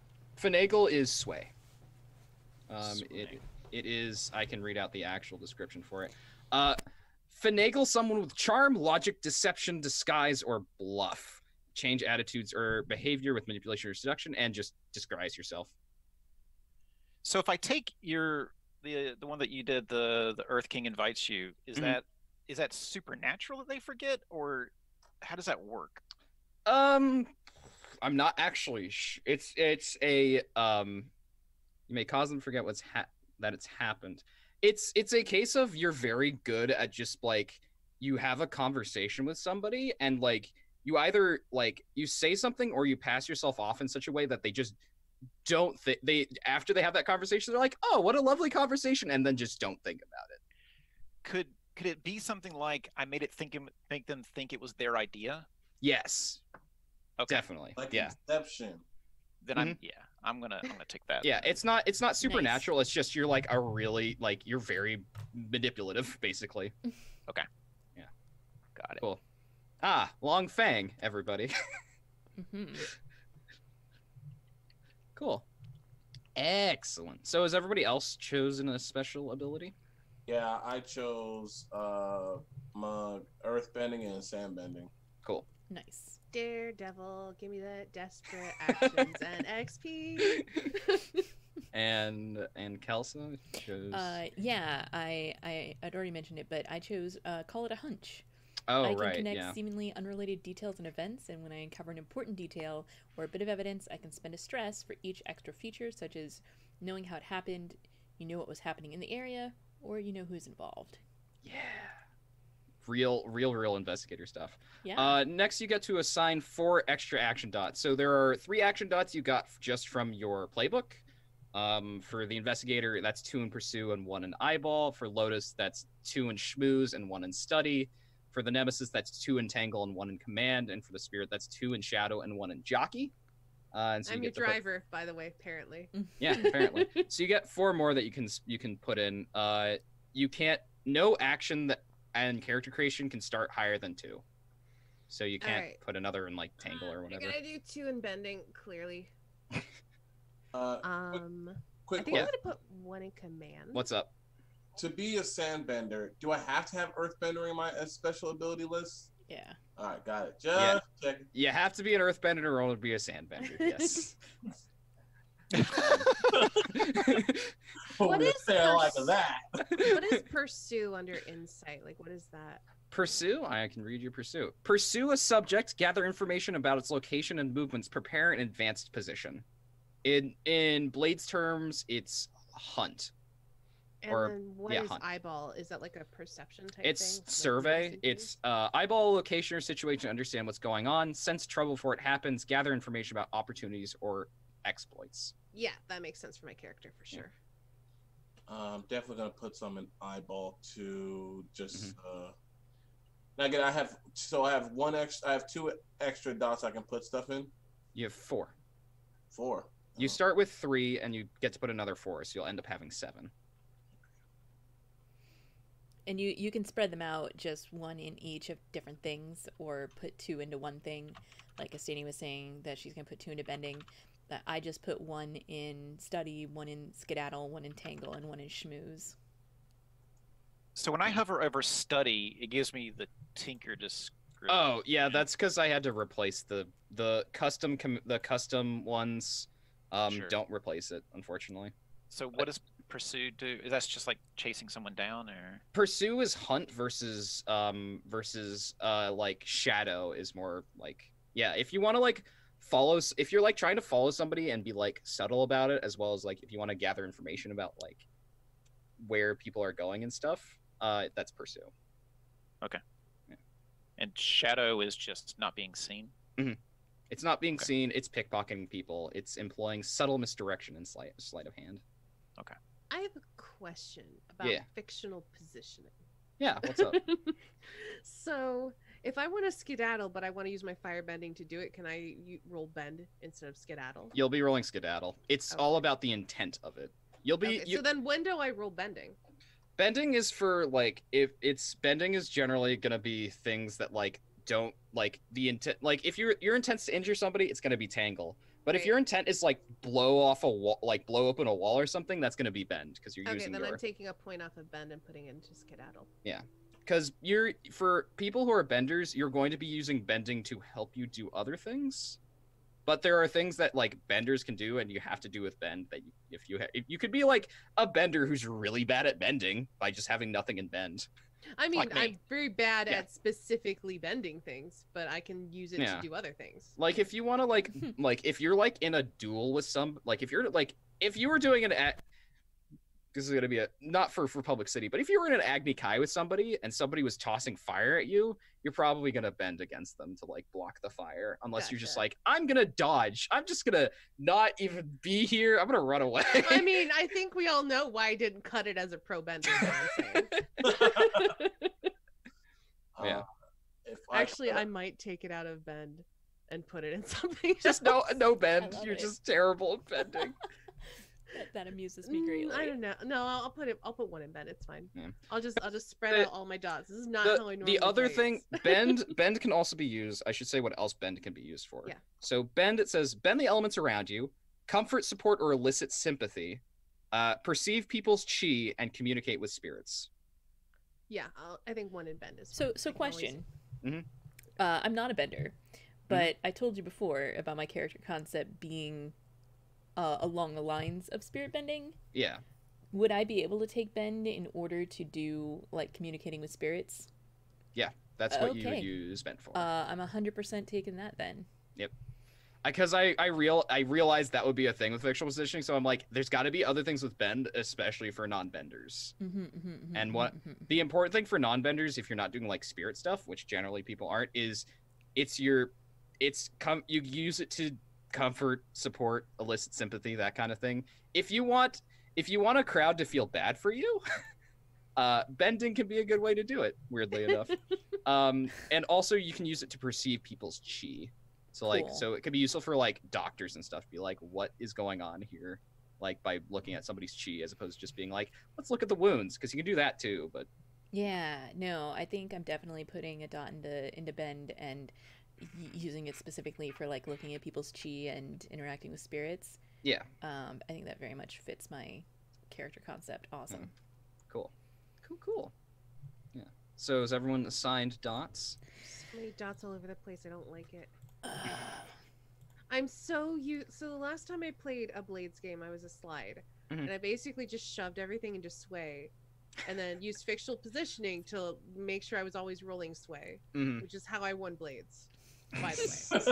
Finagle is sway. Sway. It is. I can read out the actual description for it. Finagle someone with charm, logic, deception, disguise, or bluff. Change attitudes or behavior with manipulation or seduction, and just disguise yourself. So if I take the one that you did, the Earth King invites you, is Mhm. that supernatural that they forget, or how does that work? I'm not actually. It's a you may cause them to forget that it's happened. It's a case of you're very good at just like you have a conversation with somebody and like you either like you say something or you pass yourself off in such a way that they just don't think after they have that conversation they're like, oh, what a lovely conversation, and then just don't think about it. Could it be something like I made it make them think it was their idea? Yes, Okay. definitely. Like Yeah. Inception. Then I'm gonna take that. Yeah, it's not supernatural. It's just you're like a really like you're very manipulative, basically. Got it. Cool. Ah, Long Fang, everybody. Mm-hmm. Cool. Excellent. So has everybody else chosen a special ability? Yeah, I chose my earthbending and sandbending. Cool. Nice. Daredevil, give me that desperate actions and XP. And Kelsa chose. Yeah, I'd already mentioned it, but I chose Call It a Hunch. Oh, I can right, connect yeah. seemingly unrelated details and events, and when I uncover an important detail or a bit of evidence, I can spend a stress for each extra feature, such as knowing how it happened, you know what was happening in the area, or you know who's involved. Yeah. Real investigator stuff. Yeah. Next, you get to assign 4 extra action dots. So there are 3 action dots you got just from your playbook. For the investigator, that's 2 in pursue and 1 in eyeball. For Lotus, that's 2 in schmooze and 1 in study. For the nemesis, that's 2 in tangle and 1 in command. And for the spirit, that's 2 in shadow and 1 in jockey. And so I'm you your get to driver, by the way, apparently. Yeah, apparently. So you get 4 more that you can put in. You can't. No action that and character creation can start higher than 2. So you can't Alright. put another in like tangle or I'm whatever. gonna do 2 in bending, clearly. Quick I think question. I'm gonna put 1 in command. What's up? To be a sandbender, do I have to have earthbender in my special ability list? Yeah. All right, got it. Yeah. Just checking. You have to be an earthbender in order to be a sandbender. Yes. What We is say it like pers- that? What is pursue under insight? Like, what is that? Pursue. I can read your pursue. Pursue a subject. Gather information about its location and movements. Prepare an advanced position. In Blade's terms, it's hunt. And Or- then what yeah, is hunt. eyeball? Is that like a perception type It's thing? Like survey. noticing It's things? eyeball location or situation to understand what's going on. Sense trouble before it happens. Gather information about opportunities or exploits. Yeah, that makes sense for my character for sure. Definitely gonna put some in eyeball to just. Now again, I have 2 extra dots I can put stuff in. You have 4. 4. You start with 3, and you get to put another 4, so you'll end up having 7. And you can spread them out, just 1 in each of different things, or put 2 into one thing. Like Estanie was saying that she's going to put 2 into bending. That I just put 1 in study, 1 in skedaddle, 1 in tangle, and 1 in schmooze. So when I hover over study, it gives me the tinker description. Oh yeah, that's because I had to replace the custom ones. Sure. Don't replace it, unfortunately. So what does pursue do? That's just like chasing someone down, or Pursue is hunt versus like shadow is more like, yeah, if you want to like if you're like trying to follow somebody and be like subtle about it, as well as like if you want to gather information about like where people are going and stuff, that's pursue. and shadow is just not being seen. It's not being seen, it's pickpocketing people, it's employing subtle misdirection and sleight of hand. I have a question about Yeah. fictional positioning. Yeah, what's up? So, if I want to skedaddle, but I want to use my firebending to do it, can I roll bend instead of skedaddle? You'll be rolling skedaddle. It's all about the intent of it. You'll be Okay, so then when do I roll bending? bending is for like, if it's bending is generally gonna be things that like don't like the intent. Like if your intent's to injure somebody, it's gonna be tangle. But if Right. your intent is like blow off a wall, like blow open a wall or something, that's gonna be bend because you're Okay, using then your. I'm taking a point off of bend and putting it into skedaddle. Because for people who are benders, you're going to be using bending to help you do other things. But there are things that like benders can do, and you have to do with bend. That if you could be like a bender who's really bad at bending by just having nothing in bend. I mean, Like me. I'm very bad Yeah. at specifically bending things, but I can use it Yeah. to do other things. Like if you want to like if you're like in a duel with some like if you were doing this is gonna be not for Republic City, but if you were in an Agni Kai with somebody and somebody was tossing fire at you, you're probably gonna bend against them to like block the fire, unless you're just Gotcha. like, I'm gonna dodge. I'm just gonna not even be here. I'm gonna run away. I mean, I think we all know why I didn't cut it as a pro bender. is what I'm saying. Yeah. If I Actually, I might take it out of bend and put it in something. just else. no bend. I love You're it. just terrible at bending. That amuses me greatly. I don't know. No, I'll put one in bend. It's fine. Yeah. I'll just spread out all my dots. This is not how I normally The other play thing, it. bend can also be used. I should say what else bend can be used for. Yeah. So bend, it says bend the elements around you, comfort, support, or elicit sympathy, perceive people's chi, and communicate with spirits. Yeah, I think one in bend is So fine. I can question. Mhm. I'm not a bender, but I told you before about my character concept being along the lines of spirit bending. Yeah. Would I be able to take bend in order to do like communicating with spirits? Yeah, that's what you would Okay. use bend for. I'm 100% taking that then. Yep. Because I realized that would be a thing with fictional positioning, so I'm like, there's got to be other things with bend, especially for non-benders. And what the important thing for non-benders, if you're not doing like spirit stuff, which generally people aren't, is you use it to comfort, support, elicit sympathy, that kind of thing. If you want a crowd to feel bad for you, bending can be a good way to do it, weirdly enough. And also you can use it to perceive people's chi. So like, Cool. so it could be useful for like doctors and stuff. Be like, what is going on here? Like by looking at somebody's chi, as opposed to just being like, let's look at the wounds, because you can do that too. But Yeah, no, I think I'm definitely putting a dot into bend and using it specifically for like looking at people's chi and interacting with spirits. yeah, I think that very much fits my character concept. Awesome. cool. Yeah. So is everyone assigned dots? So many dots all over the place. I don't like it. I'm so the last time I played a Blades game, I was a slide, and I basically just shoved everything into sway, and then used fictional positioning to make sure I was always rolling sway, which is how I won Blades, by the way.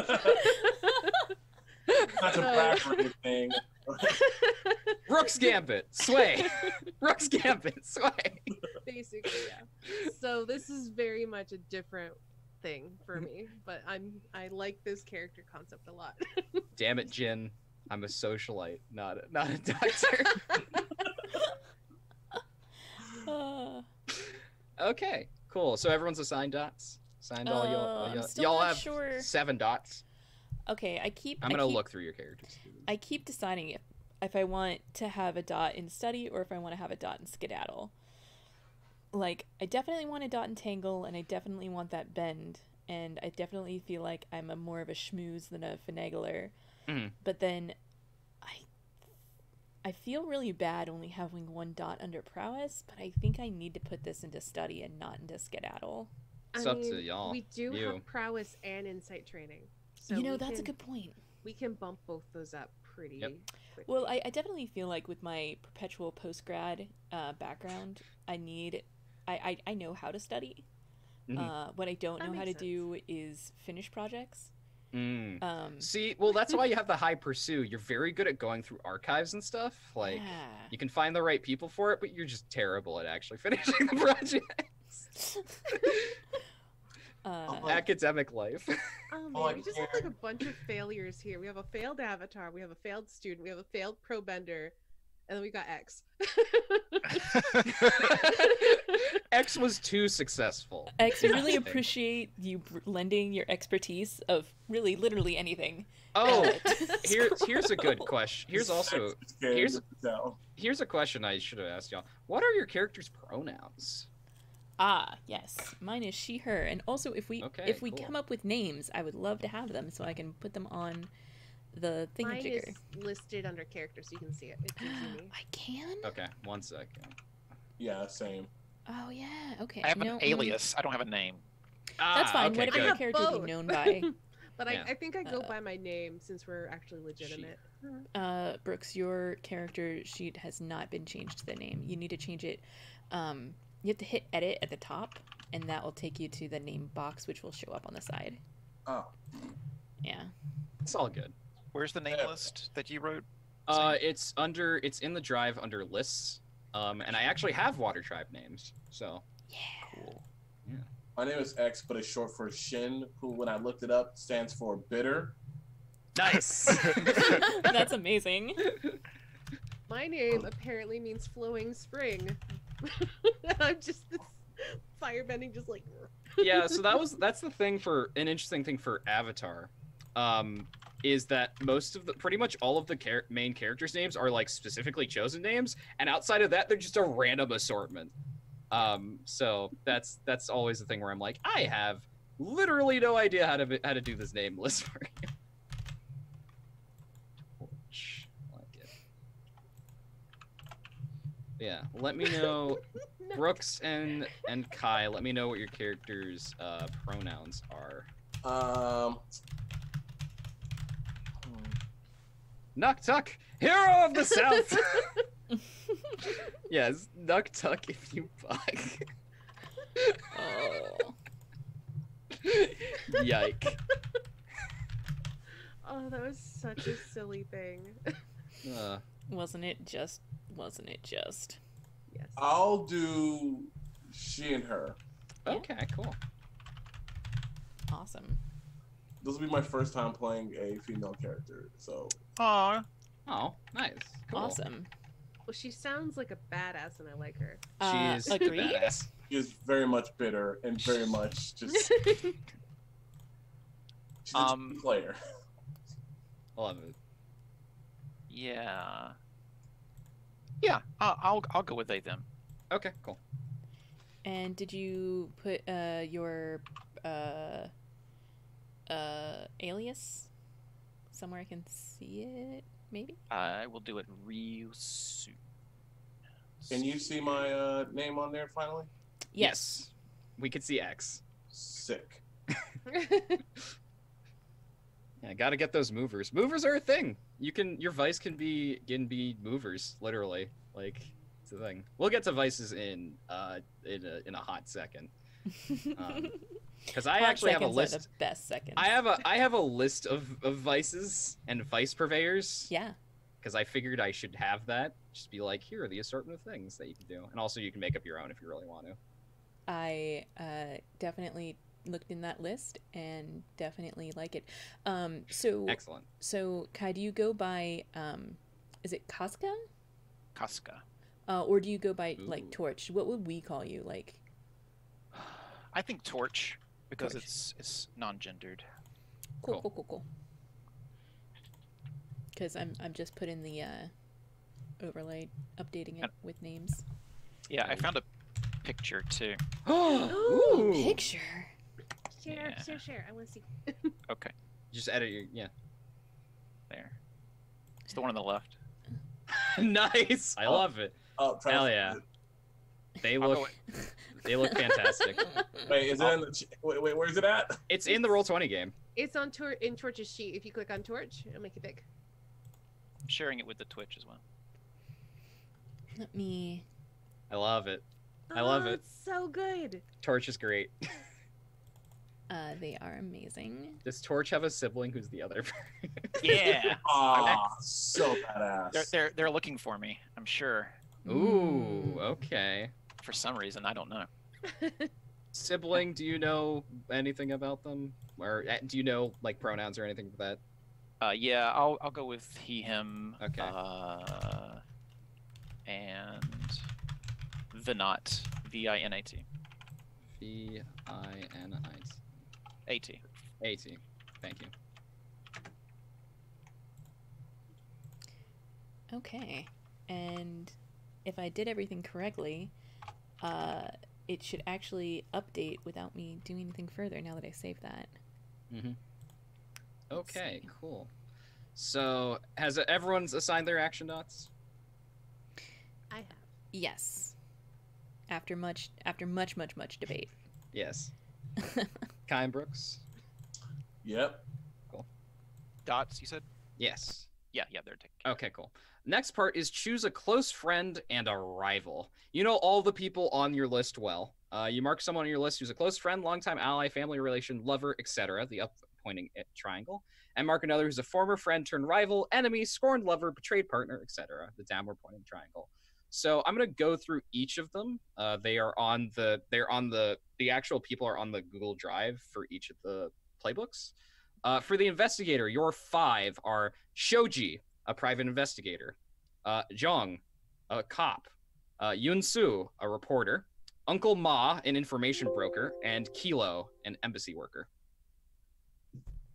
Not a brag or anything. Rook's Gambit, sway. Rook's Gambit, sway. Basically, yeah. So this is very much a different thing for me, but I like this character concept a lot. Damn it, Jin. I'm a socialite, not a doctor. Okay, cool. So everyone's assigned dots. Signed all I'm still y'all not have sure. 7 dots. Okay, I'm gonna look through your characters. I keep deciding if I want to have a dot in study or if I want to have a dot in skedaddle. Like, I definitely want a dot in tangle, and I definitely want that bend, and I definitely feel like I'm more of a schmooze than a finagler. But then I feel really bad only having 1 dot under prowess, but I think I need to put this into study and not into skedaddle. It's up to y'all. We do have prowess and insight training. So That's a good point. We can bump both those up pretty quickly. Well, I definitely feel like with my perpetual post-grad background, I know how to study. What I don't know how to do is finish projects. See, well, that's why you have the high pursue. You're very good at going through archives and stuff. Like, you can find the right people for it, but you're just terrible at actually finishing the projects. Academic life. Oh man, we just have like a bunch of failures here. We have a failed avatar, we have a failed student, we have a failed pro bender, and then we got X. X was too successful. X, I really appreciate you lending your expertise of really literally anything. Oh, here's a good question. Here's a question I should have asked y'all. What are your characters' pronouns? Yes, mine is she, her, and also if we cool. come up with names, I would love to have them so I can put them on the thingamajigger. Mine is listed under character, so you can see it. It's easy. I can. Okay, 1 second. Yeah, same. Oh yeah. Okay. I have an alias. I don't have a name. That's fine. Okay, Whatever good. your character both. be known by. But I think I go by my name since we're actually legitimate. Brooks, your character sheet has not been changed to the name. You need to change it. You have to hit edit at the top, and that will take you to the name box, which will show up on the side. Oh. Yeah. It's all good. Where's the name list that you wrote? It's in the drive under lists. And I actually have Water Tribe names. So. Yeah. Cool. Yeah. My name is X, but it's short for Shin, who, when I looked it up, stands for bitter. Nice. That's amazing. My name apparently means flowing spring. I'm just this firebending, just like. Yeah, so that's the thing for an interesting thing for Avatar. is that pretty much all of the main characters' names are like specifically chosen names, and outside of that, they're just a random assortment. So that's always the thing where I'm like, I have literally no idea how to do this name list for you. Like it. Yeah, let me know, Brooks and Kai. Let me know what your characters' pronouns are. Nuktuk, hero of the South. Yes, Nuktuk if you buck. Oh. Yike. Oh, that was such a silly thing. Wasn't it just? Yes. I'll do she and her. Okay, cool. Awesome. This will be my first time playing a female character, so. Aw. Oh, nice. Cool. Awesome. Well, she sounds like a badass, and I like her. She is agreed. badass. She is very much bitter and very much just. She's a team player. Love it. Yeah. Yeah, I'll go with they them. Okay, cool. And did you put your alias somewhere I can see it? Maybe. I will do it real soon. Can you see my name on there finally? Yes. We could see X. Sick. Yeah, gotta get those movers. Movers are a thing. Your vice can be movers, literally. Like, it's a thing. We'll get to vices in a hot second. Because I actually have a list. The best seconds. I have a list of vices and vice purveyors. Yeah. Because I figured I should have that. Just be like, here are the assortment of things that you can do, and also you can make up your own if you really want to. I definitely looked in that list and definitely like it. So Excellent. So Kai, do you go by is it Casca? Casca. Or do you go by Ooh. like Torch? What would we call you? Like I think Torch because Torch. it's non-gendered. Cool. Because I'm just putting the overlay, updating it with names. Yeah, I found a picture too. Ooh, picture. Share. I want to see. Okay, Just edit your there. It's the one on the left. Nice. I love it. Oh, Hell yeah. They I'll go look fantastic. Wait, is it in the? Wait, where's it at? It's in the Roll20 game. It's on in Torch's sheet. If you click on Torch, it'll make it big. I'm sharing it with the Twitch as well. Let me. I love it. I love it. It's so good. Torch is great. They are amazing. Does Torch have a sibling who's the other? Yeah. Ah, so badass. They're looking for me. I'm sure. Ooh, okay. For some reason, I don't know. Sibling, do you know anything about them? Or do you know like pronouns or anything for that? Yeah, I'll go with he, him. Okay. And Vinat, Vinat. Vinit. At. AT. Thank you. Okay. And if I did everything correctly, it should actually update without me doing anything further now that I saved that. Mm-hmm. Okay, cool. So, has everyone's assigned their action dots? I have. Yes. After much debate. Yes. Kai and Brooks? Yep. Dots, you said? Yes. Yeah, they're taken. Okay, cool. Next part is choose a close friend and a rival. You know all the people on your list well. You mark someone on your list who's a close friend, longtime ally, family relation, lover, etc., the up pointing triangle, and mark another who's a former friend turned rival, enemy, scorned lover, betrayed partner, etc., the downward pointing triangle. So I'm going to go through each of them. The actual people are on the Google Drive for each of the playbooks. For the investigator, your 5 are Shoji, a private investigator, Zhang, a cop, Yunsu, a reporter, Uncle Ma, an information broker, and Kilo, an embassy worker.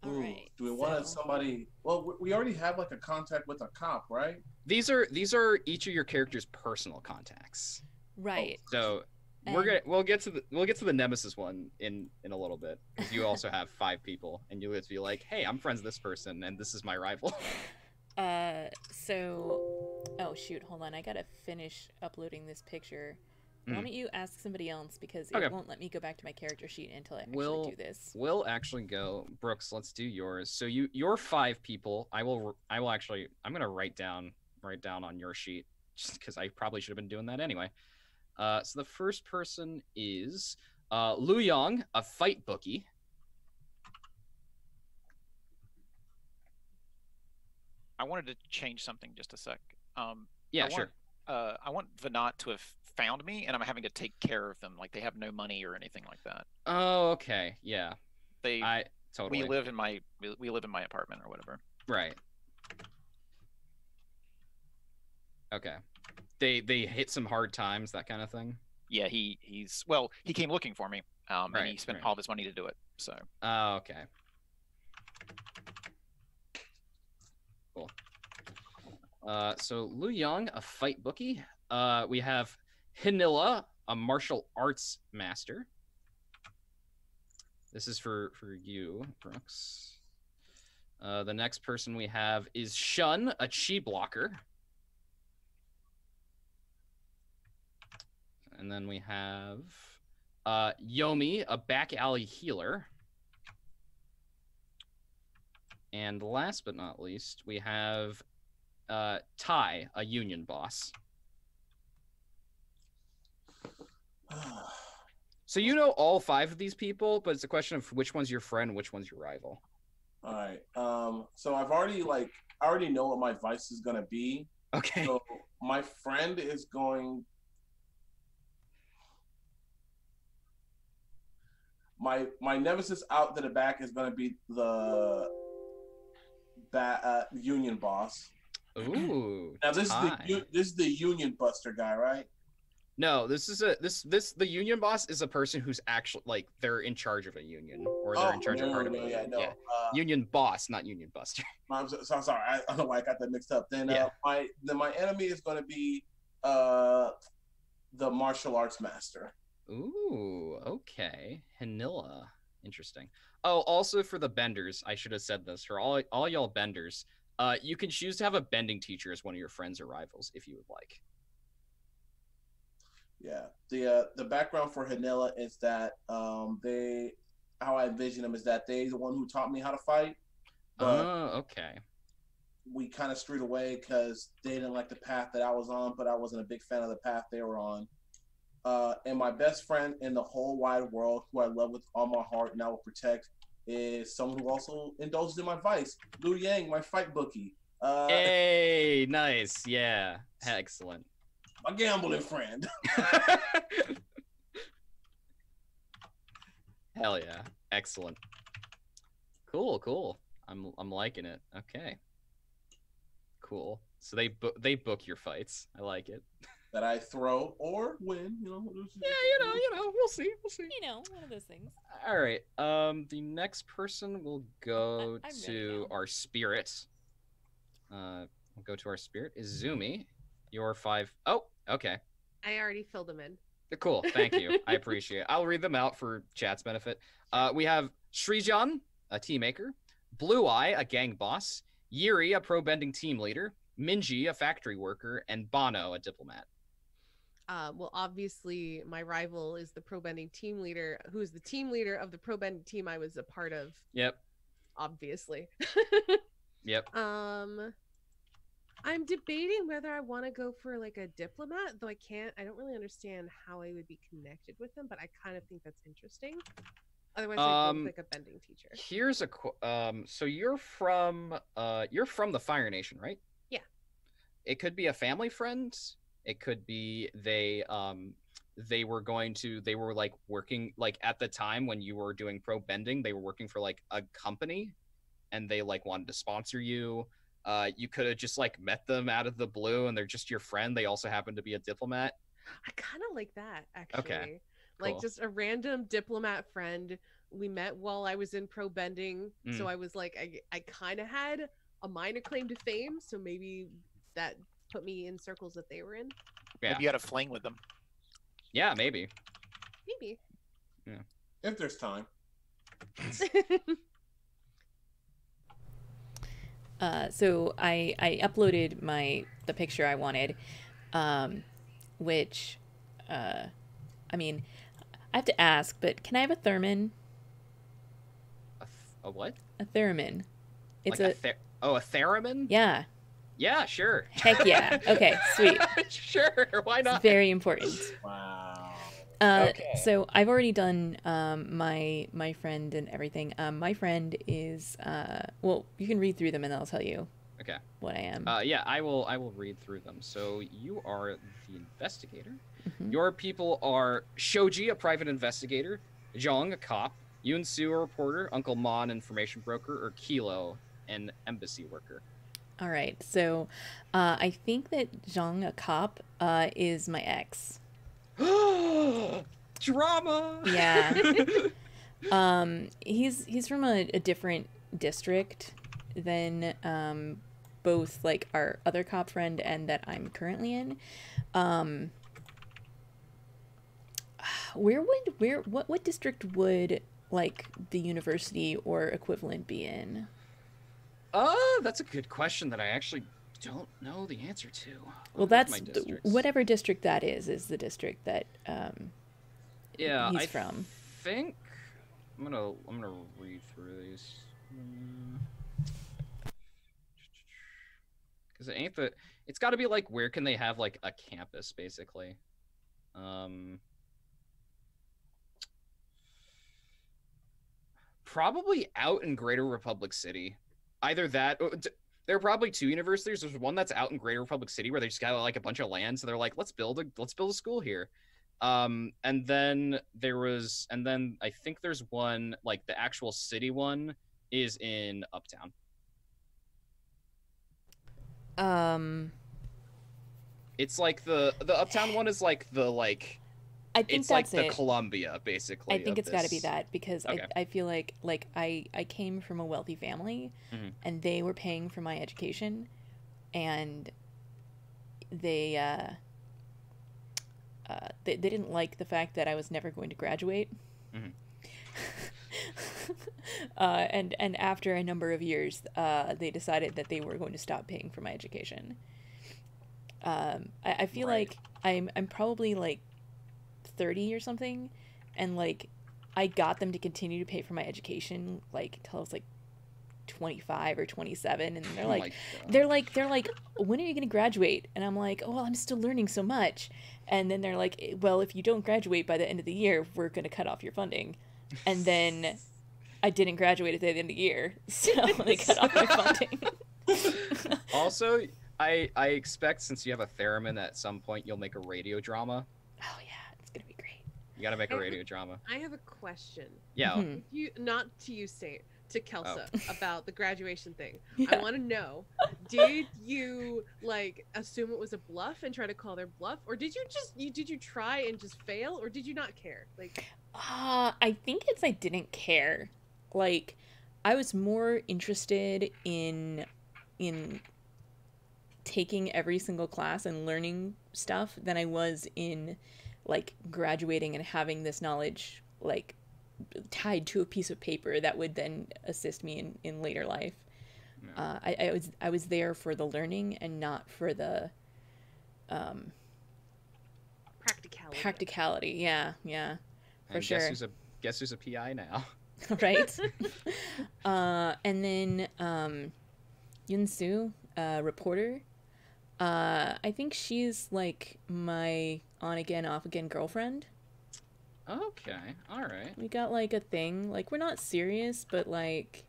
All right. Do we want so- somebody? Well, we already have like a contact with a cop, right? These are each of your character's personal contacts. Right. So we'll get to the nemesis one in a little bit, because you also have 5 people, and you'll just be like, hey, I'm friends with this person, and this is my rival. Oh shoot, hold on. I gotta finish uploading this picture. Why don't you ask somebody else, because it won't let me go back to my character sheet until I actually do this. We'll actually go, Brooks. Let's do yours. So you're 5 people. I will actually. I'm gonna write down on your sheet, just because I probably should have been doing that anyway. So the first person is Lu Yong, a fight bookie. I wanted to change something just a sec. Yeah, sure. I want Venat to have found me, and I'm having to take care of them. Like, they have no money or anything like that. Oh, okay. Yeah. We Totally. live in my apartment or whatever. Right. Okay. They hit some hard times, that kind of thing. Yeah, he came looking for me. And he spent all of his money to do it. So. Oh, okay. Cool. So Lu Yang, a fight bookie. We have Hinilla, a martial arts master. This is for you, Brooks. The next person we have is Shun, a chi blocker. And then we have Yomi, a back alley healer. And last but not least, we have Tai, a union boss. So you know all 5 of these people, but it's a question of which one's your friend, which one's your rival. All right. So I already know what my vice is gonna be. Okay. So my friend is going. My nemesis out to the back is gonna be the union boss. Ooh. Now this is the union buster guy, right? No, the union boss is a person who's actually, like, they're in charge of a union, or they're in charge of part of a union. No. Yeah. Union boss, not union buster. I'm sorry. I don't know why I got that mixed up. Then my enemy is going to be the martial arts master. Ooh, okay. Hanilla. Interesting. Oh, also for the benders, I should have said this. For all y'all benders, you can choose to have a bending teacher as one of your friends or rivals if you would like. Yeah. The background for Hanilla is that how I envision them is that they're the one who taught me how to fight. Oh, okay. We kind of strayed away because they didn't like the path that I was on, but I wasn't a big fan of the path they were on. And my best friend in the whole wide world, who I love with all my heart and I will protect, is someone who also indulges in my vice. Lu Yang, my fight bookie. Hey, nice. Yeah, excellent. My gambling friend. Hell yeah, excellent. Cool. I'm liking it. Okay. Cool. So they book your fights. I like it. That I throw or win, Yeah, we'll see. One of those things. All right. The next person will go to our spirit. We'll go to our spirit. Izumi, your 5. Oh, okay. I already filled them in. Cool. Thank you. I appreciate it. I'll read them out for chat's benefit. We have Srijan, a team maker. Blue Eye, a gang boss. Yuri, a pro bending team leader. Minji, a factory worker. And Bono, a diplomat. Well, obviously, my rival is the pro bending team leader, who is the team leader of the pro bending team I was a part of. Yep. Obviously. Yep. I'm debating whether I want to go for like a diplomat, though I don't really understand how I would be connected with them, but I kind of think that's interesting. Otherwise, I go with like a bending teacher. Here's a so you're from the Fire Nation, right? Yeah. It could be a family friend. It could be they were like working, like at the time when you were doing pro bending, they were working for like a company and they like wanted to sponsor you. You could have just like met them out of the blue and they're just your friend. They also happen to be a diplomat. I kind of like that, actually. Okay. Like Cool. just a random diplomat friend we met while I was in pro bending, so I was like, I kind of had a minor claim to fame, so maybe that put me in circles that they were in. Yeah. Maybe you had a fling with them. Yeah, maybe. Maybe. Yeah. If there's time. So I uploaded the picture I wanted, which, I mean, I have to ask, but can I have a theremin? A what? A theremin. It's like a theremin? Yeah. Yeah, sure. Heck yeah. Okay, sweet. Sure, why not? It's very important. Wow. Okay. So I've already done my friend and everything. My friend is well, you can read through them and I'll tell you. Okay. What I am. Yeah, I will read through them. So you are the investigator. Mm-hmm. Your people are Shoji, a private investigator, Zhong, a cop, Yunsu, a reporter, Uncle Ma, an information broker, or Kilo, an embassy worker. All right. So I think that Zhong, a cop, is my ex. Drama. Yeah. He's from a different district than both like our other cop friend and that I'm currently in. What district would like the university or equivalent be in? That's a good question that I actually don't know the answer to. Well, that's whatever district that is the district that yeah, he's from. Think I'm gonna read through these because it ain't it's got to be like where can they have like a campus basically. Probably out in Greater Republic City. Either that, there are probably two universities. There's one that's out in Greater Republic City where they just got like a bunch of land, so they're like, let's build a school here. And then I think there's one like the actual city one is in Uptown. It's like the Uptown one is like the like. I think it's that's like the Columbia, basically. I think it's got to be that because okay. I feel like I came from a wealthy family, mm-hmm. and they were paying for my education, and they didn't like the fact that I was never going to graduate. Mm-hmm. And after a number of years, they decided that they were going to stop paying for my education. I feel like I'm probably like 30 or something, and like I got them to continue to pay for my education like until I was like 25 or 27, and they're like when are you gonna graduate? And I'm like, oh well, I'm still learning so much. And then they're like, well, if you don't graduate by the end of the year, we're gonna cut off your funding. And then I didn't graduate at the end of the year, so they cut off my funding. Also, I expect since you have a theremin at some point you'll make a radio drama. Oh yeah, it's gonna be great. You gotta make a radio drama. I have a question. Yeah. Mhm. You not to you, Saint, to Kelsa about the graduation thing. Yeah. I want to know: did you like assume it was a bluff and try to call their bluff, or did you try and just fail, or did you not care? Like, I think I didn't care. Like, I was more interested in taking every single class and learning stuff than I was in like graduating and having this knowledge like tied to a piece of paper that would then assist me in later life. No. I was there for the learning and not for the practicality. Yeah, for and sure. Guess who's a PI now? Right. And then Yunsu, reporter. I think she's like my on again off again girlfriend. Okay, all right. We got like a thing. Like we're not serious, but like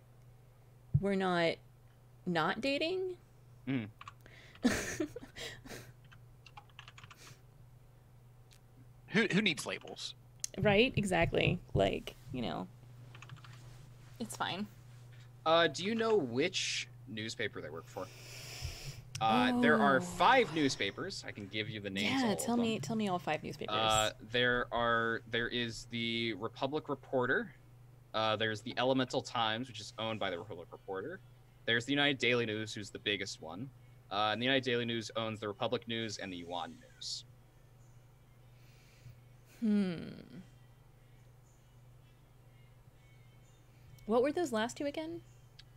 we're not dating. Mm. Who needs labels? Right? Exactly. Like, you know, it's fine. Do you know which newspaper they work for? There are 5 newspapers. I can give you the names. Yeah, of tell them. me all 5 newspapers. There is the Republic Reporter, There's the Elemental Times, which is owned by the Republic Reporter. There's the United Daily News, who's the biggest one. And the United Daily News owns the Republic News and the Yuan News. What were those last two again?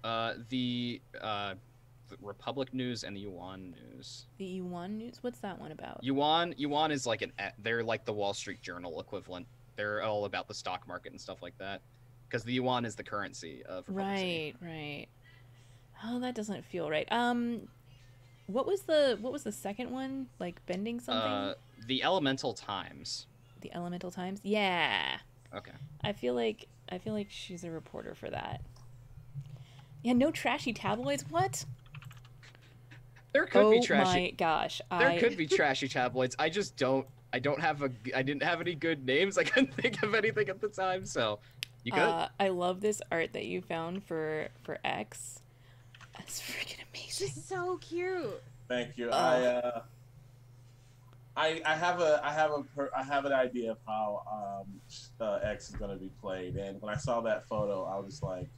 The Republic News and the Yuan News. The Yuan News? What's that one about? Yuan is like they're like the Wall Street Journal equivalent. They're all about the stock market and stuff like that. Because the yuan is the currency of Republic City. Right. Oh, that doesn't feel right. What was the second one? Like bending something? The Elemental Times. The Elemental Times? Yeah. Okay. I feel like she's a reporter for that. Yeah, no trashy tabloids. What? There could be trashy. Oh my gosh. There could be trashy tabloids. I didn't have any good names. I couldn't think of anything at the time, so you could. I love this art that you found for X. That's freaking amazing. She's so cute. Thank you. I have an idea of how X is gonna be played, and when I saw that photo, I was just like,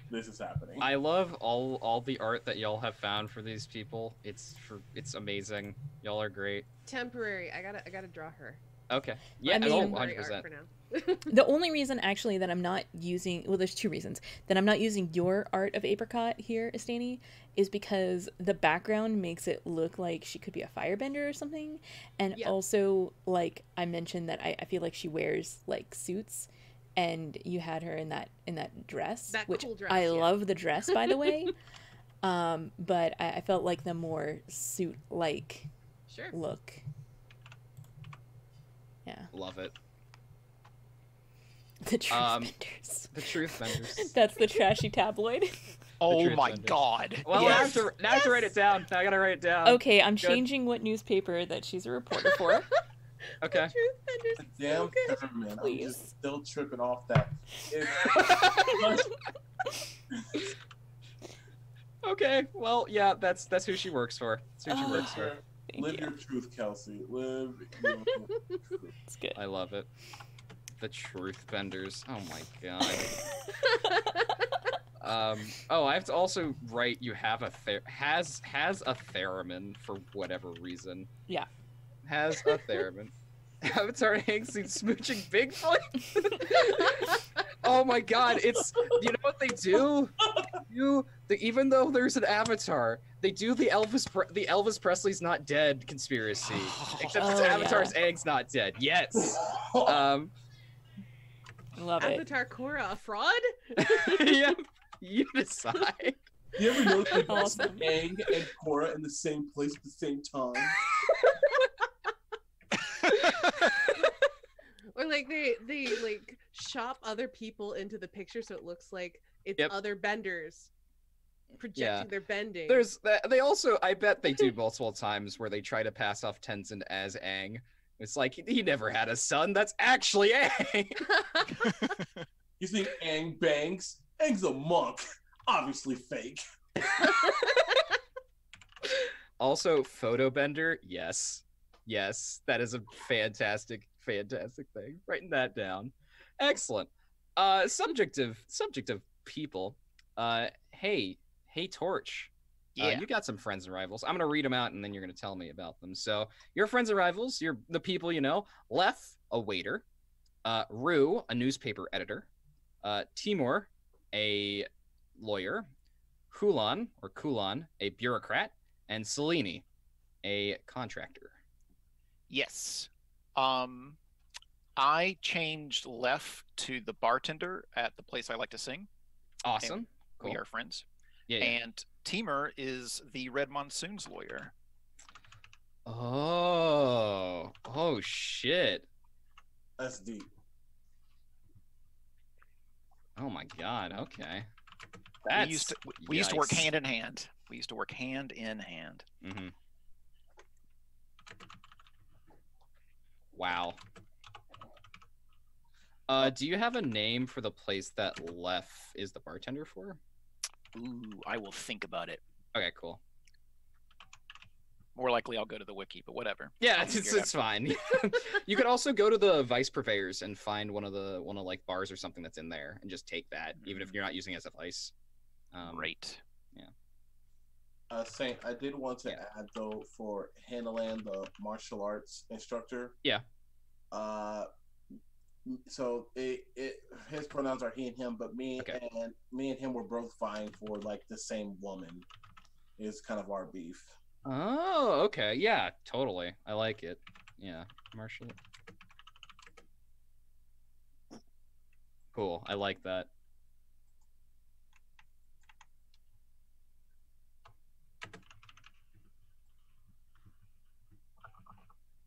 this is happening. I love all the art that y'all have found for these people. It's amazing. Y'all are great. Temporary. I gotta draw her. Okay. Yeah. I mean, 100%. For now. The only reason actually that I'm not using, well, there's two reasons that I'm not using your art of Apricot here, Estani, is because the background makes it look like she could be a firebender or something, and also like I mentioned that I feel like she wears like suits, and you had her in that dress, which cool dress, I love the dress, by the way. But I felt like the more suit like look. Yeah. Love it. The Truth Benders. The Truth Benders. That's the trashy tabloid. Oh my god. Well, Yes. I have to write it down. Now I gotta write it down. Okay, I'm changing what newspaper that she's a reporter for. Okay. Truth Benders. Damn government. I'm Please. just still tripping off that. Okay. Well, yeah, that's who she works for. That's who she works for. Live your truth, Kelsey. Live your truth. It's good. I love it. The Truth Benders. Oh my god. I have to also write you have a has a theremin for whatever reason. Yeah. Has a theremin. Avatar hangs smooching Bigfoot. Oh my god, it's you know what they do? Even though there's an Avatar, they do the Elvis Presley's not dead conspiracy. Except it's Avatar's Aang's not dead. Yes. Love it. Avatar Korra, a fraud? Yeah, you decide. You ever notice that Awesome. Aang and Korra in the same place at the same time? Or like they like shop other people into the picture so it looks like it's other benders projecting their bending. They also, I bet they do multiple times where they try to pass off Tenzin as Aang. It's like he never had a son. That's actually Aang. You think Aang bangs? Aang's a monk. Obviously fake. Also, photobender. Yes, that is a fantastic thing. Writing that down. Excellent. Subject of people. Hey, Torch. Yeah. You got some friends and rivals. I'm gonna read them out, and then you're gonna tell me about them. So, your friends and rivals, you're the people you know. Leth, a waiter. Rue, a newspaper editor. Timur, a lawyer. Kulan, a bureaucrat. And Selene, a contractor. Yes. I changed Lef to the bartender at the place I like to sing. Awesome. Cool. We are friends. Yeah. And Timur is the Red Monsoon's lawyer. Oh shit. That's deep. Oh my god. Okay. We used to work hand in hand. We used to work hand in hand. Mm-hmm. Wow. Do you have a name for the place that Lef is the bartender for? Ooh, I will think about it. Okay, cool. more likely I'll go to the wiki, but whatever. Yeah, I'll it's figure it it's fine. You could also go to the vice purveyors and find one of like bars or something that's in there and just take that, even if you're not using it as a vice. Great. Saint, I did want to add though for Hanalan, the martial arts instructor. Yeah. So his pronouns are he and him, but me and him were both vying for like the same woman. Is kind of our beef. Oh, okay. Yeah, totally. I like it. Yeah, martial. Cool. I like that.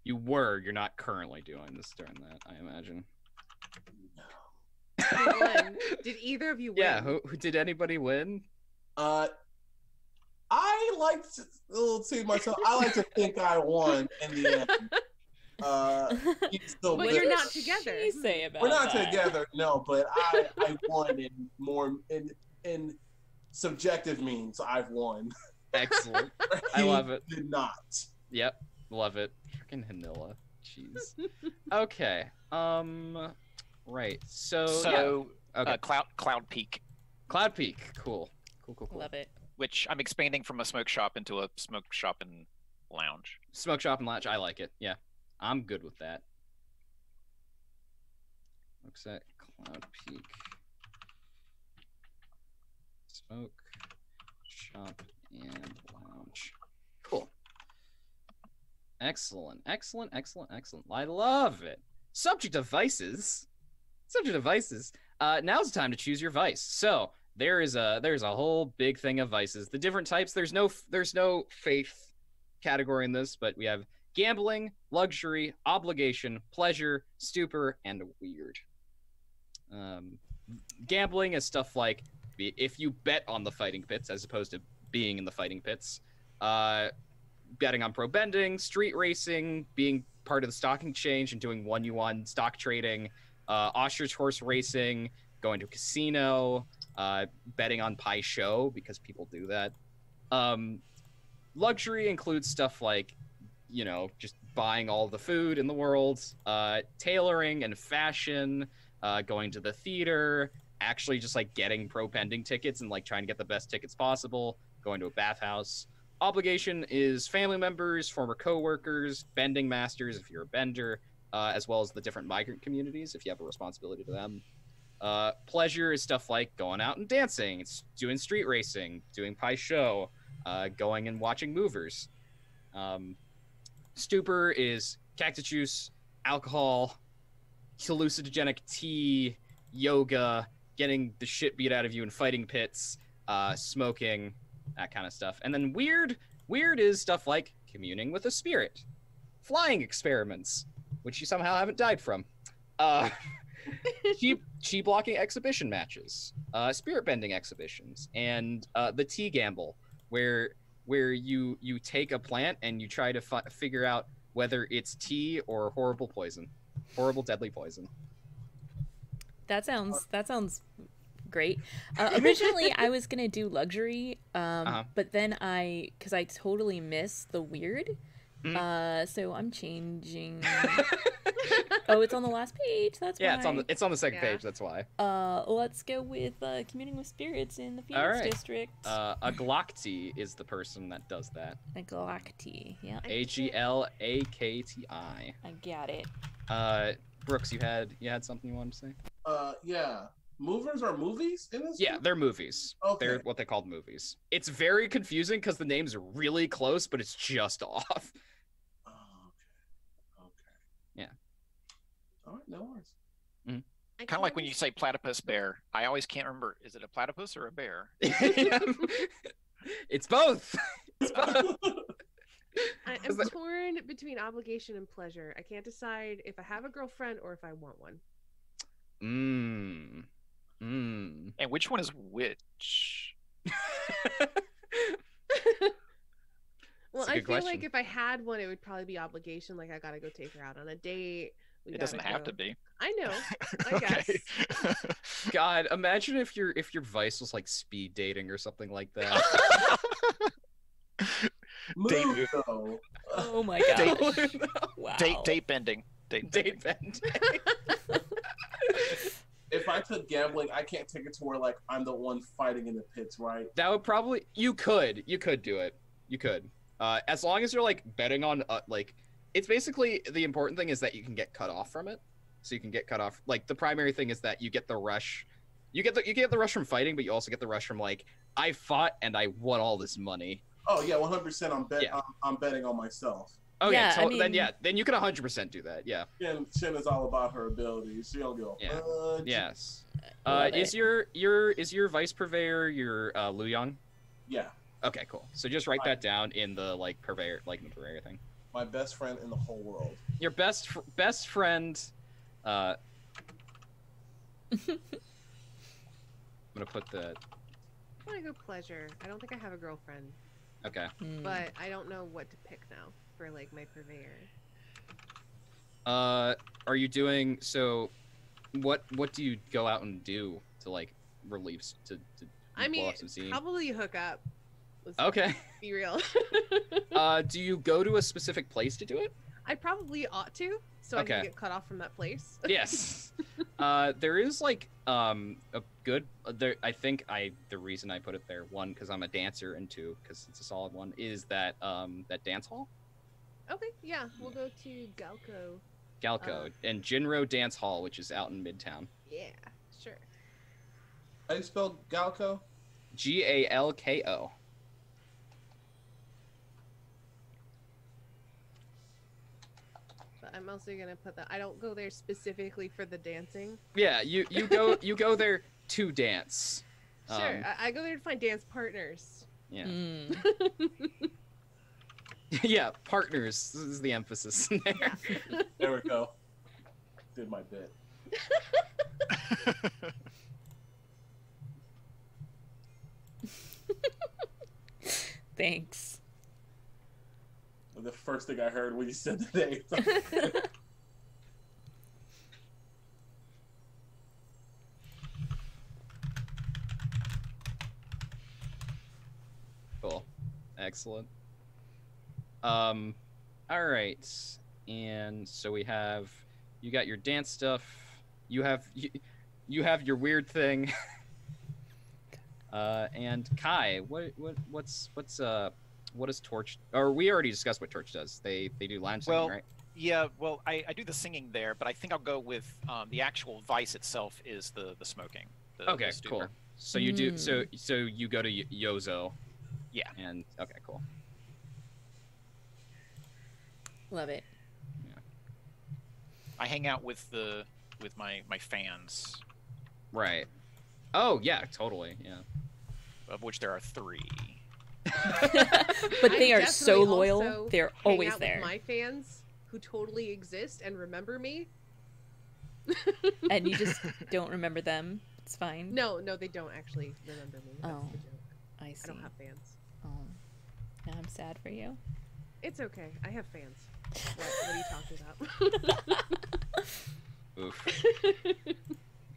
You're not currently doing this during that, I imagine. Who won? Did either of you win? Yeah, who did anybody win? I like to myself. I like to think I won in the end. But you're not together. Say about We're not that? together, no. But I won in subjective means. I've won. Excellent. I He love it. Did not. Yep, love it. Freaking Hanilla. Jeez. Okay. Right. So yeah. Okay. Cloud Peak, Cloud Peak. Cool. Love it. which I'm expanding from a smoke shop into a smoke shop and lounge. Smoke shop and lounge. I like it. Yeah, I'm good with that. Looks at Cloud Peak. Smoke shop and lounge. Cool. Excellent. I love it. Subject of vices. Now's the time to choose your vice. So there's a whole big thing of vices. The different types. There's no faith category in this, but we have gambling, luxury, obligation, pleasure, stupor, and weird. Gambling is stuff like if you bet on the fighting pits as opposed to being in the fighting pits. Betting on pro bending, street racing, being part of the stock exchange and doing 1-1 stock trading, ostrich horse racing, going to a casino, betting on pie show because people do that. Luxury includes stuff like, just buying all the food in the world, tailoring and fashion, going to the theater, actually just like getting pro bending tickets and like trying to get the best tickets possible, going to a bathhouse. Obligation is family members, former co-workers, bending masters if you're a bender, as well as the different migrant communities if you have a responsibility to them. Pleasure is stuff like going out and dancing, it's doing street racing, doing pie show, going and watching movers. Stupor is cactus juice, alcohol, hallucinogenic tea, yoga, getting the shit beat out of you in fighting pits, smoking, that kind of stuff. And then weird is stuff like communing with a spirit, flying experiments, which you somehow haven't died from, chi blocking exhibition matches, spirit bending exhibitions, and the tea gamble, where you take a plant and you try to figure out whether it's tea or horrible deadly poison. That sounds great. Originally, I was gonna do luxury, but then because I totally missed the weird, so I'm changing. Oh, it's on the last page. That's why. Yeah, it's on the second page. That's why. Let's go with communing with spirits in the Phoenix district. A Glakti is the person that does that. A Glakti, yeah. Aglakti. I got it. Brooks, you had something you wanted to say? Yeah. Movers are movies in this? Yeah, they're movies. Okay. They're what they called movies. It's very confusing because the names are really close, but it's just off. Oh, okay. Yeah. All right, no worries. Kind of like when you say platypus bear. I always can't remember. Is it a platypus or a bear? It's both. I'm torn between obligation and pleasure. I can't decide if I have a girlfriend or if I want one. And which one is which? Well, I feel like if I had one, it would probably be obligation. Like I gotta go take her out on a date. It doesn't have to be. I know. I guess. God, imagine if your vice was like speed dating or something like that. Date Move move. though. Oh my Date- gosh. Wow. Date bending. Date bending. Date bend. If I took gambling, I can't take it to where like I'm the one fighting in the pits, right? That would probably you could do it. You could. As long as you're like betting on like it's basically the important thing is that you can get cut off from it. So you can get cut off. Like the primary thing is that you get the rush. You get the rush from fighting, but you also get the rush from like I fought and I won all this money. Oh yeah, 100%. Yeah. I'm betting on myself. Okay, Yeah, so I mean- then you can 100% do that. Yeah. And Shin is all about her abilities. She don't go. Yeah. Yes. Love Is it. your vice purveyor your Lu Yang? Yeah, Okay, cool. So just write that down in the like purveyor thing. my best friend in the whole world. Your best friend. I'm gonna put the. I want to go pleasure. I don't think I have a girlfriend, Okay. Hmm. but I don't know what to pick now for like my purveyor. Are you doing so? What do you go out and do to like relieve to I blow mean, off some steam? probably hook up. Let's Okay. be real. Do you go to a specific place to do it? I probably ought to, so I Okay. can get cut off from that place. Yes. There is like a good there. I think the reason I put it there, one, because I'm a dancer, and two, because it's a solid one, is that that dance hall, Okay, yeah, we'll go to Galco. Galco, and Jinro Dance Hall, which is out in Midtown. Yeah, sure. How do you spell Galco? Galko. But I'm also gonna put that. I don't go there specifically for the dancing. Yeah, you go there to dance. Sure, I go there to find dance partners. Yeah. Hmm. Yeah, partners. This is the emphasis in there. Yeah. There we go. Did my bit. Thanks. The first thing I heard when you said the name. Cool. Excellent. All right. And so we have you got your dance stuff. You have your weird thing. And Kai, what does Torch, or we already discussed what Torch does. They do lounge singing, Well, right? Yeah, well, I do the singing there, but I think I'll go with the actual vice itself is the smoking. The Okay, stupor. cool. So you do so you go to Yozo. Yeah. And okay, cool. Love it. I hang out with my fans, Right. Oh yeah, totally. Yeah. of which there are 3. But they I are so definitely loyal. also They're hang always out there. With my fans who totally exist and remember me. And you just don't remember them. It's fine. No, they don't actually remember me. That's Oh. the joke. I see. I don't have fans. Oh, now I'm sad for you. It's okay. I have fans. What are you talking about? Oof.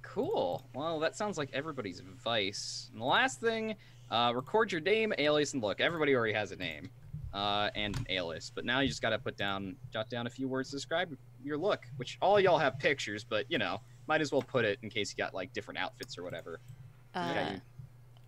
Cool. Well, that sounds like everybody's vice. And the last thing, record your name, alias, and look. Everybody already has a name and an alias, but now you just gotta jot down a few words to describe your look. Which all y'all have pictures, but might as well put it in case you got like different outfits or whatever. Yeah,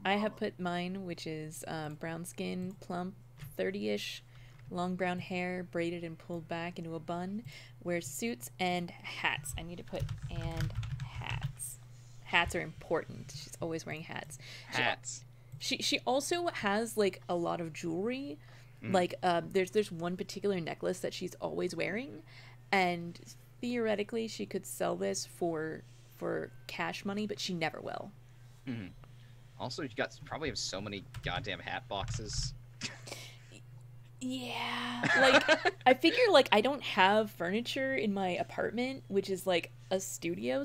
I have put mine, which is brown skin, plump, 30-ish, long brown hair, braided and pulled back into a bun, wears suits and hats. I need to put and hats. Hats are important. She's always wearing hats. Hats. She also has like a lot of jewelry. Like there's one particular necklace that she's always wearing, and theoretically she could sell this for cash money, but she never will. Mm-hmm. Also, you probably have so many goddamn hat boxes. Yeah, like I figure like I don't have furniture in my apartment, which is like a studio,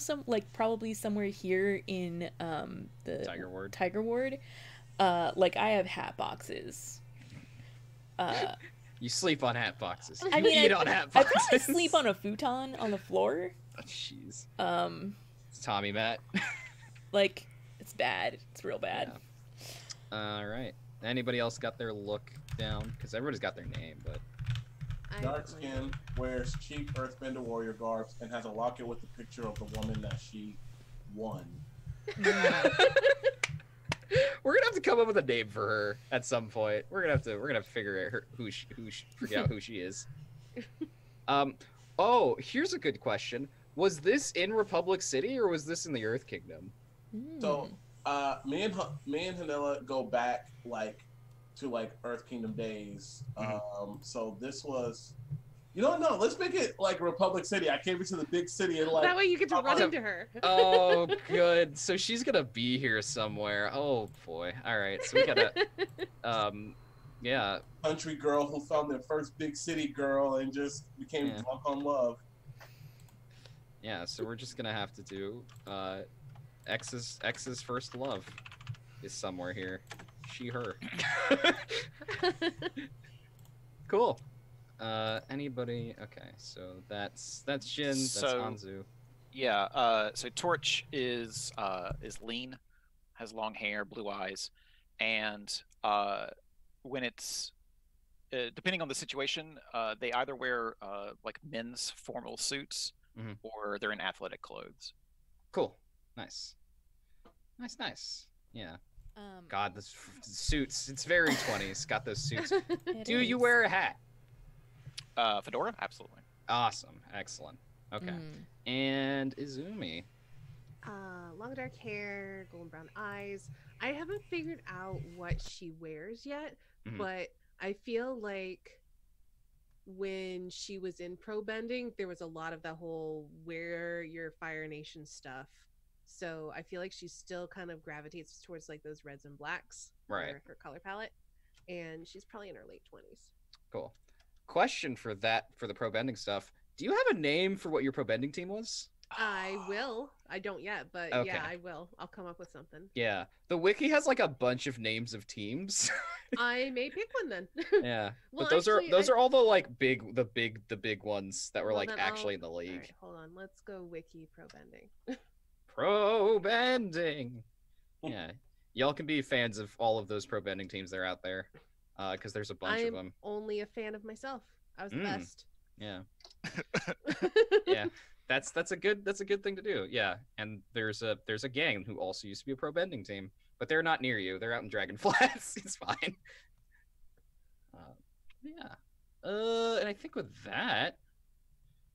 probably somewhere here in the Tiger Ward. Like I have hat boxes. You sleep on hat boxes. I mean, you eat on hat I boxes. probably sleep on a futon on the floor. Oh, jeez. It's Tommy Matt. Like it's bad. It's real bad. Yeah. All right. Anybody else got their look down because everybody's got their name, but Dark skin, wears cheap Earthbender warrior garbs, and has a locket with the picture of the woman that she won. we're gonna have to come up with a name for her at some point. We're gonna have to figure out figure out who she is. Oh, here's a good question. Was this in Republic City or was this in the Earth Kingdom? So, me and Hanella go back to Earth Kingdom days. So this was, no, let's make it like Republic City. I came into the big city and that way you get to run into her. Oh, good. So she's gonna be here somewhere. Oh boy. All right. So we gotta, yeah. Country girl who found their first big city girl and just became drunk on love. Yeah. So we're just gonna have to do, X's first love is somewhere here. She, her. Cool. Anybody? Okay, so that's Jin. That's Anzu. Yeah. So Torch is lean, has long hair, blue eyes, and when it's depending on the situation, they either wear like men's formal suits or they're in athletic clothes. Cool. Nice. Nice. Yeah. God, this suits. It's very 20s. Got those suits. Do you wear a hat? Fedora? Absolutely. Awesome. Excellent. Okay. And Izumi. Long dark hair, golden brown eyes. I haven't figured out what she wears yet, but I feel like when she was in pro bending, there was a lot of the whole wear your Fire Nation stuff. So I feel like she still kind of gravitates towards like those reds and blacks for her color palette, and she's probably in her late 20s. Cool. Question for the pro bending stuff. Do you have a name for what your pro bending team was? I will. I don't yet, but yeah, I will. I'll come up with something. Yeah, the wiki has like a bunch of names of teams. I may pick one then. Yeah, well, but those are all the like big ones that were like actually in the league. Right, hold on, let's go wiki pro bending. Pro bending. Yeah, y'all can be fans of all of those pro bending teams that are out there, because there's a bunch of them. I'm only a fan of myself. I was the best. Yeah. Yeah. That's a good thing to do. Yeah, and there's a gang who also used to be a pro bending team, but they're not near you. They're out in Dragon Flats. It's fine. Yeah. And I think with that,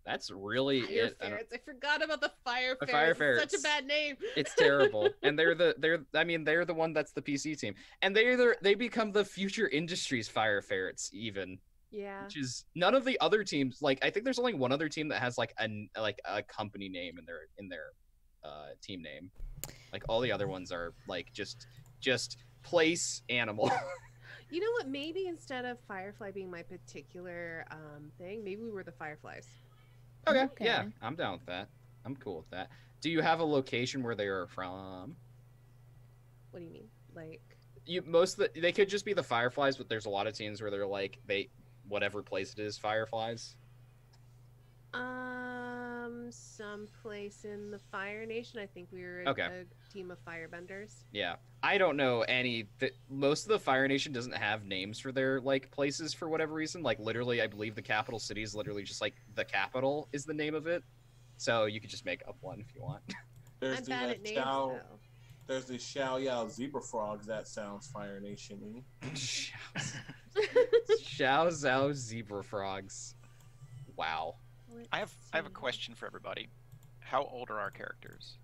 that's really it. I forgot about the Fire Ferrets. Fire Ferrets. It's such a bad name. It's terrible. And they're the one that's the PC team, and they become the Future Industries Fire Ferrets even. Yeah. Which is none of the other teams. Like I think there's only one other team that has like a company name in their team name. Like all the other ones are like just place animal. You know what? Maybe instead of Firefly being my particular thing, maybe we were the Fireflies. Okay. Yeah, I'm down with that. I'm cool with that. Do you have a location where they are from? What do you mean? Like they could just be the Fireflies, but there's a lot of teams where they're like whatever place it is, Fireflies. Someplace in the Fire Nation. I think we were a team of firebenders. Yeah, I don't know any. Most of the Fire Nation doesn't have names for their like places for whatever reason. Like literally, I believe the capital city is literally just like the capital is the name of it. So you could just make up one if you want. There's There's the Xiao Yao zebra frogs. That sounds Fire Nation-y. Xiao Zhao zebra frogs. Wow. I have a question for everybody. How old are our characters?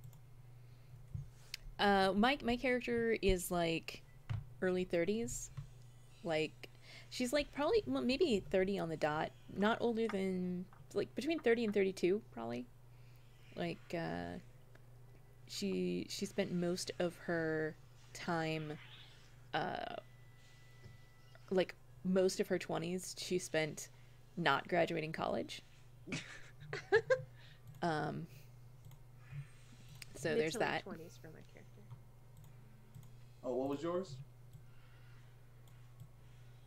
My character is like early 30s. Like she's like probably maybe 30 on the dot. Not older than like between 30 and 32 probably. Like she spent most of her time like most of her 20s she spent not graduating college. So there's that. 20s for my character. Oh, what was yours?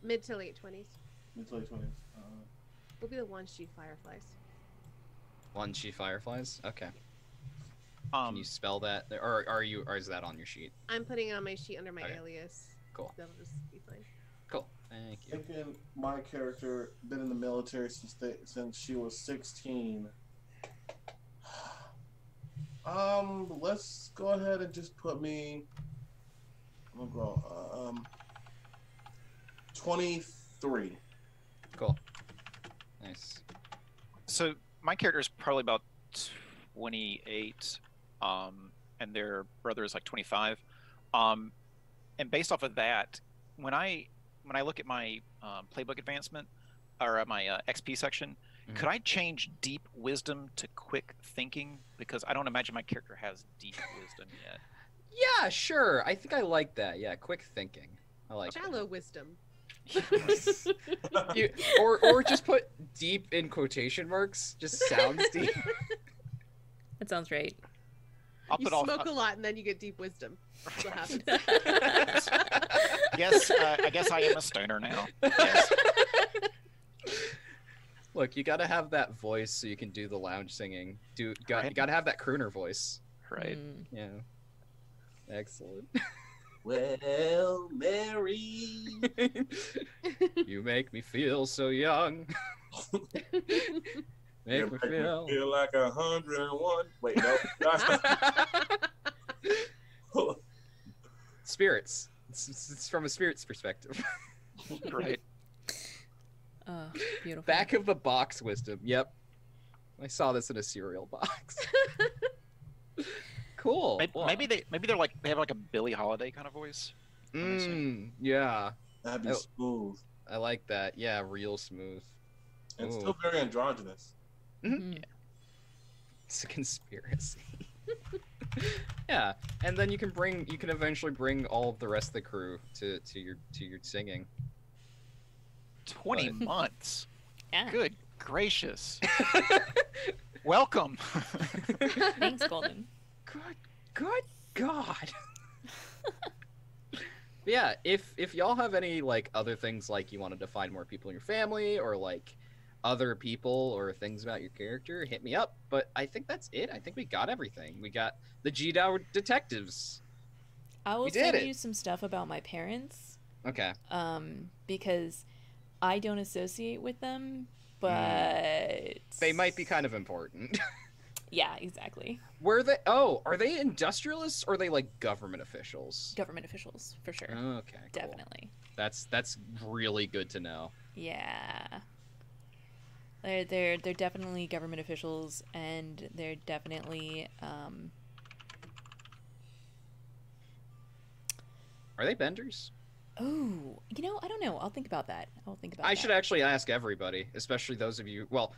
Mid to late 20s. Mid to late 20s. We'll be the One Sheet Fireflies. One Sheet Fireflies? Okay. Can you spell that? Or is that on your sheet? I'm putting it on my sheet under my Okay. alias. Cool. That'll just be fine. Cool. Thank you. Thinking my character been in the military since she was 16. Let's go ahead and just put me. I'm gonna go 23. Cool. Nice. So my character is probably about 28, and their brother is like 25. And based off of that, when I look at my playbook advancement or my XP section, could I change deep wisdom to quick thinking? Because I don't imagine my character has deep wisdom yet. Yeah, sure. I think I like that. Yeah, quick thinking. I like Shallow wisdom. that. Or just put deep in quotation marks. Just sounds deep. That sounds right. I'll You put all. smoke a lot and then you get deep wisdom. That's what happens. Yes, I guess I am a stoner now. Yes. Look, you gotta have that voice so you can do the lounge singing. You Right. gotta have that crooner voice. Right. Yeah. Excellent. Well, Mary. You make me feel so young. Make me feel. Feel like 101. Wait, no. Spirits. It's from a spirit's perspective. Right. Oh, beautiful. Back of the box wisdom. Yep. I saw this in a cereal box. Cool. Maybe they're like they have like a Billie Holiday kind of voice. Yeah. That'd be smooth. I like that. Yeah, real smooth. And Ooh. still very androgynous. Mhm. Yeah. It's a conspiracy. Yeah, and then you can eventually bring all of the rest of the crew to your singing. 20 months. Yeah. Good gracious. Welcome. Thanks, Golden. Good God. Yeah, if y'all have any like other things like you wanted to find more people in your family or like other people or things about your character, hit me up. But I think that's it. I think we got everything. We got the G-Dow detectives. I will We did send it. you some stuff about my parents. Okay. Because I don't associate with them, but They might be kind of important. Yeah, exactly. Are they industrialists or are they like government officials? Government officials, for sure. Okay, cool. Definitely. That's really good to know. Yeah. They're definitely government officials, and they're definitely Are they benders? oh, I don't know. I'll think about that. I should actually ask everybody, especially those of you. Well,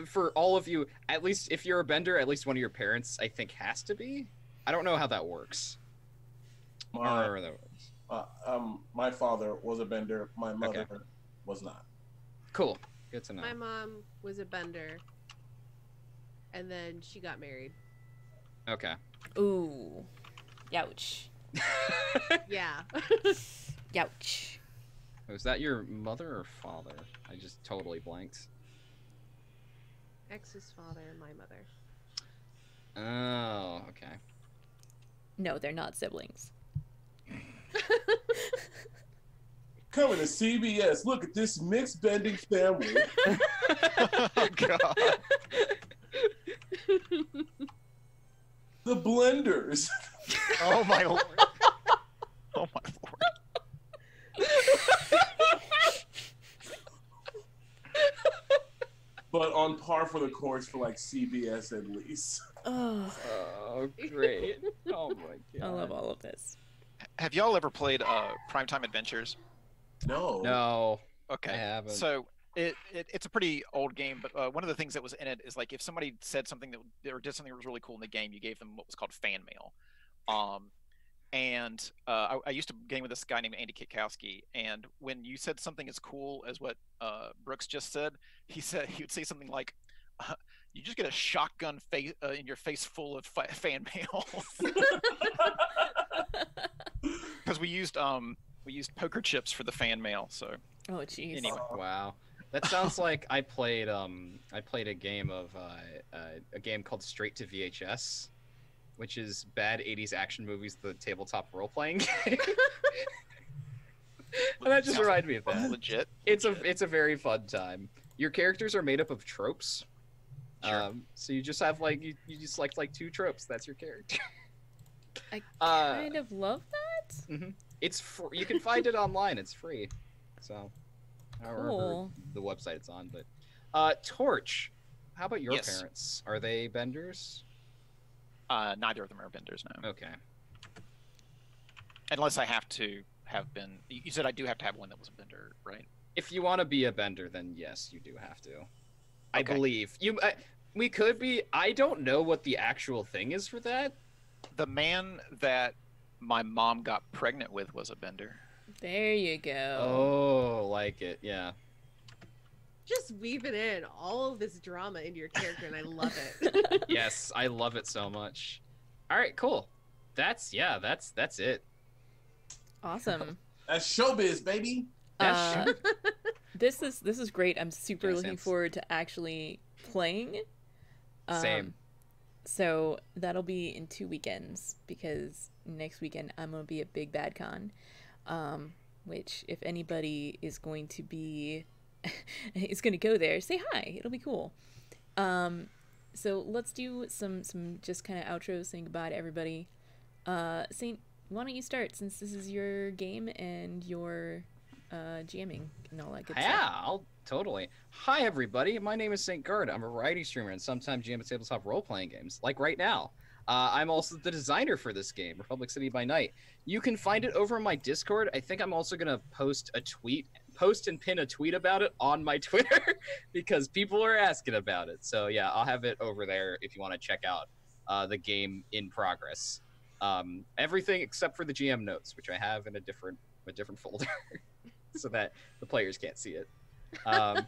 for all of you, at least if you're a bender, at least one of your parents, I think, has to be. I don't know how that works. My father was a bender. My mother was not. Cool. Good to know. My mom was a bender, and then she got married. Okay. Ooh. Youch. Yeah. Youch. Was that your mother or father? I just totally blanked. Ex's father and my mother. Oh, okay. No, they're not siblings. Coming to CBS, look at this mixed bending family. Oh God. The Blenders. Oh my lord. Oh my lord. But on par for the course for like CBS at least. Oh, Oh, great. Oh my god. I love all of this. Have y'all ever played Primetime Adventures? No. No. Okay. I haven't. So it's a pretty old game, but one of the things that was in it is like if somebody said something or did something that was really cool in the game, you gave them what was called fan mail. I used to game with this guy named Andy Kitkowski, and when you said something as cool as what Brooks just said, he would say something like, "You just get a shotgun in your face full of fan mail," because we used poker chips for the fan mail. So Oh, jeez. anyway, Wow. That sounds like I played a game of a game called Straight to VHS, which is bad 80s action movies, the tabletop role-playing game. And that just reminded me of that. Legit. It's a very fun time. Your characters are made up of tropes. Sure. So you just have like you just select like 2 tropes. That's your character. I kind of love that. It's free. You can find it online. It's free. So I don't remember Cool. the website it's on, but Torch. How about your Yes. parents? Are they benders? Neither of them are benders, no. Okay. Unless I have to have been. You said I do have to have one that was a bender, right? If you want to be a bender, then yes, you do have to. I Okay. believe you. We could be. I don't know what the actual thing is for that. The man that my mom got pregnant with was a bender. There you go. Oh, like it. Yeah. Just weaving in all of this drama into your character, and I love it. Yes, I love it so much. All right, cool. That's it. Awesome. That's showbiz, baby. Yeah, sure. This is great. I'm super Yeah, looking same. forward to actually playing. Same. So that'll be in 2 weekends because next weekend I'm gonna be at Big Bad Con, which if anybody is going to be is gonna go there, say hi. It'll be cool. So let's do some just kind of outros saying goodbye to everybody. Saint, why don't you start since this is your game and your jamming and all that good Yeah, stuff. I'll totally. Hi, everybody. My name is Stainguard. I'm a variety streamer and sometimes GM at tabletop role-playing games, like right now. I'm also the designer for this game, Rebulic City by Night. You can find it over on my Discord. I think I'm also going to post and pin a tweet about it on my Twitter because people are asking about it. So yeah, I'll have it over there if you want to check out the game in progress. Everything except for the GM notes, which I have in a different folder. So that the players can't see it. I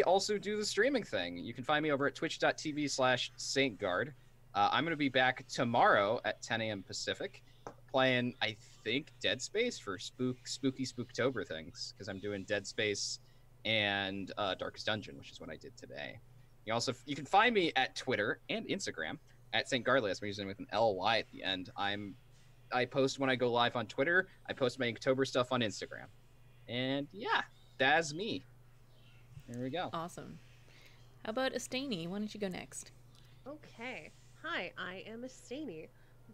also do the streaming thing. You can find me over at twitch.tv/Stainguard. I'm going to be back tomorrow at 10 a.m. Pacific playing, I think, Dead Space for spooky Spooktober things because I'm doing Dead Space and Darkest Dungeon, which is what I did today. You can find me at Twitter and Instagram at Stainguardless. I'm using it with an LY at the end. I post when I go live on Twitter. I post my Inktober stuff on Instagram. And yeah, that's me. There we go. Awesome. How about Astaney? Why don't you go next? Okay. Hi, I am Astaney.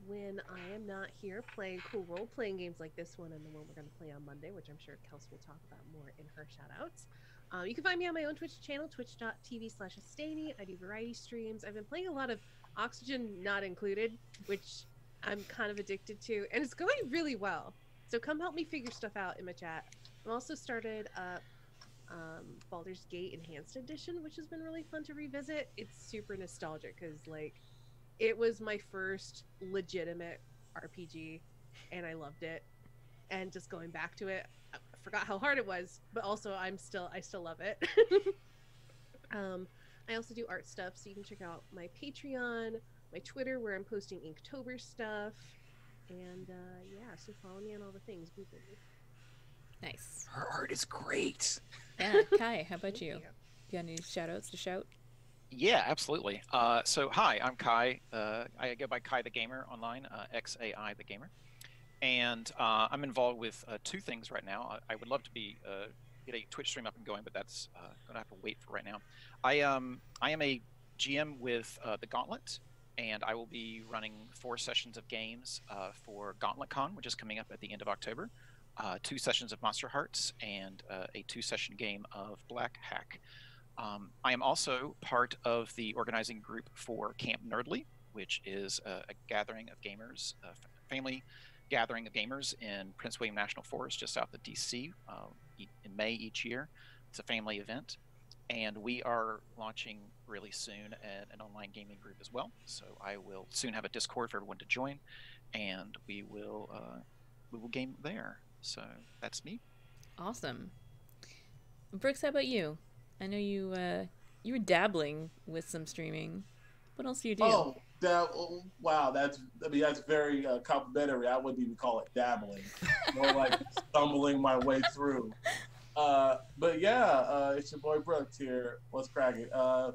When I am not here playing cool role-playing games like this one and the one we're going to play on Monday, which I'm sure Kelsa will talk about more in her shout-outs. You can find me on my own Twitch channel, twitch.tv/Astaney. I do variety streams. I've been playing a lot of Oxygen Not Included, which I'm kind of addicted to, and it's going really well. So come help me figure stuff out in my chat. I've also started up Baldur's Gate Enhanced Edition, which has been really fun to revisit. It's super nostalgic because, like, it was my first legitimate RPG, and I loved it. And just going back to it, I forgot how hard it was, but also I still love it. I also do art stuff, so you can check out my Patreon, my Twitter, where I'm posting Inktober stuff, and yeah, so follow me on all the things. Boo boo. Nice. Her art is great. Yeah, Kai, how about Thank you? You got any shout-outs to shout? Yeah, absolutely. So hi, I'm Kai. I go by Kai the Gamer online, XAI the Gamer, and I'm involved with 2 things right now. I would love to be get a Twitch stream up and going, but that's gonna have to wait for right now. I am a GM with the Gauntlet, and I will be running 4 sessions of games for Gauntlet Con, which is coming up at the end of October. 2 sessions of Monster Hearts and a 2-session game of Black Hack. I am also part of the organizing group for Camp Nerdly, which is a gathering of gamers, a family gathering of gamers in Prince William National Forest, just south of DC, in May each year. It's a family event, and we are launching really soon an online gaming group as well. So I will soon have a Discord for everyone to join, and we will game there. So that's me. Awesome. Brooks, how about you? I know you were dabbling with some streaming. What else do you do? Wow, that's very complimentary. I wouldn't even call it dabbling, more like stumbling my way through. But yeah, it's your boy Brooks here. What's cracking? A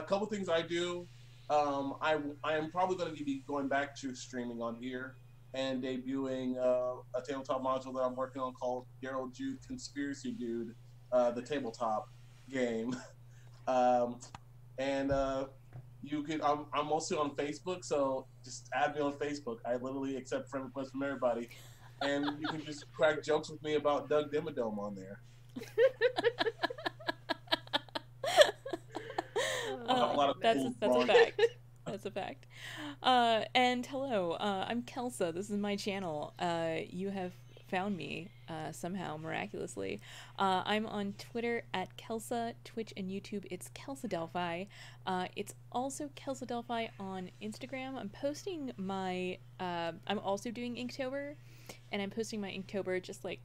couple things I do. I am probably going to be going back to streaming on here. and debuting a tabletop module that I'm working on called Gerald Jude Conspiracy Dude, the tabletop game. And you could, I'm mostly on Facebook, so just add me on Facebook. I literally accept friend requests from everybody. And you can just crack jokes with me about Doug Dimmadome on there. That's a fact. That's a fact. And hello, I'm Kelsa. This is my channel. You have found me somehow miraculously. I'm on Twitter at Kelsa, Twitch and YouTube. It's Kelsa Delphi. It's also Kelsa Delphi on Instagram. I'm posting my. I'm also doing Inktober, and I'm posting my Inktober just like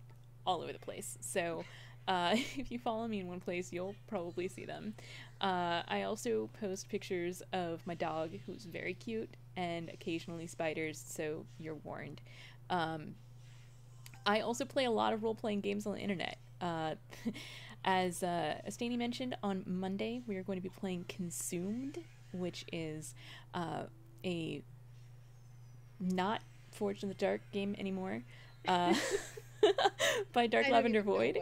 all over the place. So. If you follow me in one place, you'll probably see them. I also post pictures of my dog, who's very cute, and occasionally spiders, so you're warned. I also play a lot of role-playing games on the internet. As Stainy mentioned, on Monday we are going to be playing Consumed, which is a not Forged in the Dark game anymore. By Dark Lavender Void.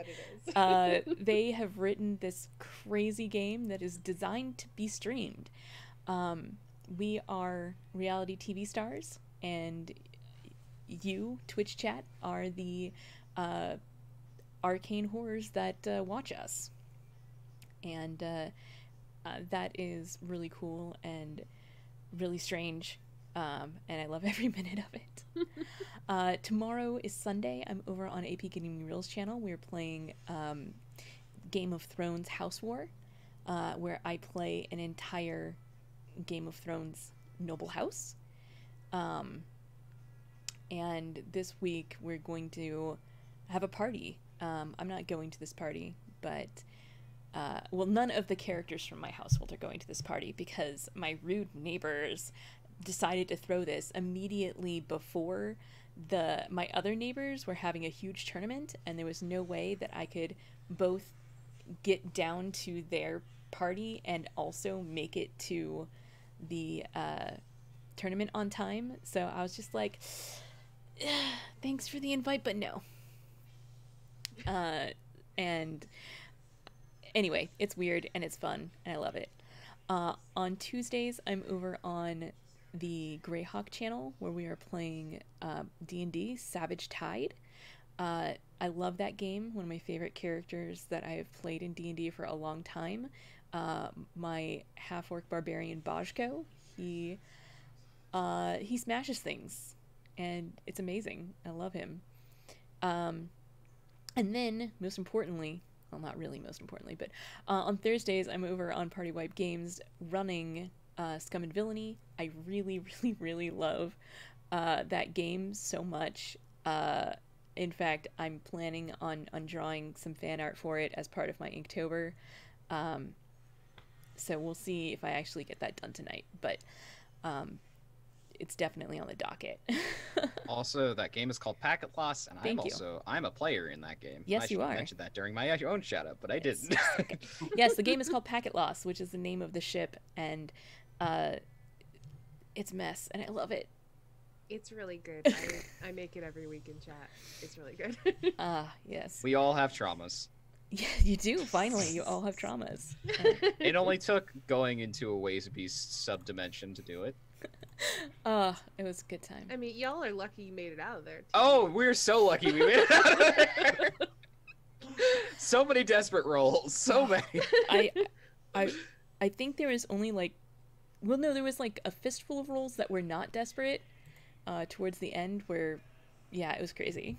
They have written this crazy game that is designed to be streamed. We are reality TV stars, and you, Twitch chat, are the arcane horrors that watch us. And that is really cool and really strange. And I love every minute of it. Tomorrow is Sunday. I'm over on AP Gaming Reels channel. We're playing Game of Thrones House War, where I play an entire Game of Thrones noble house. And this week we're going to have a party. I'm not going to this party, but well, none of the characters from my household are going to this party because my rude neighbors decided to throw this immediately before my other neighbors were having a huge tournament, and there was no way that I could both get down to their party and also make it to the tournament on time. So I was just like, thanks for the invite, but no. And anyway, it's weird and it's fun and I love it. On Tuesdays, I'm over on the Greyhawk channel where we are playing D&D Savage Tide. I love that game. One of my favorite characters that I have played in D&D for a long time. My half-orc barbarian Bajko, he smashes things and it's amazing. I love him. And then, most importantly, well, not really most importantly, but on Thursdays, I'm over on Party Wipe Games running Scum and Villainy. I really, really, really love that game so much. In fact, I'm planning on drawing some fan art for it as part of my Inktober. So we'll see if I actually get that done tonight, but it's definitely on the docket. Also, that game is called Packet Loss, and I'm a player in that game. Yes, you are. I mentioned that during my own shout out, but I didn't. Okay. Yes, the game is called Packet Loss, which is the name of the ship, and it's a mess, and I love it. It's really good. I make it every week in chat. It's really good. Yes. We all have traumas. Yeah, you do. Finally, you all have traumas. It only took going into a Ways Beast subdimension to do it. It was a good time. I mean, y'all are lucky you made it out of there. Too. Oh, we're so lucky we made it out of there. So many desperate rolls. So many. I think there was only like, well, no, there was like a fistful of rolls that were not desperate towards the end where, yeah, it was crazy.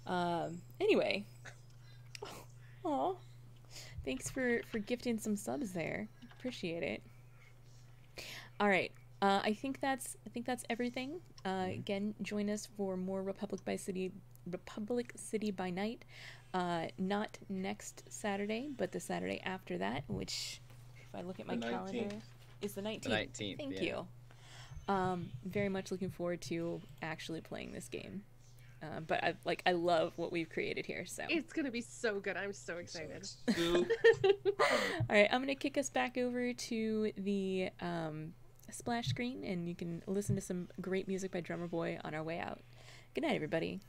Anyway. Aw. Thanks for gifting some subs there. Appreciate it. All right. I think that's everything. Again, join us for more Rebulic City by Night. Not next Saturday, but the Saturday after that, which, if I look at my calendar, is the 19th. The 19th. Thank you. Very much looking forward to actually playing this game. But I love what we've created here. So it's gonna be so good. I'm so excited. All right, I'm gonna kick us back over to the splash screen, and you can listen to some great music by Drummer Boy on our way out. Good night, everybody.